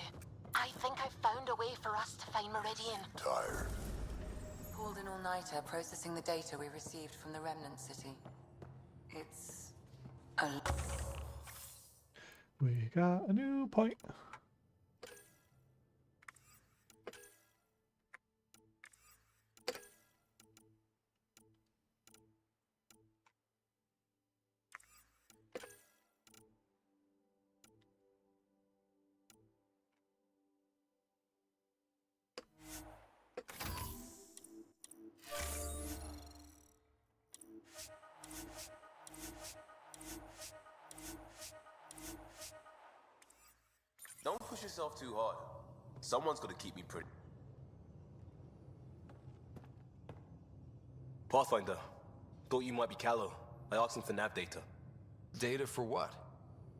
I think I've found a way for us to find Meridian. Tired. Pulled an all-nighter processing the data we received from the Remnant City. It's a... We got a new point. Don't push yourself too hard. Someone's gonna keep me pretty. Pathfinder, thought you might be Callow. I asked him for nav data. Data for what?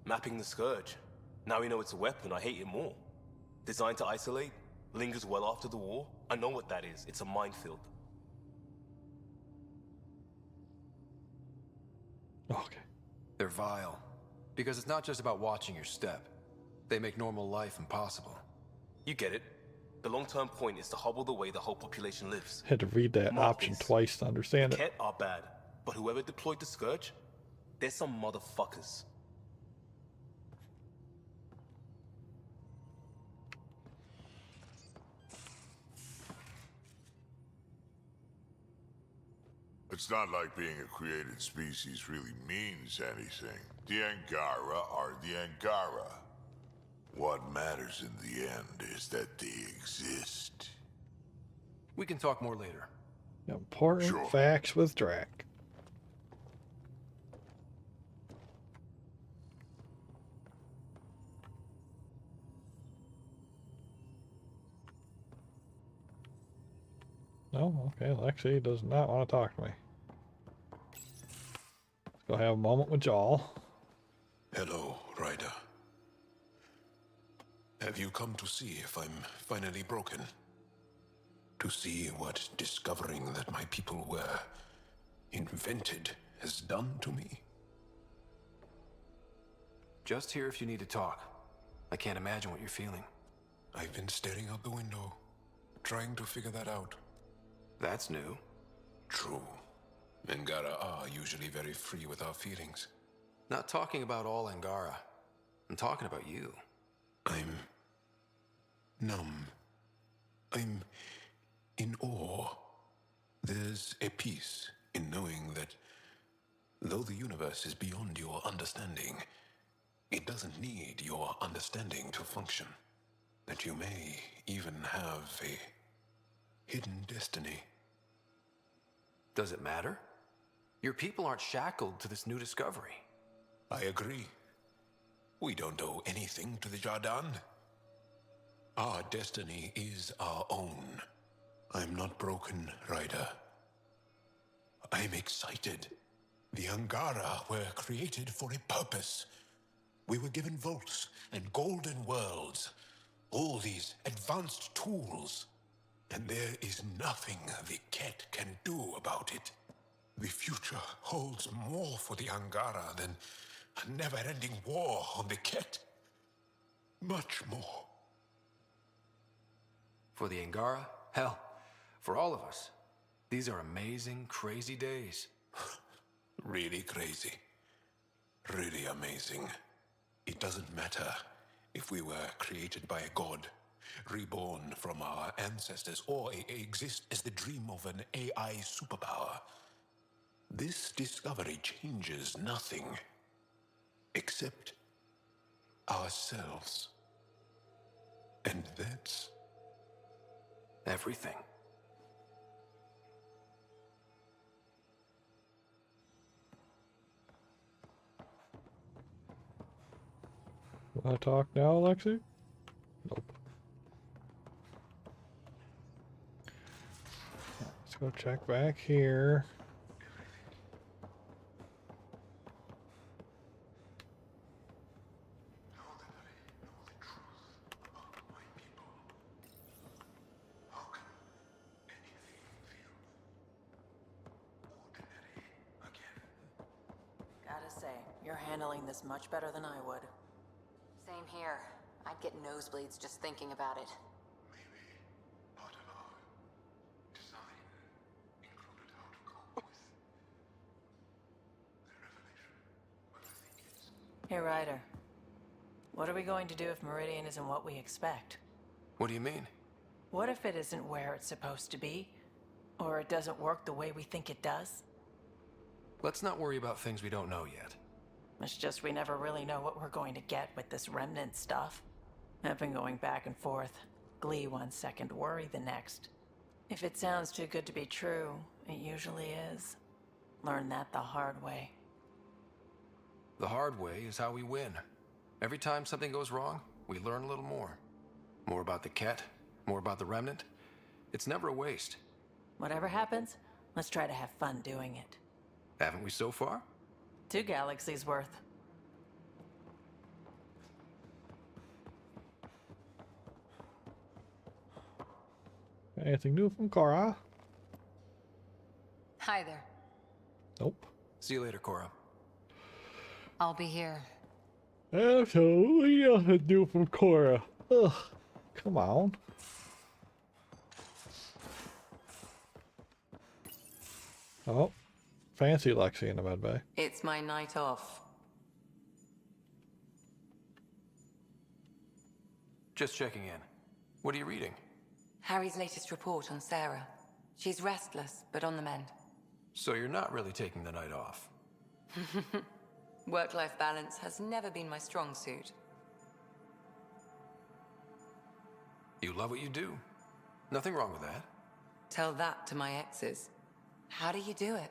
Mapping the Scourge. Now we know it's a weapon, I hate it more. Designed to isolate, lingers well after the war. I know what that is. It's a minefield. Okay. They're vile. Because it's not just about watching your step. They make normal life impossible. You get it. The long-term point is to hobble the way the whole population lives. Had to read that option twice to understand the it. Ket are bad, but whoever deployed the Scourge, they're some motherfuckers. It's not like being a created species really means anything. The Angara are the Angara. What matters in the end is that they exist. We can talk more later. Important facts with Drac. No, okay, Lexi does not want to talk to me. Let's go have a moment with y'all. Hello, Ryder. Have you come to see if I'm finally broken? To see what discovering that my people were invented has done to me? Just here if you need to talk. I can't imagine what you're feeling. I've been staring out the window, trying to figure that out. That's new. True. Angara are usually very free with our feelings. Not talking about all Angara. I'm talking about you. I'm numb. I'm in awe. There's a peace in knowing that though the universe is beyond your understanding, it doesn't need your understanding to function. That you may even have a hidden destiny. Does it matter? Your people aren't shackled to this new discovery. I agree. We don't owe anything to the Jardin. Our destiny is our own. I'm not broken, Ryder. I'm excited. The Angara were created for a purpose. We were given vaults and golden worlds. All these advanced tools. And there is nothing the Ket can do about it. The future holds more for the Angara than a never-ending war on the Ket. Much more. For the Angara? Hell, for all of us. These are amazing, crazy days. Really crazy. Really amazing. It doesn't matter if we were created by a god, reborn from our ancestors, or exist as the dream of an AI superpower. This discovery changes nothing except ourselves. And that's everything. Wanna talk now, Alexi? Nope. Let's go check back here. Gotta say, you're handling this much better than I would. Same here. I'd get nosebleeds just thinking about it. Hey, Ryder. What are we going to do if Meridian isn't what we expect? What do you mean? What if it isn't where it's supposed to be? Or it doesn't work the way we think it does? Let's not worry about things we don't know yet. It's just we never really know what we're going to get with this remnant stuff. I've been going back and forth. Glee 1 second, worry the next. If it sounds too good to be true, it usually is. Learn that the hard way. The hard way is how we win. Every time something goes wrong, we learn a little more. More about the Ket, more about the remnant. It's never a waste. Whatever happens, let's try to have fun doing it. Haven't we so far? 2 galaxies worth. Anything new from Cora? Hi there. Nope. See you later, Cora. I'll be here. Absolutely nothing new from Cora. Ugh. Come on. Oh. Fancy Lexi in the med bay. It's my night off. Just checking in. What are you reading? Harry's latest report on Sarah. She's restless, but on the mend. So you're not really taking the night off. Work-life balance has never been my strong suit. You love what you do. Nothing wrong with that. Tell that to my exes. How do you do it?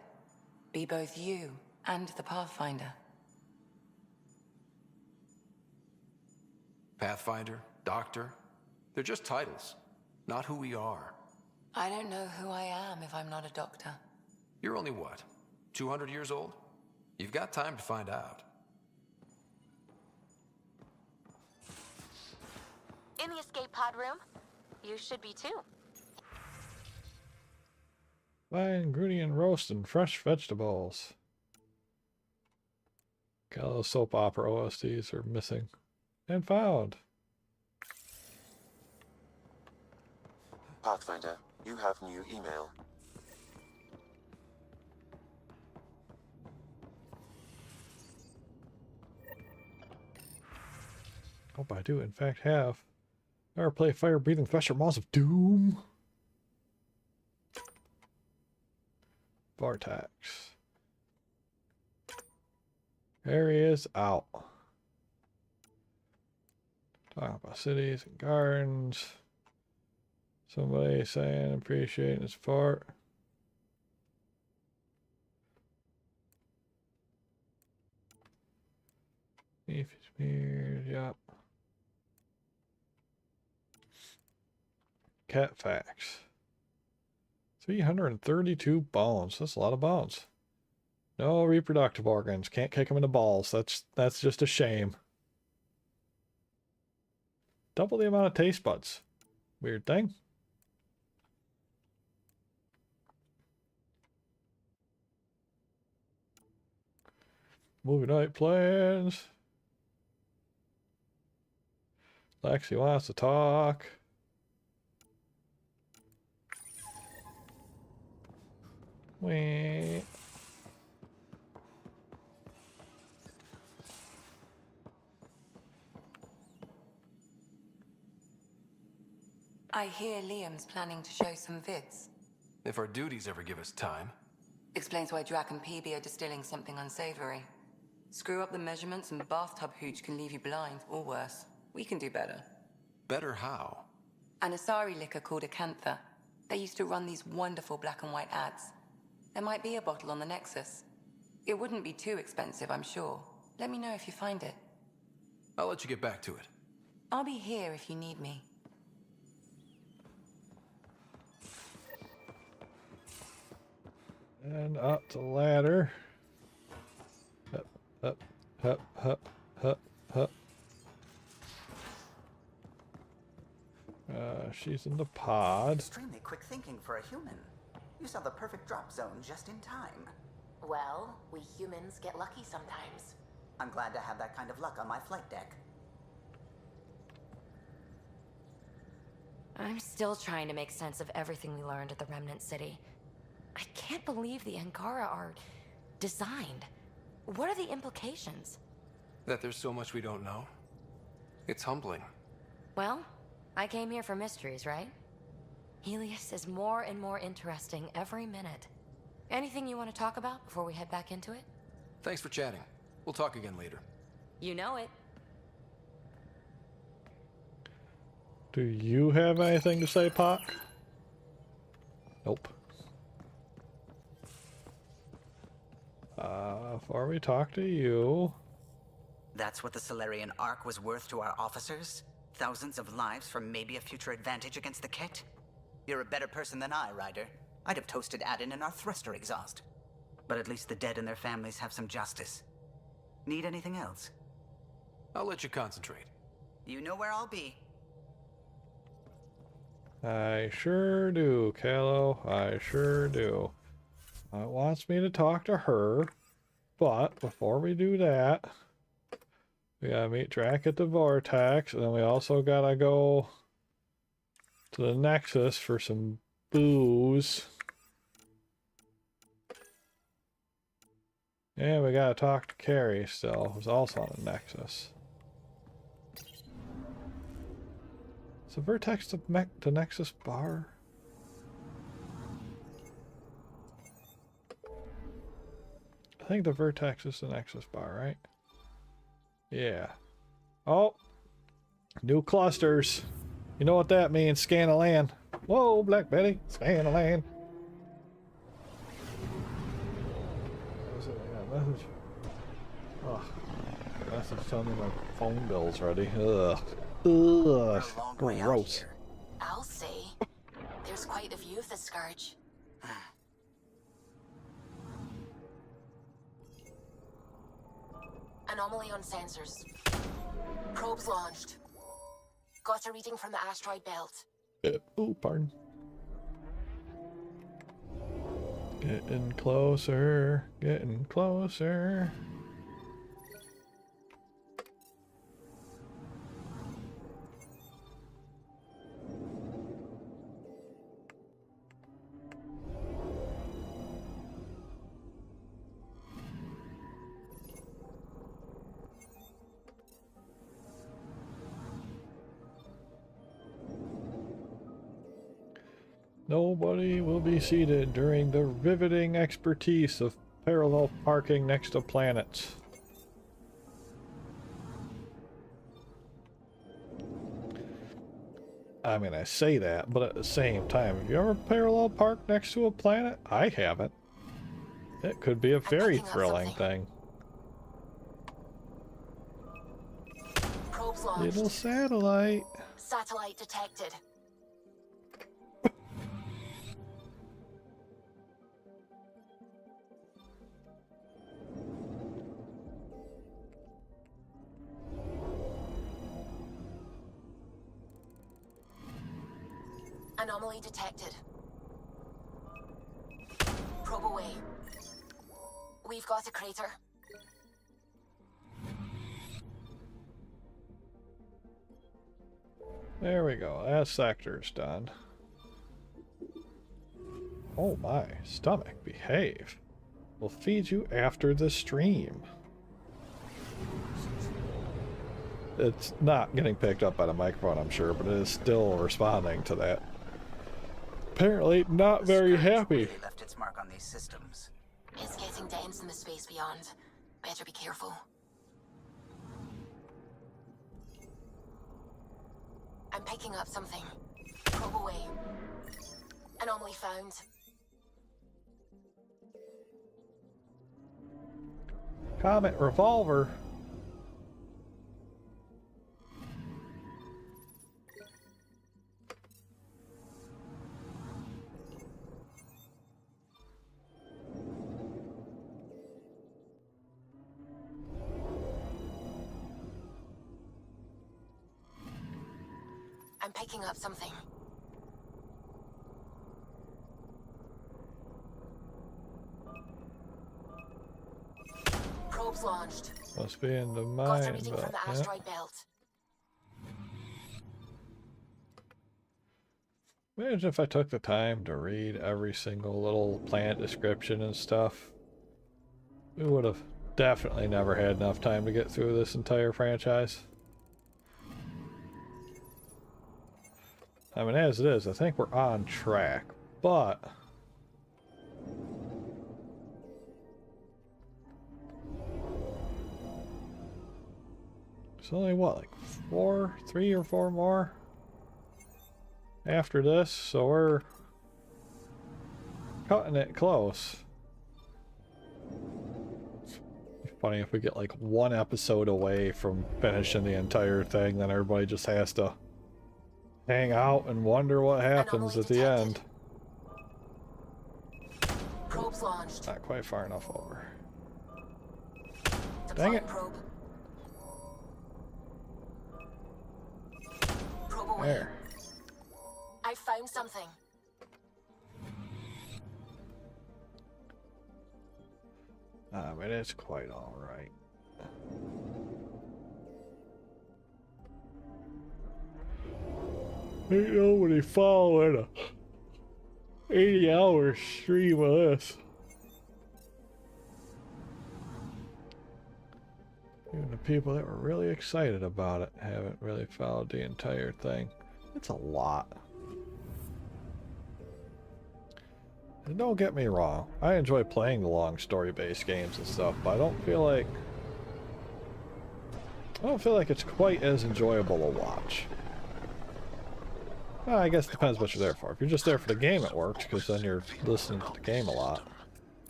Be both you and the Pathfinder. Pathfinder, Doctor, they're just titles, not who we are. I don't know who I am if I'm not a doctor. You're only what, 200 years old? You've got time to find out. In the escape pod room, you should be too. Buy ingredient roast and fresh vegetables. Got all those soap opera OSTs are missing. And found. Pathfinder, you have new email. Hope I do, in fact, have. Ever play fire-breathing Thresher Maws of Doom? Vortex. There he is, out. Talking about cities and gardens. Somebody saying appreciating his support. Beef smeared, yep. Kenfect. 332 bones. That's a lot of bones. No reproductive organs. Can't kick them in the balls. That's just a shame. Double the amount of taste buds. Weird thing. Movie night plans. Lexi wants to talk. Wait. I hear Liam's planning to show some vids. If our duties ever give us time. Explains why Drac and PB are distilling something unsavory. Screw up the measurements and bathtub hooch can leave you blind, or worse. We can do better. Better how? An Asari liquor called Acantha. They used to run these wonderful black and white ads. There might be a bottle on the Nexus. It wouldn't be too expensive, I'm sure. Let me know if you find it. I'll let you get back to it. I'll be here if you need me. And up the ladder. Up, up, up, up, up, up. She's in the pod. Extremely quick thinking for a human. You saw the perfect drop zone just in time. Well, we humans get lucky sometimes. I'm glad to have that kind of luck on my flight deck. I'm still trying to make sense of everything we learned at the Remnant City. I can't believe the Angara are designed. What are the implications? That there's so much we don't know. It's humbling. Well, I came here for mysteries, right? Helios is more and more interesting every minute. Anything you want to talk about before we head back into it? Thanks for chatting. We'll talk again later. You know it. Do you have anything to say, Pock? Nope. Before we talk to you... That's what the Solarian Ark was worth to our officers? Thousands of lives for maybe a future advantage against the Ket? You're a better person than I, Ryder. I'd have toasted Adin in our thruster exhaust. But at least the dead and their families have some justice. Need anything else? I'll let you concentrate. You know where I'll be. I sure do, Callow. I sure do. It wants me to talk to her, but before we do that, we gotta meet Drac at the Vortex, and then we also gotta go to the Nexus for some booze. And we gotta talk to Carrie still, who's also on the Nexus. Is the Vertex the Nexus bar? I think the Vertex is the Nexus bar, right? Yeah. Oh! New clusters! You know what that means, scan the land. Whoa, Black Betty, scan the land. Message. Oh, message telling me my phone bill's ready. Ugh. Ugh. Gross. I'll say. There's quite a view of the Scourge. Anomaly on sensors. Probes launched. Got a reading from the asteroid belt. Oh, pardon. Getting closer. Getting closer. Nobody will be seated during the riveting expertise of parallel parking next to planets. I mean, I say that, but at the same time, have you ever parallel parked next to a planet? I haven't. It could be a very thrilling thing. Probes launched. Little satellite. Satellite detected. Anomaly detected. Probe away. We've got a crater. There we go. That sector's done. Oh my, stomach, behave. We'll feed you after the stream. It's not getting picked up by the microphone, I'm sure, but it is still responding to that. Apparently not very happy. Really left its mark on these systems. It's getting dense in the space beyond. Better be careful. I'm picking up something. Probe away. Anomaly found. Comet revolver. I'm picking up something. Probes launched. Must be in the Got a mine reading belt. from the Yeah. asteroid belt. Imagine if I took the time to read every single little plant description and stuff. We would have definitely never had enough time to get through this entire franchise. I mean, as it is, I think we're on track, but it's only what, like 3 or 4 more after this, so we're cutting it close. It's funny if we get like 1 episode away from finishing the entire thing, then everybody just has to hang out and wonder what happens at the end. Probes launched. Not quite far enough over. Dang it. Probe. Probe away. There. I found something. I mean, it's quite alright. Ain't nobody following a 80-hour stream of this. Even the people that were really excited about it haven't really followed the entire thing. It's a lot. And don't get me wrong, I enjoy playing the long story-based games and stuff, but I don't feel like it's quite as enjoyable to watch. Well, I guess it depends what you're there for. If you're just there for the game, it works, because then you're listening to the game a lot.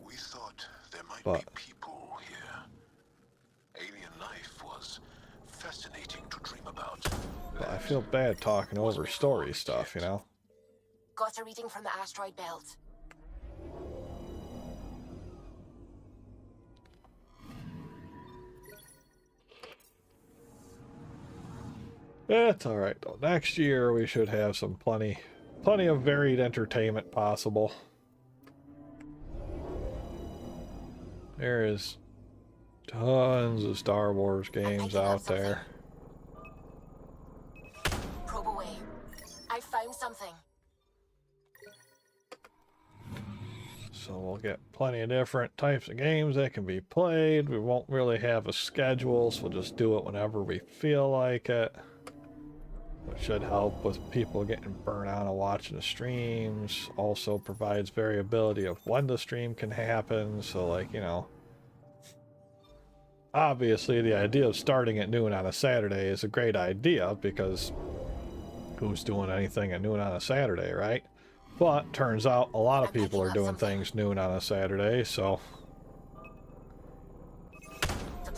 We thought there might But be people here. Alien life was fascinating to dream about. But I feel bad talking over story stuff, you know? Got a reading from the asteroid belt. It's alright though. Next year we should have some plenty of varied entertainment possible. There is tons of Star Wars games out there. Probe away. I found something. So we'll get plenty of different types of games that can be played. We won't really have a schedule, so we'll just do it whenever we feel like it. should help with people getting burnt out of watching the streams. Also provides variability of when the stream can happen. So, like, you know, obviously the idea of starting at noon on a Saturday is a great idea, because who's doing anything at noon on a Saturday, right? But turns out a lot of people are doing things noon on a Saturday, so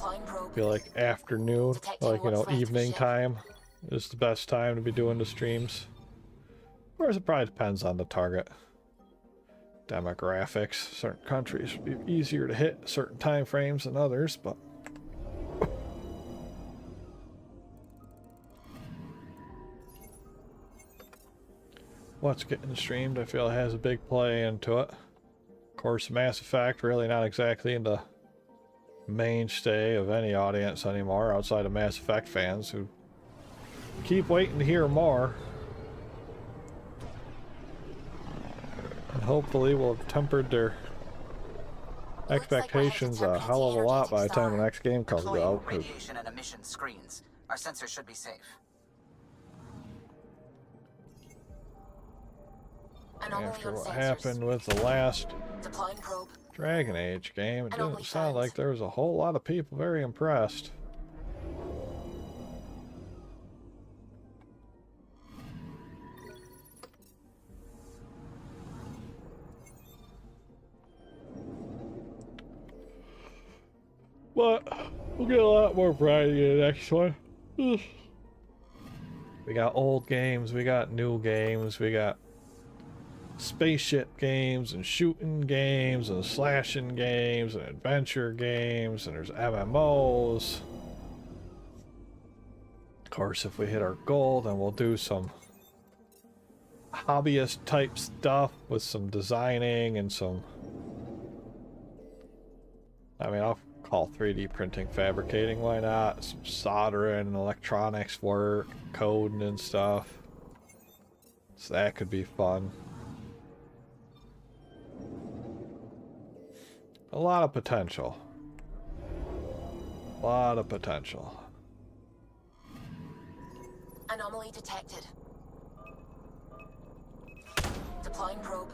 I feel like afternoon, like, you know, evening time is the best time to be doing the streams. Of course, it probably depends on the target demographics. Certain countries would be easier to hit certain time frames than others, but what's getting streamed, I feel, has a big play into it. Of course, Mass Effect really not exactly in the mainstay of any audience anymore outside of Mass Effect fans who keep waiting to hear more. And hopefully will have tempered their expectations a hell of a lot by the time the next game comes out. Radiation and emission screens. Our sensors should be safe. After what happened with the last Dragon Age game, it didn't sound like there was a whole lot of people very impressed. But we'll get a lot more variety in the next one. We got old games, we got new games, we got spaceship games and shooting games and slashing games and adventure games, and there's MMOs. Of course, if we hit our goal, then we'll do some hobbyist type stuff with some designing and some, I mean, I'll call 3D printing fabricating, why not? Some soldering and electronics work, coding and stuff. So that could be fun. A lot of potential. A lot of potential. Anomaly detected. Deploying probe.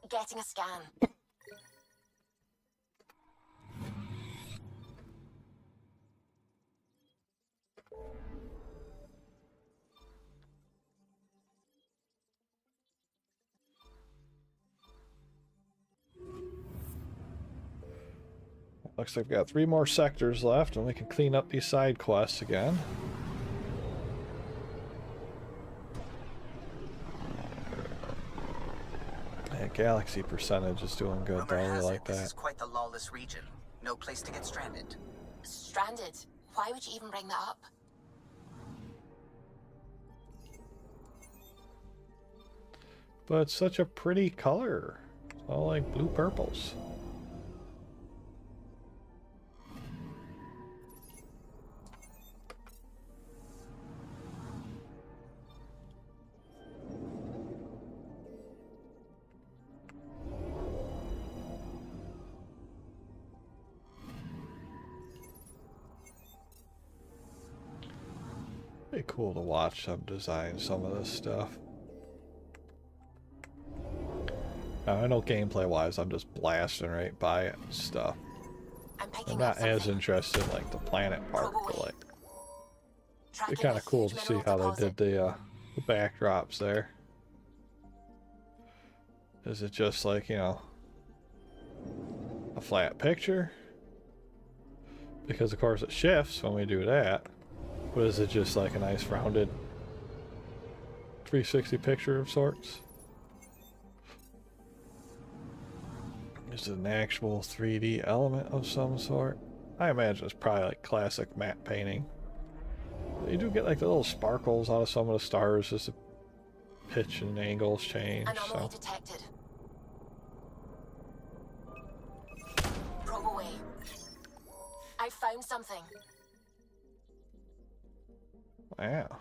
Getting a scan. Looks like we've got 3 more sectors left, and we can clean up these side quests again. Yeah, galaxy percentage is doing good, though. I like that. This is quite the lawless region. No place to get stranded. Stranded? Why would you even bring that up? But it's such a pretty color. It's all like blue purples. Be cool to watch them design some of this stuff. I know gameplay wise I'm just blasting right by it and stuff. I'm not as interested in like the planet part, but like it'd be kind of cool to see how they did the backdrops there. Is it just like, you know, a flat picture? Because of course it shifts when we do that. But is it just like a nice rounded 360 picture of sorts? Is it an actual 3D element of some sort? I imagine it's probably like classic matte painting. You do get like the little sparkles out of some of the stars as the pitch and angles change. Anomaly detected. Probe away. I found something. Wow.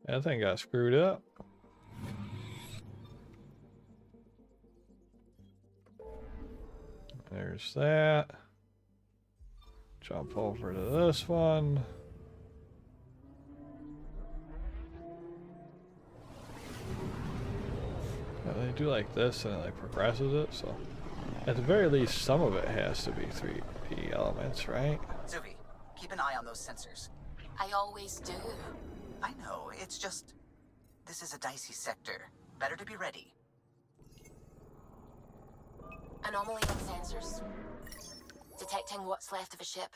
That thing got screwed up. There's that. Jump over to this one. They do like this and it like progresses it, so at the very least some of it has to be 3D elements, right? Zuvi, keep an eye on those sensors. I always do. I know, it's just... This is a dicey sector. Better to be ready. Anomaly on sensors. Detecting what's left of a ship.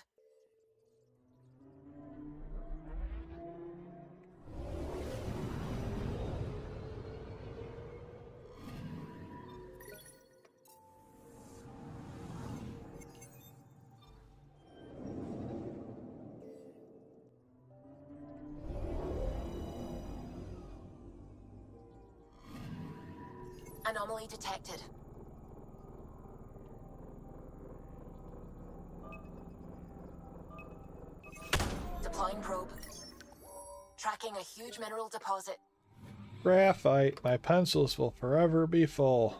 Anomaly detected. Deploying probe. Tracking a huge mineral deposit. Graphite, my pencils will forever be full.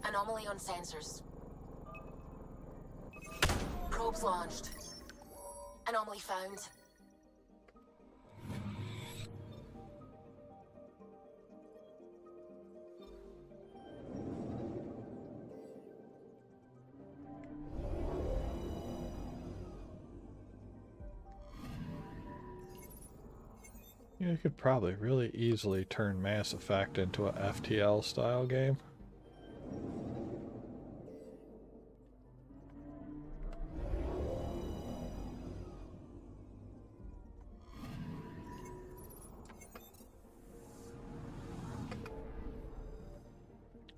Anomaly on sensors. Probes launched. Anomaly found. You could probably really easily turn Mass Effect into a FTL style game.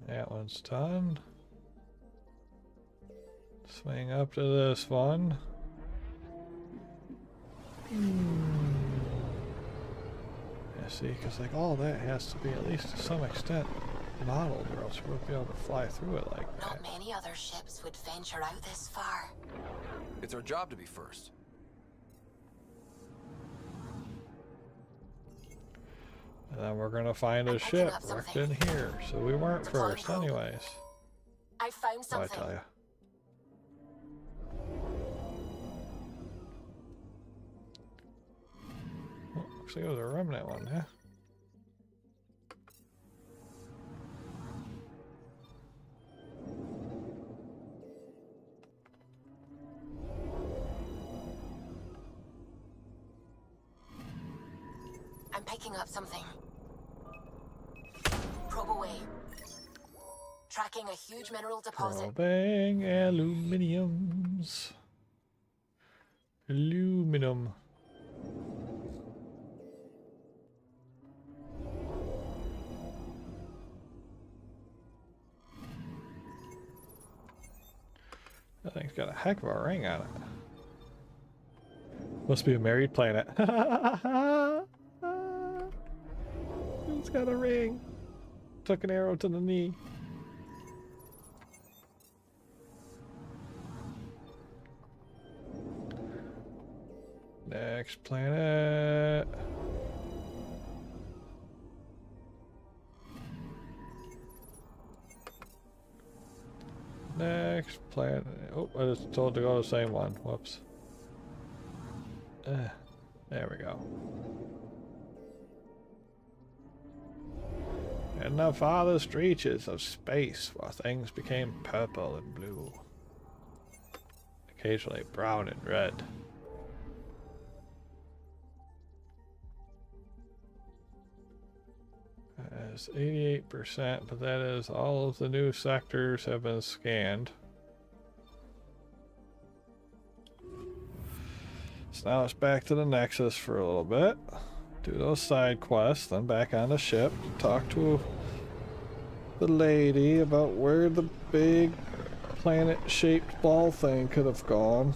That one's done. Swing up to this one. Yeah, see, because like all that has to be at least to some extent modeled, or else we won't be able to fly through it like that. Not many other ships would venture out this far. It's our job to be first. And then we're gonna find a ship wrecked in here, so we weren't first anyways. I found something. I tell ya. Oh, looks like it was a remnant one, yeah. I'm picking up something. Probe away. Tracking a huge mineral deposit. Probing aluminiums. Aluminum. That thing's got a heck of a ring on it. Must be a married planet. It's got a ring. Took an arrow to the knee. Next planet. Next planet. Oh, I was told to go to the same one. Whoops. There we go. In the farthest reaches of space, where things became purple and blue, occasionally brown and red. That's 88%, but that is all of the new sectors have been scanned. So now it's back to the Nexus for a little bit. Do those side quests, then back on the ship. Talk to the lady about where the big planet-shaped ball thing could have gone.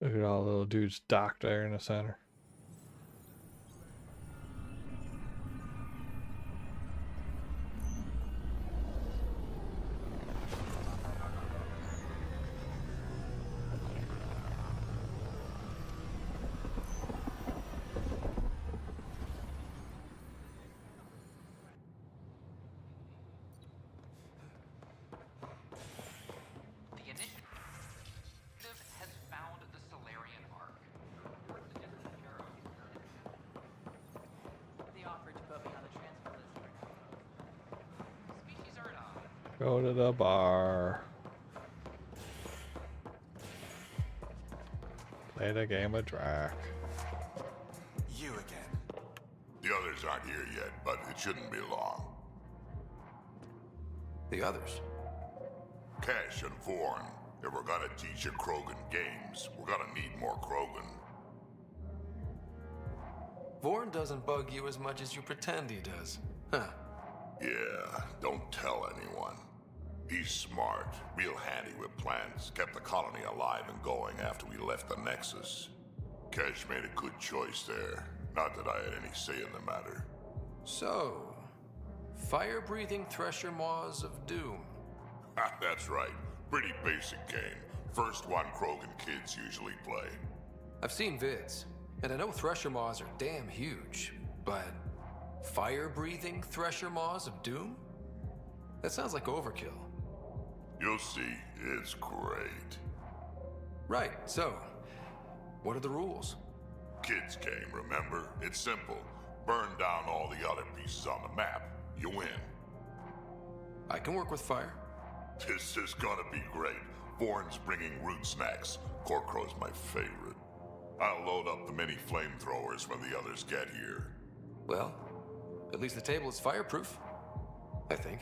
Look at all the little dudes docked there in the center. Go to the bar. Play the game of Drac. You again. The others aren't here yet, but it shouldn't be long. The others? Cash and Vorn. If we're gonna teach you Krogan games, we're gonna need more Krogan. Vorn doesn't bug you as much as you pretend he does. Huh. Yeah, don't tell anyone. He's smart, real handy with plans, kept the colony alive and going after we left the Nexus. Cash made a good choice there. Not that I had any say in the matter. So, fire-breathing Thresher Maws of Doom. That's right. Pretty basic game. First one Krogan kids usually play. I've seen vids, and I know Thresher Maws are damn huge, but fire-breathing Thresher Maws of Doom? That sounds like overkill. You'll see, it's great. Right, so, what are the rules? Kids game, remember? It's simple. Burn down all the other pieces on the map. You win. I can work with fire. This is gonna be great. Vorn's bringing root snacks. Corkrow's my favorite. I'll load up the mini flamethrowers when the others get here. Well, at least the table is fireproof. I think.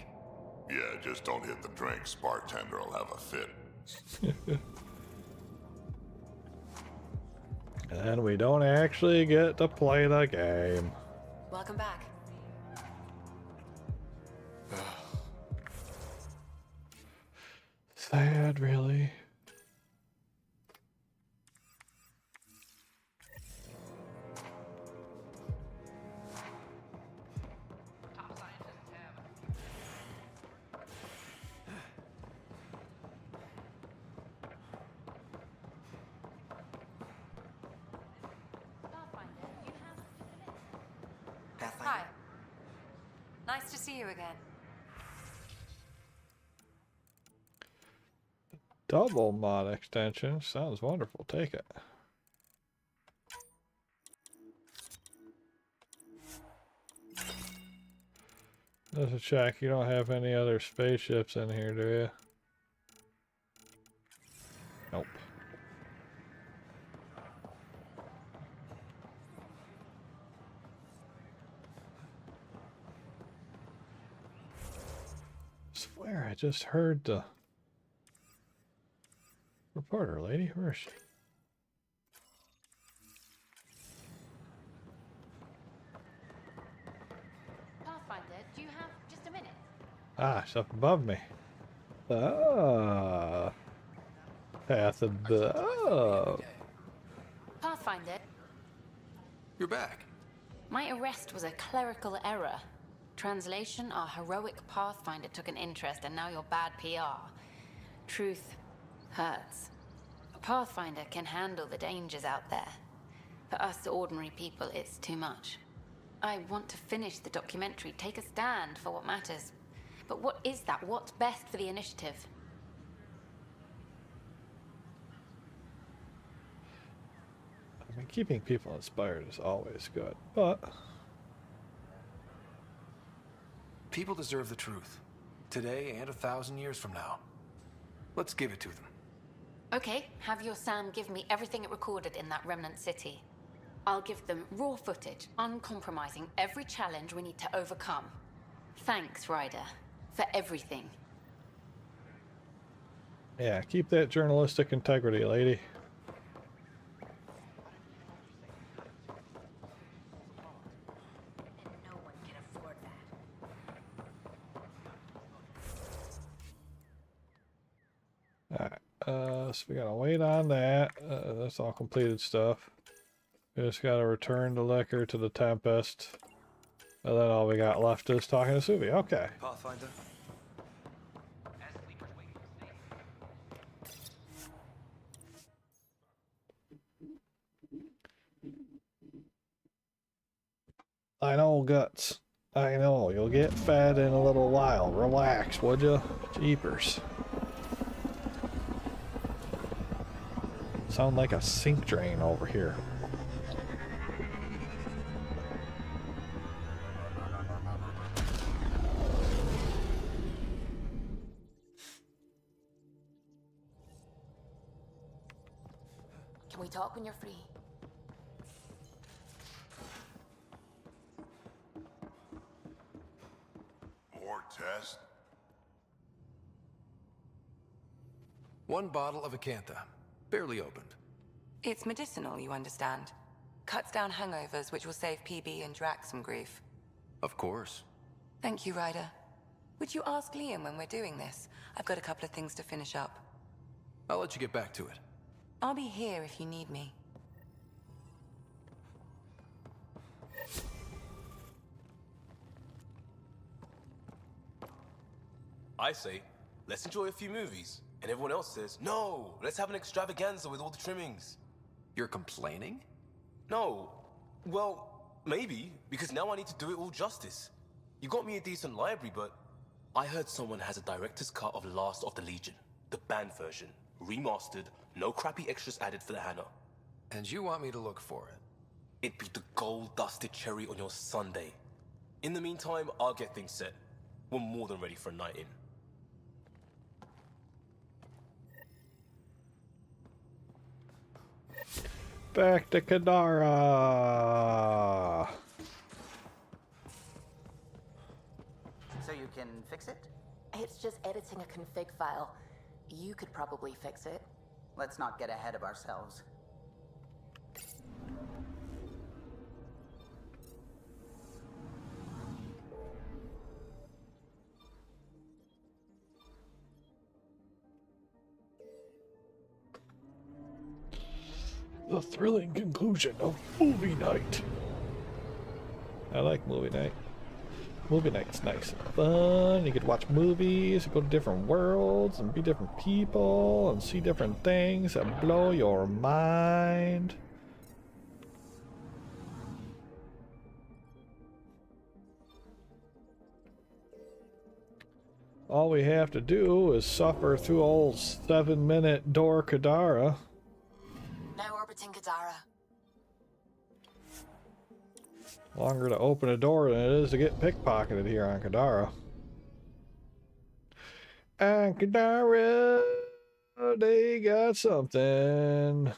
Yeah, just don't hit the drinks. Bartender will have a fit. And we don't actually get to play the game. Welcome back. Sad, really. Hi. Nice to see you again. Double mod extension. Sounds wonderful. Take it. Just a check. You don't have any other spaceships in here, do you? Nope. Swear I just heard the reporter lady. Where is she? Pathfinder, do you have just a minute? Ah, she's up above me. Ah. Path above. Pathfinder, You're back. my arrest was a clerical error. Translation, our heroic Pathfinder took an interest and now you're bad PR. Truth hurts. A Pathfinder can handle the dangers out there. For us ordinary people, it's too much. I want to finish the documentary, take a stand for what matters. But what is that? What's best for the initiative? I mean, keeping people inspired is always good, but People deserve the truth. Today and 1,000 years from now. Let's give it to them. Okay, have your Sam give me everything it recorded in that remnant city. I'll give them raw footage, uncompromising every challenge we need to overcome. Thanks, Ryder, for everything. yeah, keep that journalistic integrity, lady. No one can afford that. Alright, So we gotta wait on that. That's all completed stuff. We just gotta return the liquor to the Tempest. And then all we got left is talking to Suvi. Okay. Pathfinder. I know, Guts. I know. You'll get fed in a little while. Relax, would you? Jeepers. Sound like a sink drain over here. Can we talk when you're free? More test? One bottle of Acantha. Barely opened. It's medicinal, you understand. Cuts down hangovers, which will save PB and Drax some grief. Of course. Thank you, Ryder. Would you ask Liam when we're doing this? I've got a couple of things to finish up. I'll let you get back to it. I'll be here if you need me. I say, let's enjoy a few movies. And everyone else says, no, let's have an extravaganza with all the trimmings. You're complaining? No. Well, maybe, because now I need to do it all justice. You got me a decent library, but I heard someone has a director's cut of Last of the Legion, the banned version, remastered, no crappy extras added for the Hannah. And you want me to look for it? It'd be the gold-dusted cherry on your sundae. In the meantime, I'll get things set. We're more than ready for a night in. Back to Kadara. So you can fix it? It's just editing a config file. You could probably fix it. Let's not get ahead of ourselves. The thrilling conclusion of movie night. I like movie night. Movie night's nice and fun. You get to watch movies, go to different worlds, and be different people, and see different things that blow your mind. All we have to do is suffer through old 7-minute door Kadara. Now orbiting Kadara. Longer to open a door than it is to get pickpocketed here on Kadara. On Kadara, they got something.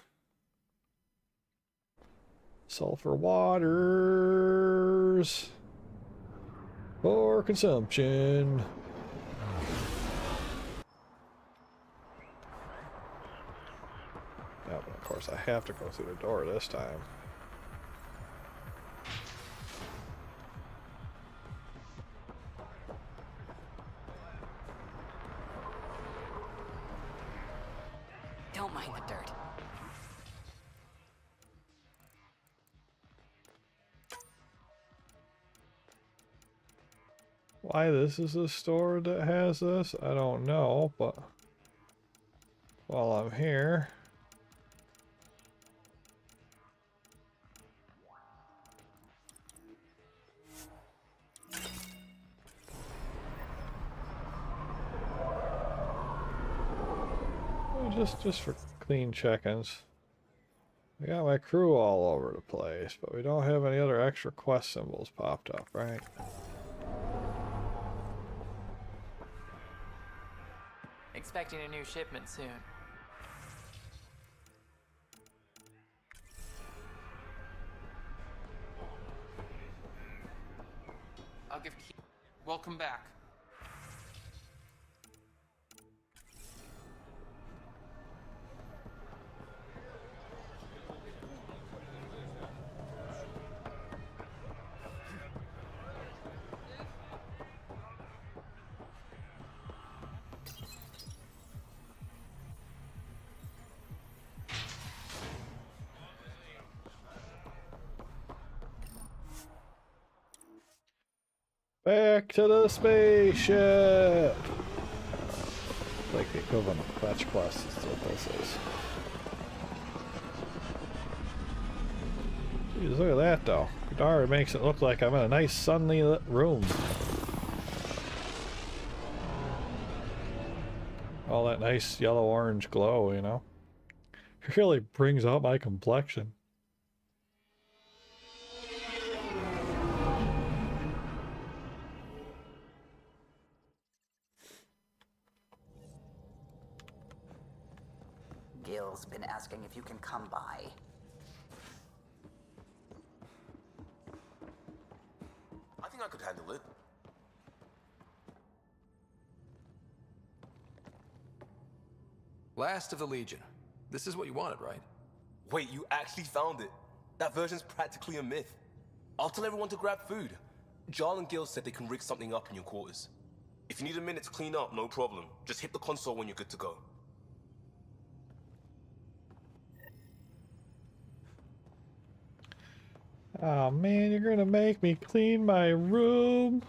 Sulfur waters for consumption. Yeah, but of course I have to go through the door this time. Don't mind the dirt. Why this is a store that has this, I don't know, but while I'm here, just for clean check-ins. I got my crew all over the place, but we don't have any other extra quest symbols popped up, right? Expecting a new shipment soon. I'll give key. Welcome back. Back to the spaceship! Like the equivalent of fetch quest is what this is. Jeez, look at that though. Godard makes it look like I'm in a nice sunny lit room. All that nice yellow-orange glow, you know? It really brings out my complexion. Gil's been asking if you can come by. I think I could handle it. Last of the Legion. This is what you wanted, right? Wait, you actually found it? That version's practically a myth. I'll tell everyone to grab food. Jarl and Gil said they can rig something up in your quarters. If you need a minute to clean up, no problem. Just hit the console when you're good to go. Oh man, you're gonna make me clean my room.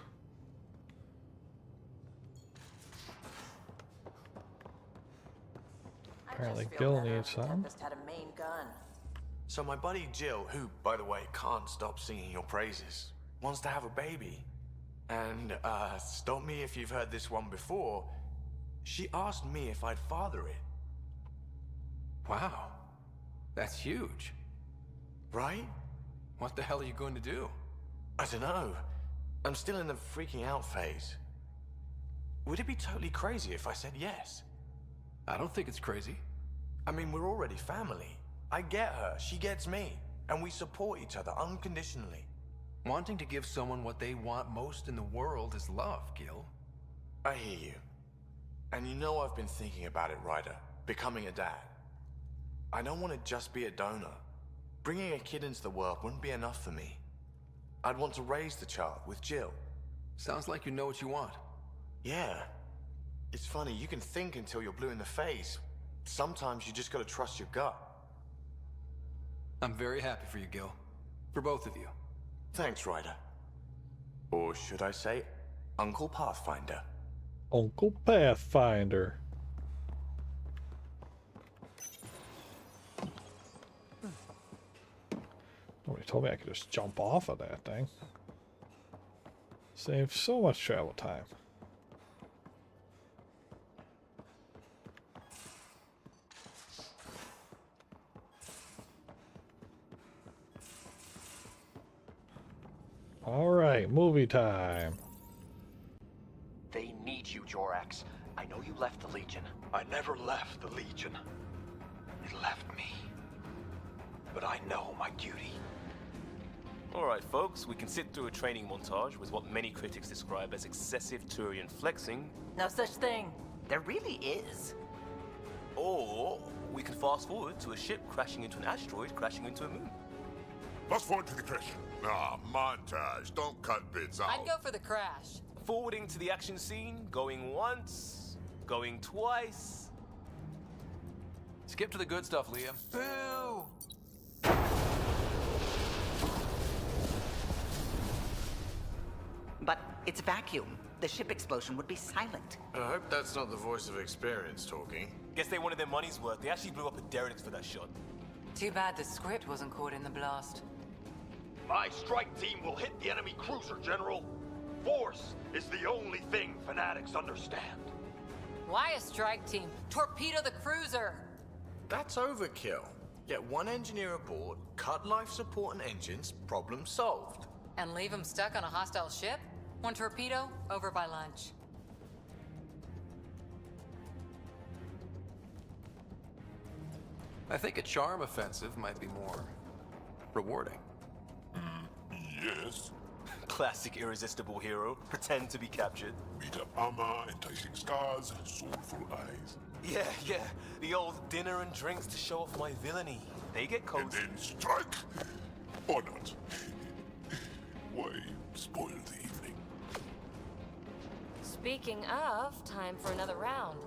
Apparently Gil needs some. Had a main gun. So my buddy Jill, who, by the way, can't stop singing your praises, wants to have a baby. And, stop me if you've heard this one before, she asked me if I'd father it. Wow. That's huge. Right? What the hell are you going to do? I don't know. I'm still in the freaking out phase. Would it be totally crazy if I said yes? I don't think it's crazy. I mean, we're already family. I get her, she gets me, and we support each other unconditionally. Wanting to give someone what they want most in the world is love, Gil. I hear you. And you know I've been thinking about it, Ryder. Becoming a dad. I don't want to just be a donor. Bringing a kid into the world wouldn't be enough for me. I'd want to raise the child with Jill. Sounds like you know what you want. Yeah. It's funny, you can think until you're blue in the face. Sometimes you just gotta trust your gut. I'm very happy for you, Gil. For both of you. Thanks, Ryder. Or should I say, Uncle Pathfinder. Uncle Pathfinder. Nobody told me I could just jump off of that thing. Save so much travel time. All right, movie time. They need you, Jorax. I know you left the Legion. I never left the Legion. It left me. But I know my duty. Alright folks, we can sit through a training montage with what many critics describe as excessive Turian flexing. No such thing. There really is. Or we can fast forward to a ship crashing into an asteroid crashing into a moon. Fast forward to the crash. Ah, montage. Don't cut bits out. I'd go for the crash. Forwarding to the action scene, going once, going twice. Skip to the good stuff, Liam. Boo! But it's vacuum. The ship explosion would be silent. I hope that's not the voice of experience talking. Guess they wanted their money's worth. They actually blew up a derelict for that shot. Too bad the script wasn't caught in the blast. My strike team will hit the enemy cruiser, General. Force is the only thing fanatics understand. Why a strike team? Torpedo the cruiser! That's overkill. Get one engineer aboard, cut life support and engines, problem solved. And leave them stuck on a hostile ship? One torpedo, over by lunch. I think a charm offensive might be more rewarding. Yes. Classic irresistible hero. Pretend to be captured. Beat up armor, enticing scars, soulful eyes. Yeah. The old dinner and drinks to show off my villainy. They get cozy. And then strike! Or not. Why spoil the evening? Speaking of, time for another round.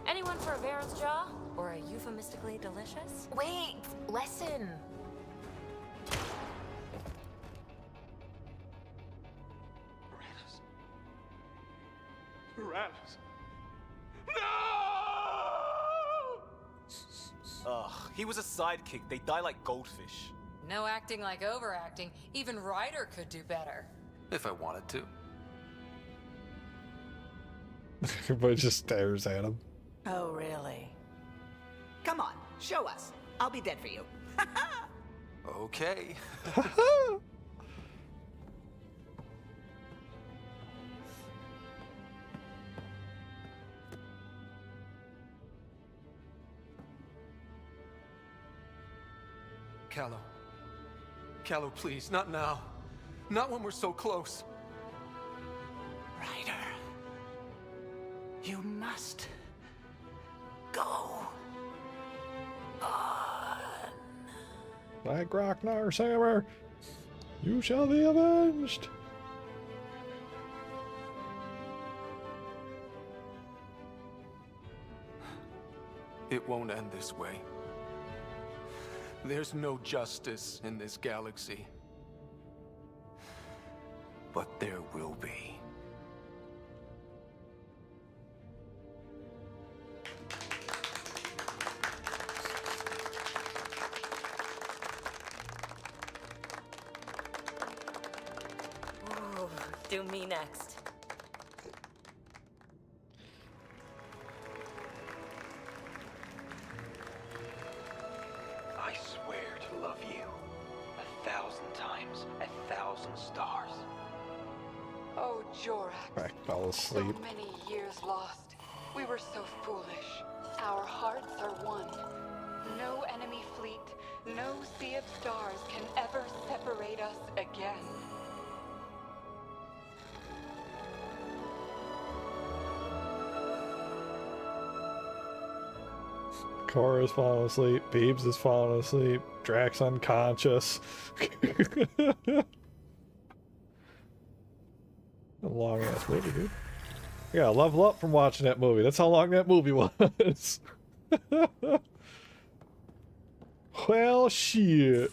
Anyone for a Baron's Jaw? Or a euphemistically delicious? Wait, listen. Ugh, he was a sidekick. They die like goldfish. No acting like overacting. Even Ryder could do better. If I wanted to. Everybody just stares at him. Oh, really? Come on, show us. I'll be dead for you. Okay. Callow. Callow, please, not now. Not when we're so close. Ryder, you must go on. Like Rocknar Sammer, you shall be avenged. It won't end this way. There's no justice in this galaxy. But there will be. Ooh, do me next. I swear to love you 1,000 times, 1,000 stars. Oh, Jorax. I fell asleep. So many years lost. We were so foolish. Our hearts are one. No enemy fleet, no sea of stars can ever separate us again. Cora's falling asleep. Beebs is falling asleep. Drax unconscious. A long ass movie, dude. I gotta level up from watching that movie. That's how long that movie was. Well, shit.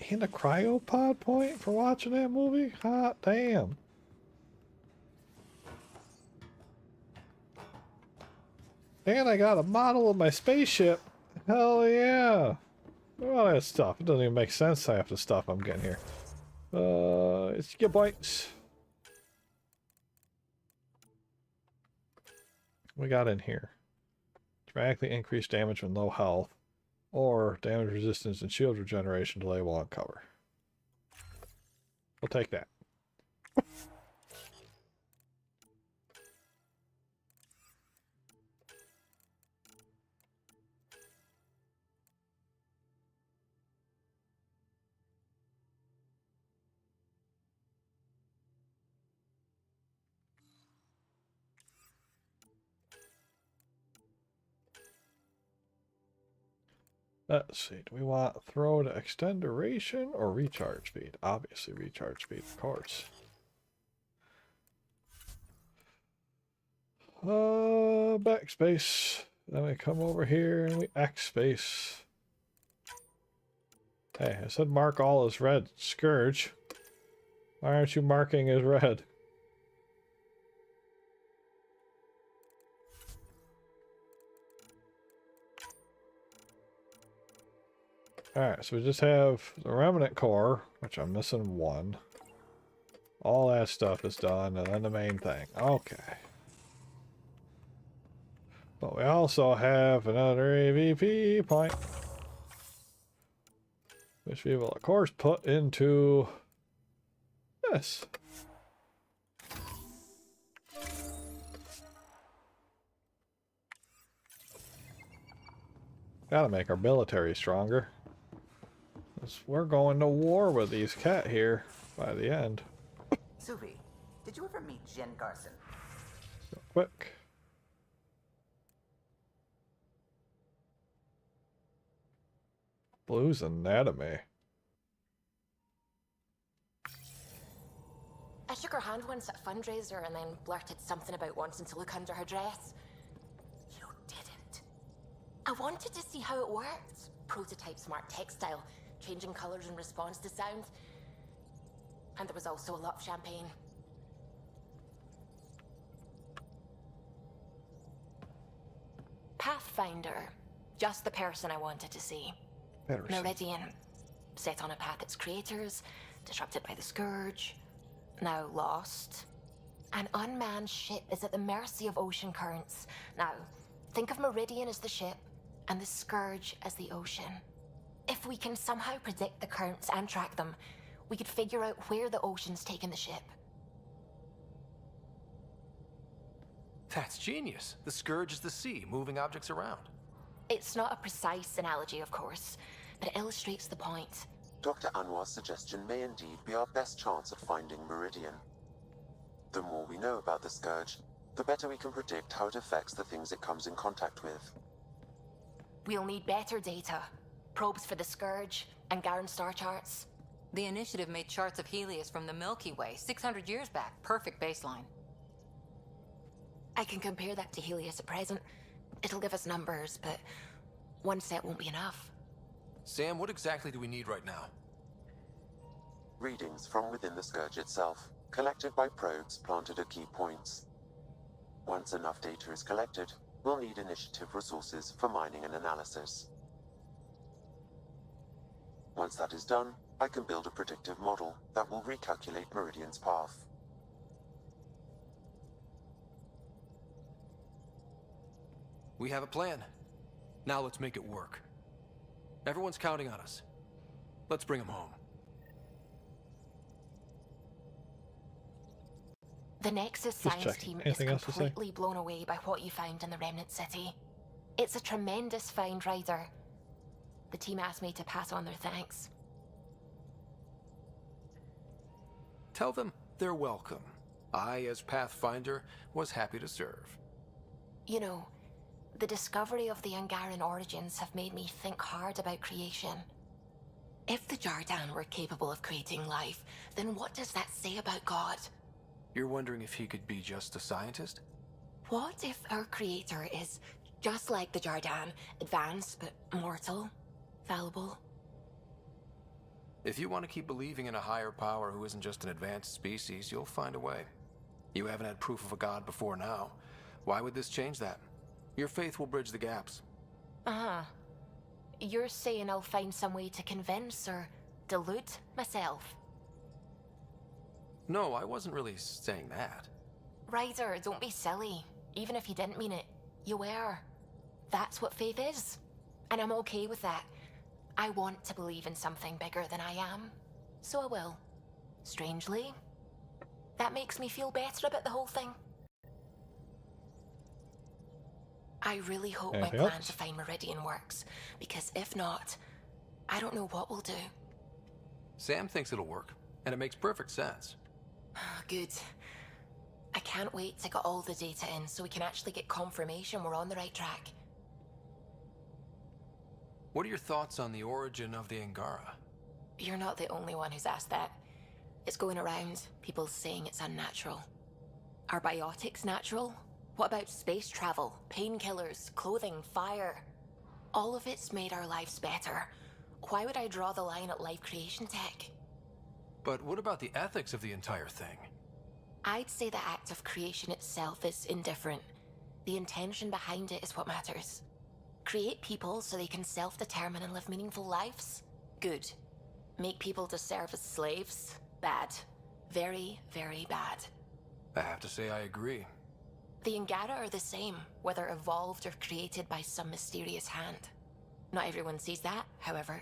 And a cryopod point for watching that movie? Hot damn. And I got a model of my spaceship. Hell yeah. Look at all that stuff. It doesn't even make sense, half the stuff I'm getting here. It's your points. We got in here. Dramatically increased damage when low health, or damage resistance and shield regeneration delay while on cover. We'll take that. Let's see, do we want throw to extend duration or recharge speed? Obviously recharge speed, of course. Backspace. Then we come over here and we X space. Hey, I said mark all as red. Scourge. Why aren't you marking as red? Alright, so we just have the remnant core, which I'm missing one. All that stuff is done, and then the main thing. Okay. But we also have another AVP point. Which we will, of course, put into this. Gotta make our military stronger. We're going to war with these cat here by the end. Suvi, did you ever meet Jen Garson? So quick. Blues Anatomy. I shook her hand once at a fundraiser and then blurted something about wanting to look under her dress. You didn't. I wanted to see how it worked. Prototype smart textile, changing colors in response to sound. And there was also a lot of champagne. Pathfinder. Just the person I wanted to see. Meridian. Set on a path its creators, disrupted by the Scourge, now lost. An unmanned ship is at the mercy of ocean currents. Now, think of Meridian as the ship, and the Scourge as the ocean. If we can somehow predict the currents and track them, we could figure out where the ocean's taken the ship. That's genius. The Scourge is the sea, moving objects around. It's not a precise analogy, of course, but it illustrates the point. Dr. Anwar's suggestion may indeed be our best chance at finding Meridian. The more we know about the Scourge, the better we can predict how it affects the things it comes in contact with. We'll need better data. Probes for the Scourge, and Garen star charts. The Initiative made charts of Helios from the Milky Way 600 years back. Perfect baseline. I can compare that to Helios at present. It'll give us numbers, but one set won't be enough. Sam, what exactly do we need right now? Readings from within the Scourge itself, collected by probes planted at key points. Once enough data is collected, we'll need Initiative resources for mining and analysis. Once that is done, I can build a predictive model that will recalculate Meridian's path. We have a plan. Now let's make it work. Everyone's counting on us. Let's bring them home. The Nexus science team is completely blown away by what you found in the Remnant City. It's a tremendous find, Ryder. The team asked me to pass on their thanks. Tell them they're welcome. I, as Pathfinder, was happy to serve. You know, the discovery of the Angaran origins have made me think hard about creation. If the Jardan were capable of creating life, then what does that say about God? You're wondering if he could be just a scientist? What if our creator is just like the Jardan, advanced but mortal, fallible? If you want to keep believing in a higher power who isn't just an advanced species, you'll find a way. You haven't had proof of a god before now. Why would this change that? Your faith will bridge the gaps. Uh-huh. You're saying I'll find some way to convince or delude myself? No, I wasn't really saying that. Ryder, don't be silly. Even if you didn't mean it, you were. That's what faith is. And I'm okay with that. I want to believe in something bigger than I am. So I will. Strangely. That makes me feel better about the whole thing. I really hope my plan to find Meridian works, because if not, I don't know what we'll do. Sam thinks it'll work, and it makes perfect sense. Good. I can't wait to get all the data in so we can actually get confirmation we're on the right track. What are your thoughts on the origin of the Angara? You're not the only one who's asked that. It's going around, people saying it's unnatural. Are biotics natural? What about space travel, painkillers, clothing, fire? All of it's made our lives better. Why would I draw the line at life creation tech? But what about the ethics of the entire thing? I'd say the act of creation itself is indifferent. The intention behind it is what matters. Create people so they can self-determine and live meaningful lives? Good. Make people to serve as slaves? Bad. Very, very bad. I have to say I agree. The Angara are the same, whether evolved or created by some mysterious hand. Not everyone sees that, however.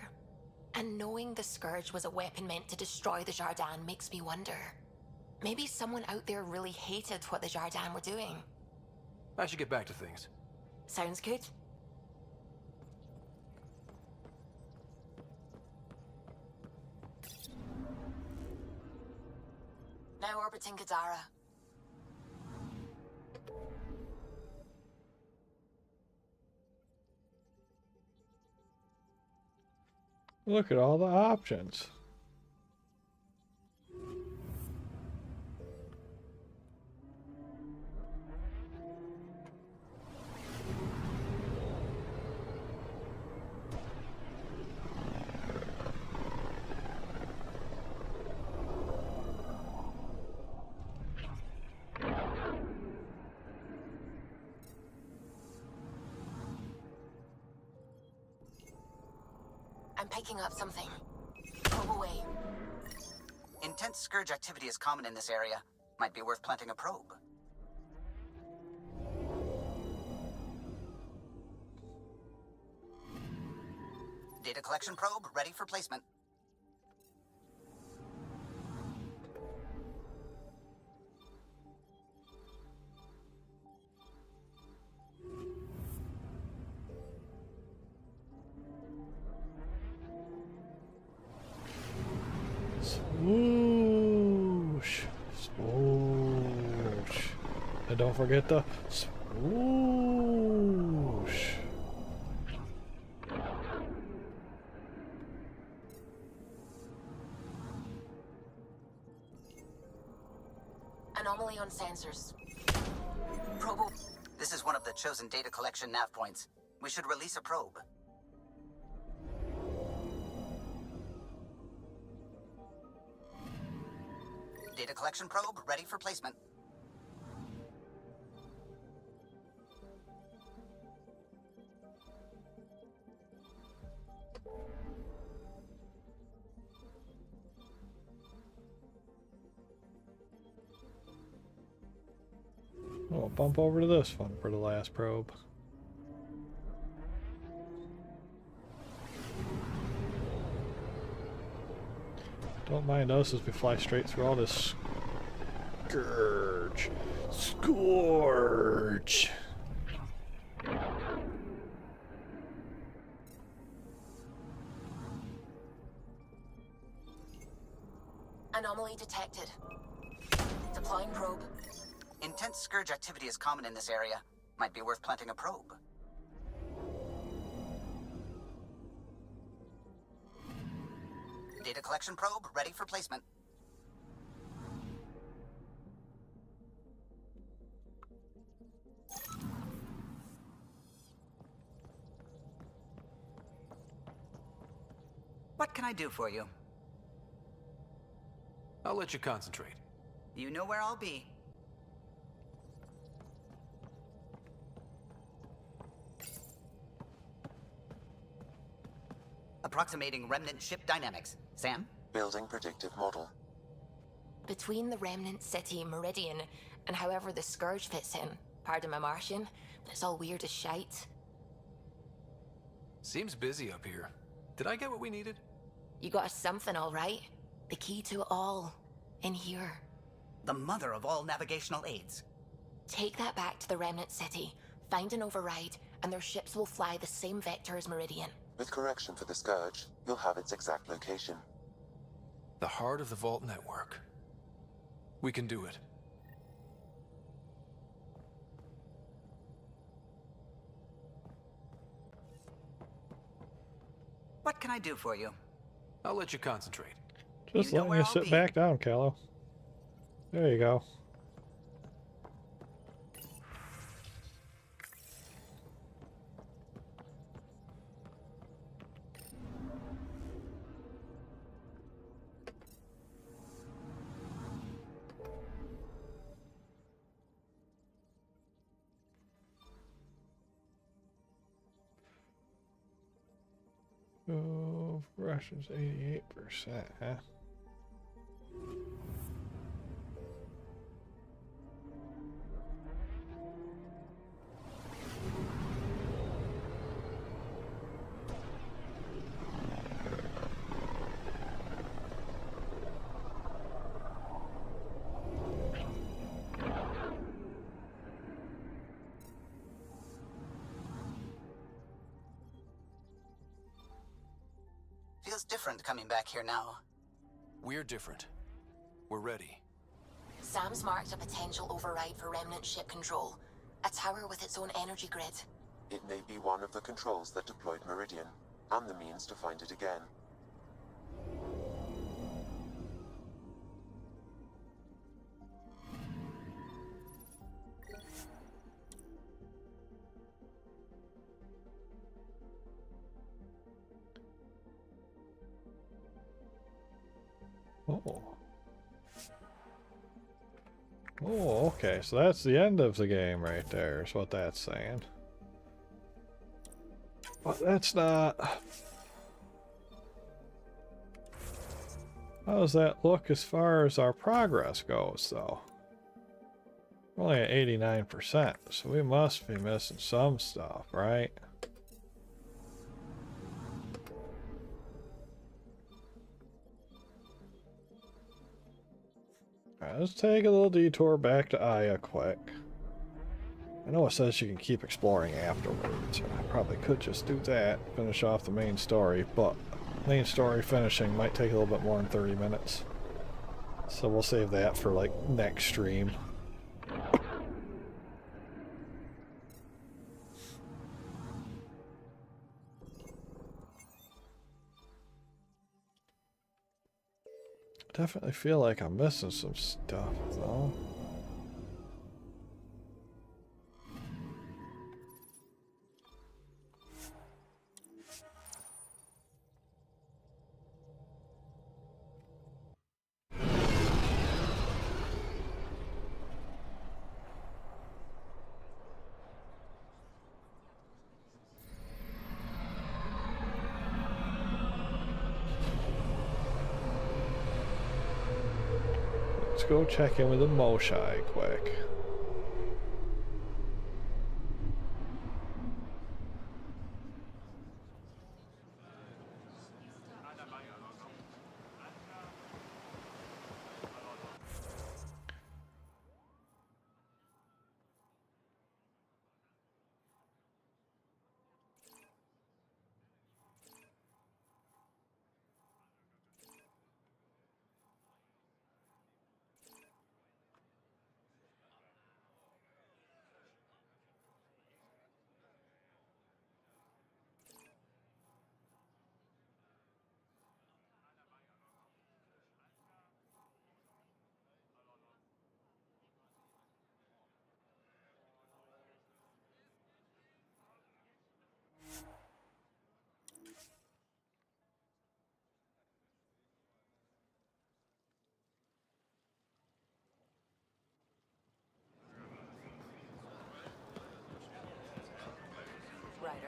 And knowing the Scourge was a weapon meant to destroy the Jardan makes me wonder. Maybe someone out there really hated what the Jardan were doing. I should get back to things. Sounds good. Now orbiting Kadara. Look at all the options. picking up something. Probe away. Intense scourge activity is common in this area. Might be worth planting a probe. Data collection probe ready for placement. Swoosh, swoosh. And don't forget the swoosh. Anomaly on sensors. Probe. This is one of the chosen data collection nav points. We should release a probe. Data collection probe ready for placement. We'll bump over to this one for the last probe. Don't mind us as we fly straight through all this scourge. Scourge! Anomaly detected. Deploying probe. Intense scourge activity is common in this area. Might be worth planting a probe. Data collection probe ready for placement. What can I do for you? I'll let you concentrate. You know where I'll be. Approximating remnant ship dynamics. Sam? Building predictive model. Between the remnant city Meridian and however the Scourge fits in, pardon my Martian, but it's all weird as shite. Seems busy up here. Did I get what we needed? You got us something, all right? The key to it all. In here. The mother of all navigational aids. Take that back to the remnant city, find an override, and their ships will fly the same vector as Meridian. With correction for the Scourge, you'll have its exact location. The heart of the Vault network. We can do it. What can I do for you? I'll let you concentrate. Just letting you sit back down, Callow. There you go. Oh, Russians 88%, huh? Feels different coming back here now. We're different. We're ready. Sam's marked a potential override for remnant ship control. A tower with its own energy grid. It may be one of the controls that deployed Meridian, and the means to find it again. Oh. Oh, okay, so that's the end of the game right there, is what that's saying. But that's not... How does that look as far as our progress goes, though? We're only at 89%, so we must be missing some stuff, right? Alright, let's take a little detour back to Aya quick. I know it says you can keep exploring afterwards. I probably could just do that, finish off the main story, but main story finishing might take a little bit more than 30 minutes. So we'll save that for like next stream. Definitely feel like I'm missing some stuff though. Let's go check in with the Moshai quick.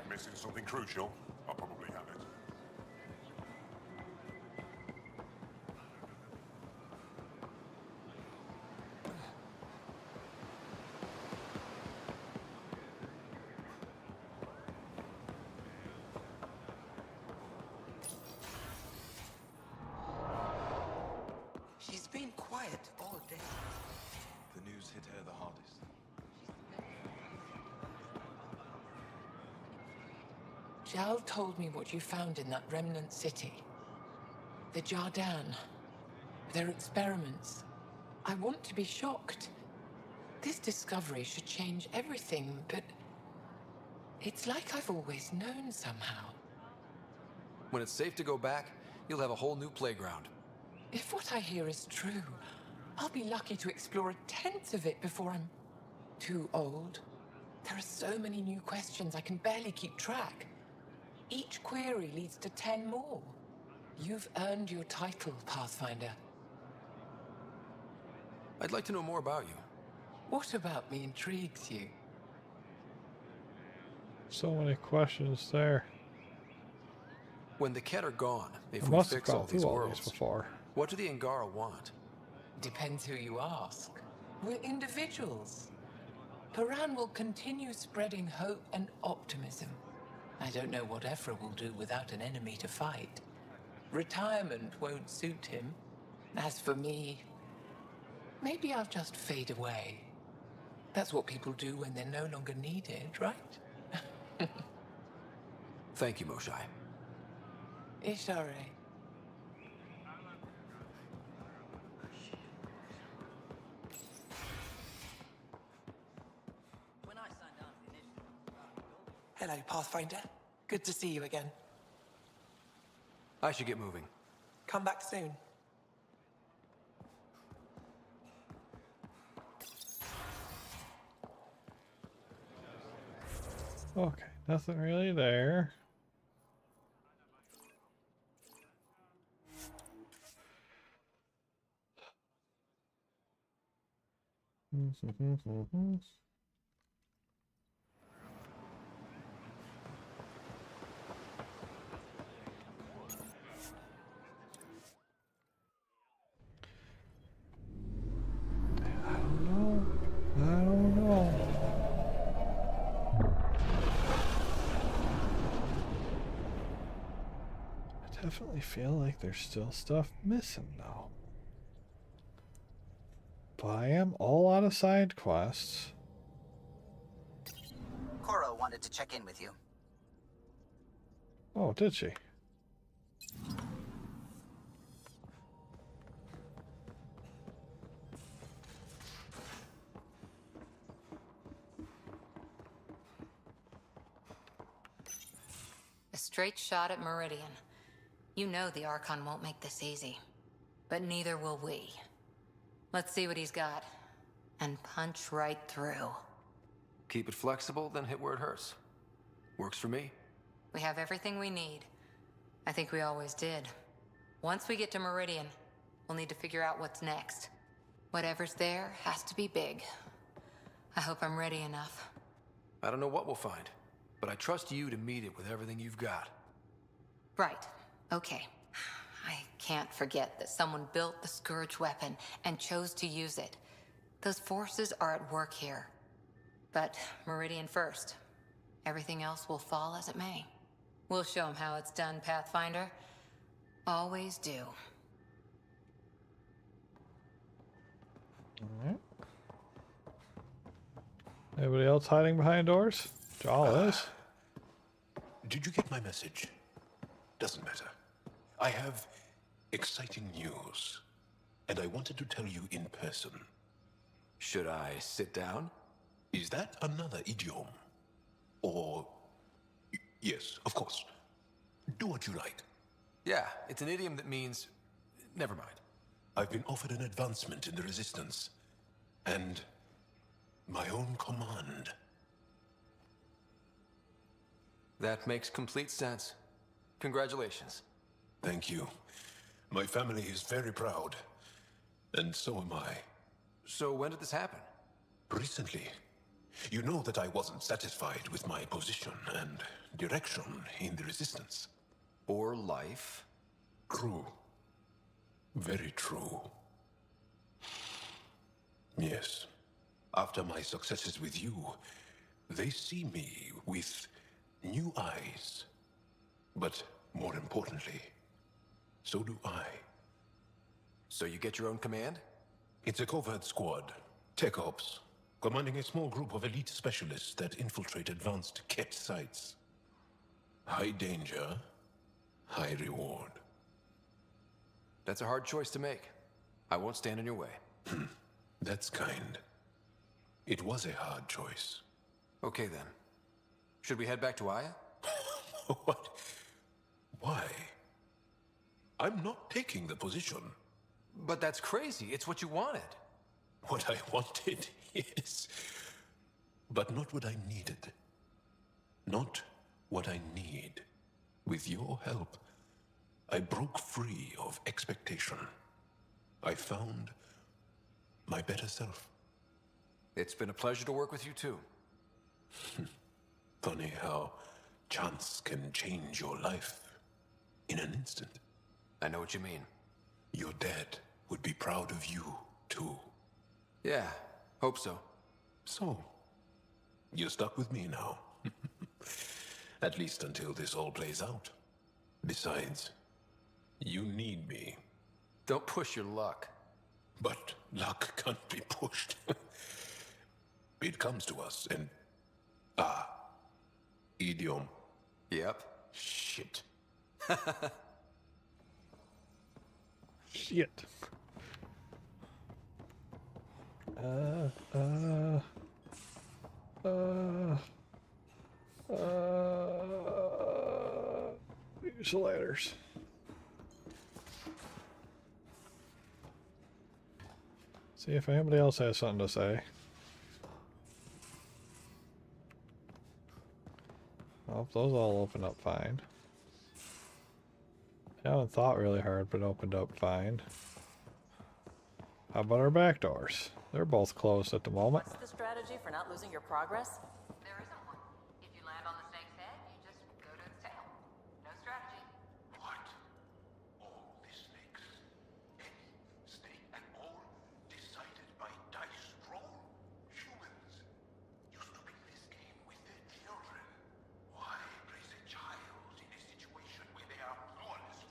Missing something crucial? I'll probably have it. She's been quiet all day. The news hit her the hardest. Jal told me what you found in that remnant city. The Jardin. Their experiments. I want to be shocked. This discovery should change everything, but it's like I've always known somehow. When it's safe to go back, you'll have a whole new playground. If what I hear is true, I'll be lucky to explore a tenth of it before I'm too old. There are so many new questions I can barely keep track. Each query leads to 10 more. You've earned your title, Pathfinder. I'd like to know more about you. What about me intrigues you? So many questions there. When the Ket are gone, if I we must have fix all gone these through all worlds, these before. what do the Angara want? Depends who you ask. We're individuals. Paran will continue spreading hope and optimism. I don't know what Ephra will do without an enemy to fight. Retirement won't suit him. As for me, maybe I'll just fade away. That's what people do when they're no longer needed, right? Thank you, Moshai. Ishare. Hello, Pathfinder. Good to see you again. I should get moving. Come back soon. Okay, nothing really there. definitely feel like there's still stuff missing though. But I am all out of side quests. Cora wanted to check in with you. Oh, did she? A straight shot at Meridian. You know the Archon won't make this easy. But neither will we. Let's see what he's got. And punch right through. Keep it flexible, then hit where it hurts. Works for me. We have everything we need. I think we always did. Once we get to Meridian, we'll need to figure out what's next. Whatever's there has to be big. I hope I'm ready enough. I don't know what we'll find, but I trust you to meet it with everything you've got. Right. Okay. I can't forget that someone built the Scourge weapon and chose to use it. Those forces are at work here. But Meridian first. Everything else will fall as it may. We'll show them how it's done, Pathfinder. Always do. Alright. Anybody else hiding behind doors? Jaw is. Did you get my message? Doesn't matter. I have exciting news, and I wanted to tell you in person. Should I sit down? Is that another idiom? Or... Yes, of course. Do what you like. Yeah, it's an idiom that means... Never mind. I've been offered an advancement in the Resistance, and my own command. That makes complete sense. Congratulations. Thank you. My family is very proud, and so am I. So when did this happen? Recently. You know that I wasn't satisfied with my position and direction in the Resistance. Or life. True. Very true. Yes. After my successes with you, they see me with new eyes. But more importantly, so do I. So you get your own command? It's a covert squad, Tech Ops, commanding a small group of elite specialists that infiltrate advanced Ket sites. High danger, high reward. That's a hard choice to make. I won't stand in your way. That's kind. It was a hard choice. Okay then. Should we head back to Aya? What? Why? I'm not taking the position. But that's crazy. It's what you wanted. What I wanted, yes. But not what I needed. Not what I need. With your help, I broke free of expectation. I found my better self. It's been a pleasure to work with you too. Funny how chance can change your life in an instant. I know what you mean. Your dad would be proud of you, too. Yeah, hope so. So, you're stuck with me now. At least until this all plays out. Besides, you need me. Don't push your luck. But luck can't be pushed. It comes to us and... idiom. Yep. Shit. Shit. Use the ladders. See if anybody else has something to say. Well, those all open up fine. I haven't thought really hard, but opened up fine. How about our back doors? They're both closed at the moment. What's the strategy for not losing your progress? There isn't one. If you land on the snake's head, you just go to its tail. No strategy. What? All the snakes? Any snake at all? Decided by dice roll? Humans used to play this game with their children. Why raise a child in a situation where they are powerless to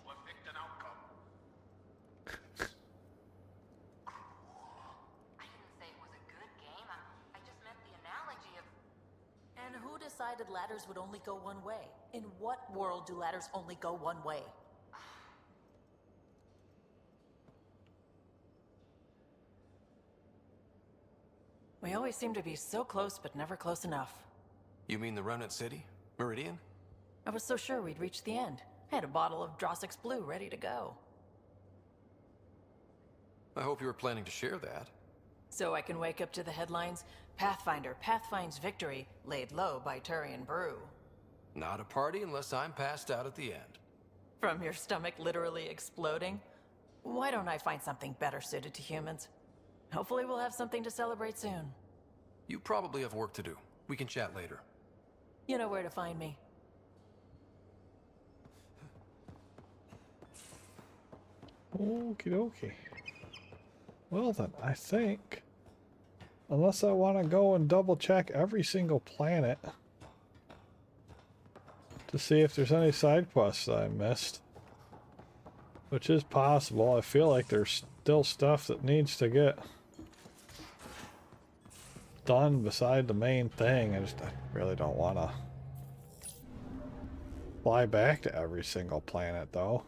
decided ladders would only go one way? In what world do ladders only go one way? We always seem to be so close, but never close enough. You mean the Remnant City? Meridian? I was so sure we'd reach the end. I had a bottle of Drossix Blue ready to go. I hope you were planning to share that. So I can wake up to the headlines, Pathfinder pathfinds victory, laid low by Turian Brew. Not a party unless I'm passed out at the end. From your stomach literally exploding? Why don't I find something better suited to humans? Hopefully we'll have something to celebrate soon. You probably have work to do. We can chat later. You know where to find me. Okie dokie. Well then, I think, unless I want to go and double check every single planet to see if there's any side quests that I missed, which is possible. I feel like there's still stuff that needs to get done beside the main thing. I really don't want to fly back to every single planet though.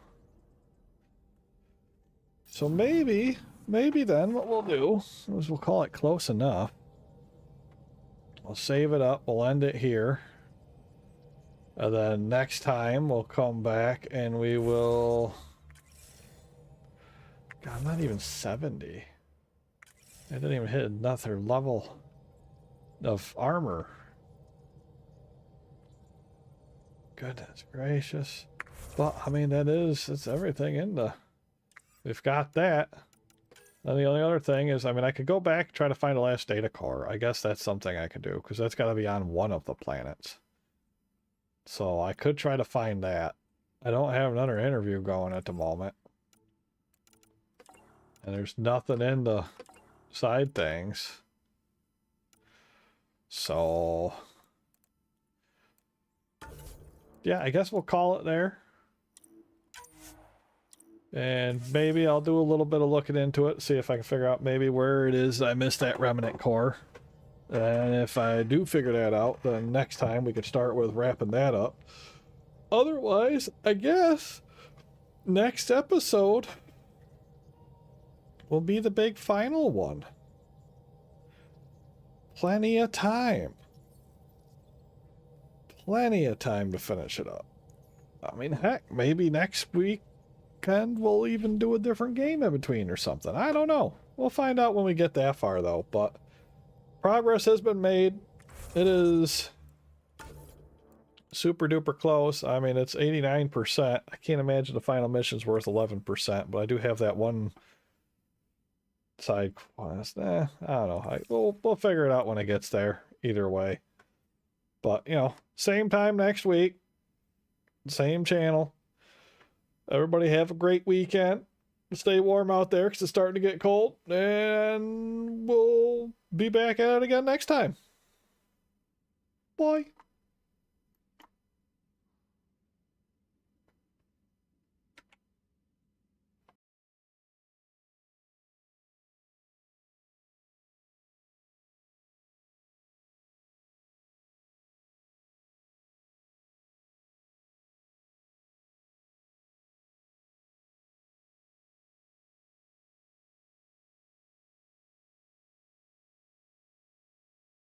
So maybe then what we'll do is we'll call it close enough. We'll save it up, we'll end it here. And then next time we'll come back and we will... God, I'm not even 70. I didn't even hit another level of armor. Goodness gracious. Well, I mean, it's everything in the... We've got that. And the only other thing is, I mean, I could go back and try to find the last data core. I guess that's something I could do, because that's got to be on one of the planets. So I could try to find that. I don't have another interview going at the moment. And there's nothing in the side things. So... yeah, I guess we'll call it there. And maybe I'll do a little bit of looking into it, see if I can figure out maybe where it is I missed that remnant core. And if I do figure that out, then next time we could start with wrapping that up. Otherwise, I guess next episode will be the big final one. Plenty of time. Plenty of time to finish it up. I mean, heck, maybe next week and we'll even do a different game in between or something. I don't know. We'll find out when we get that far though, but progress has been made. It is super duper close. I mean, it's 89%. I can't imagine the final mission's worth 11%, but I do have that one side quest. I don't know. We'll figure it out when it gets there either way. But, you know, same time next week, same channel. Everybody have a great weekend. Stay warm out there because it's starting to get cold. And we'll be back at it again next time. Bye.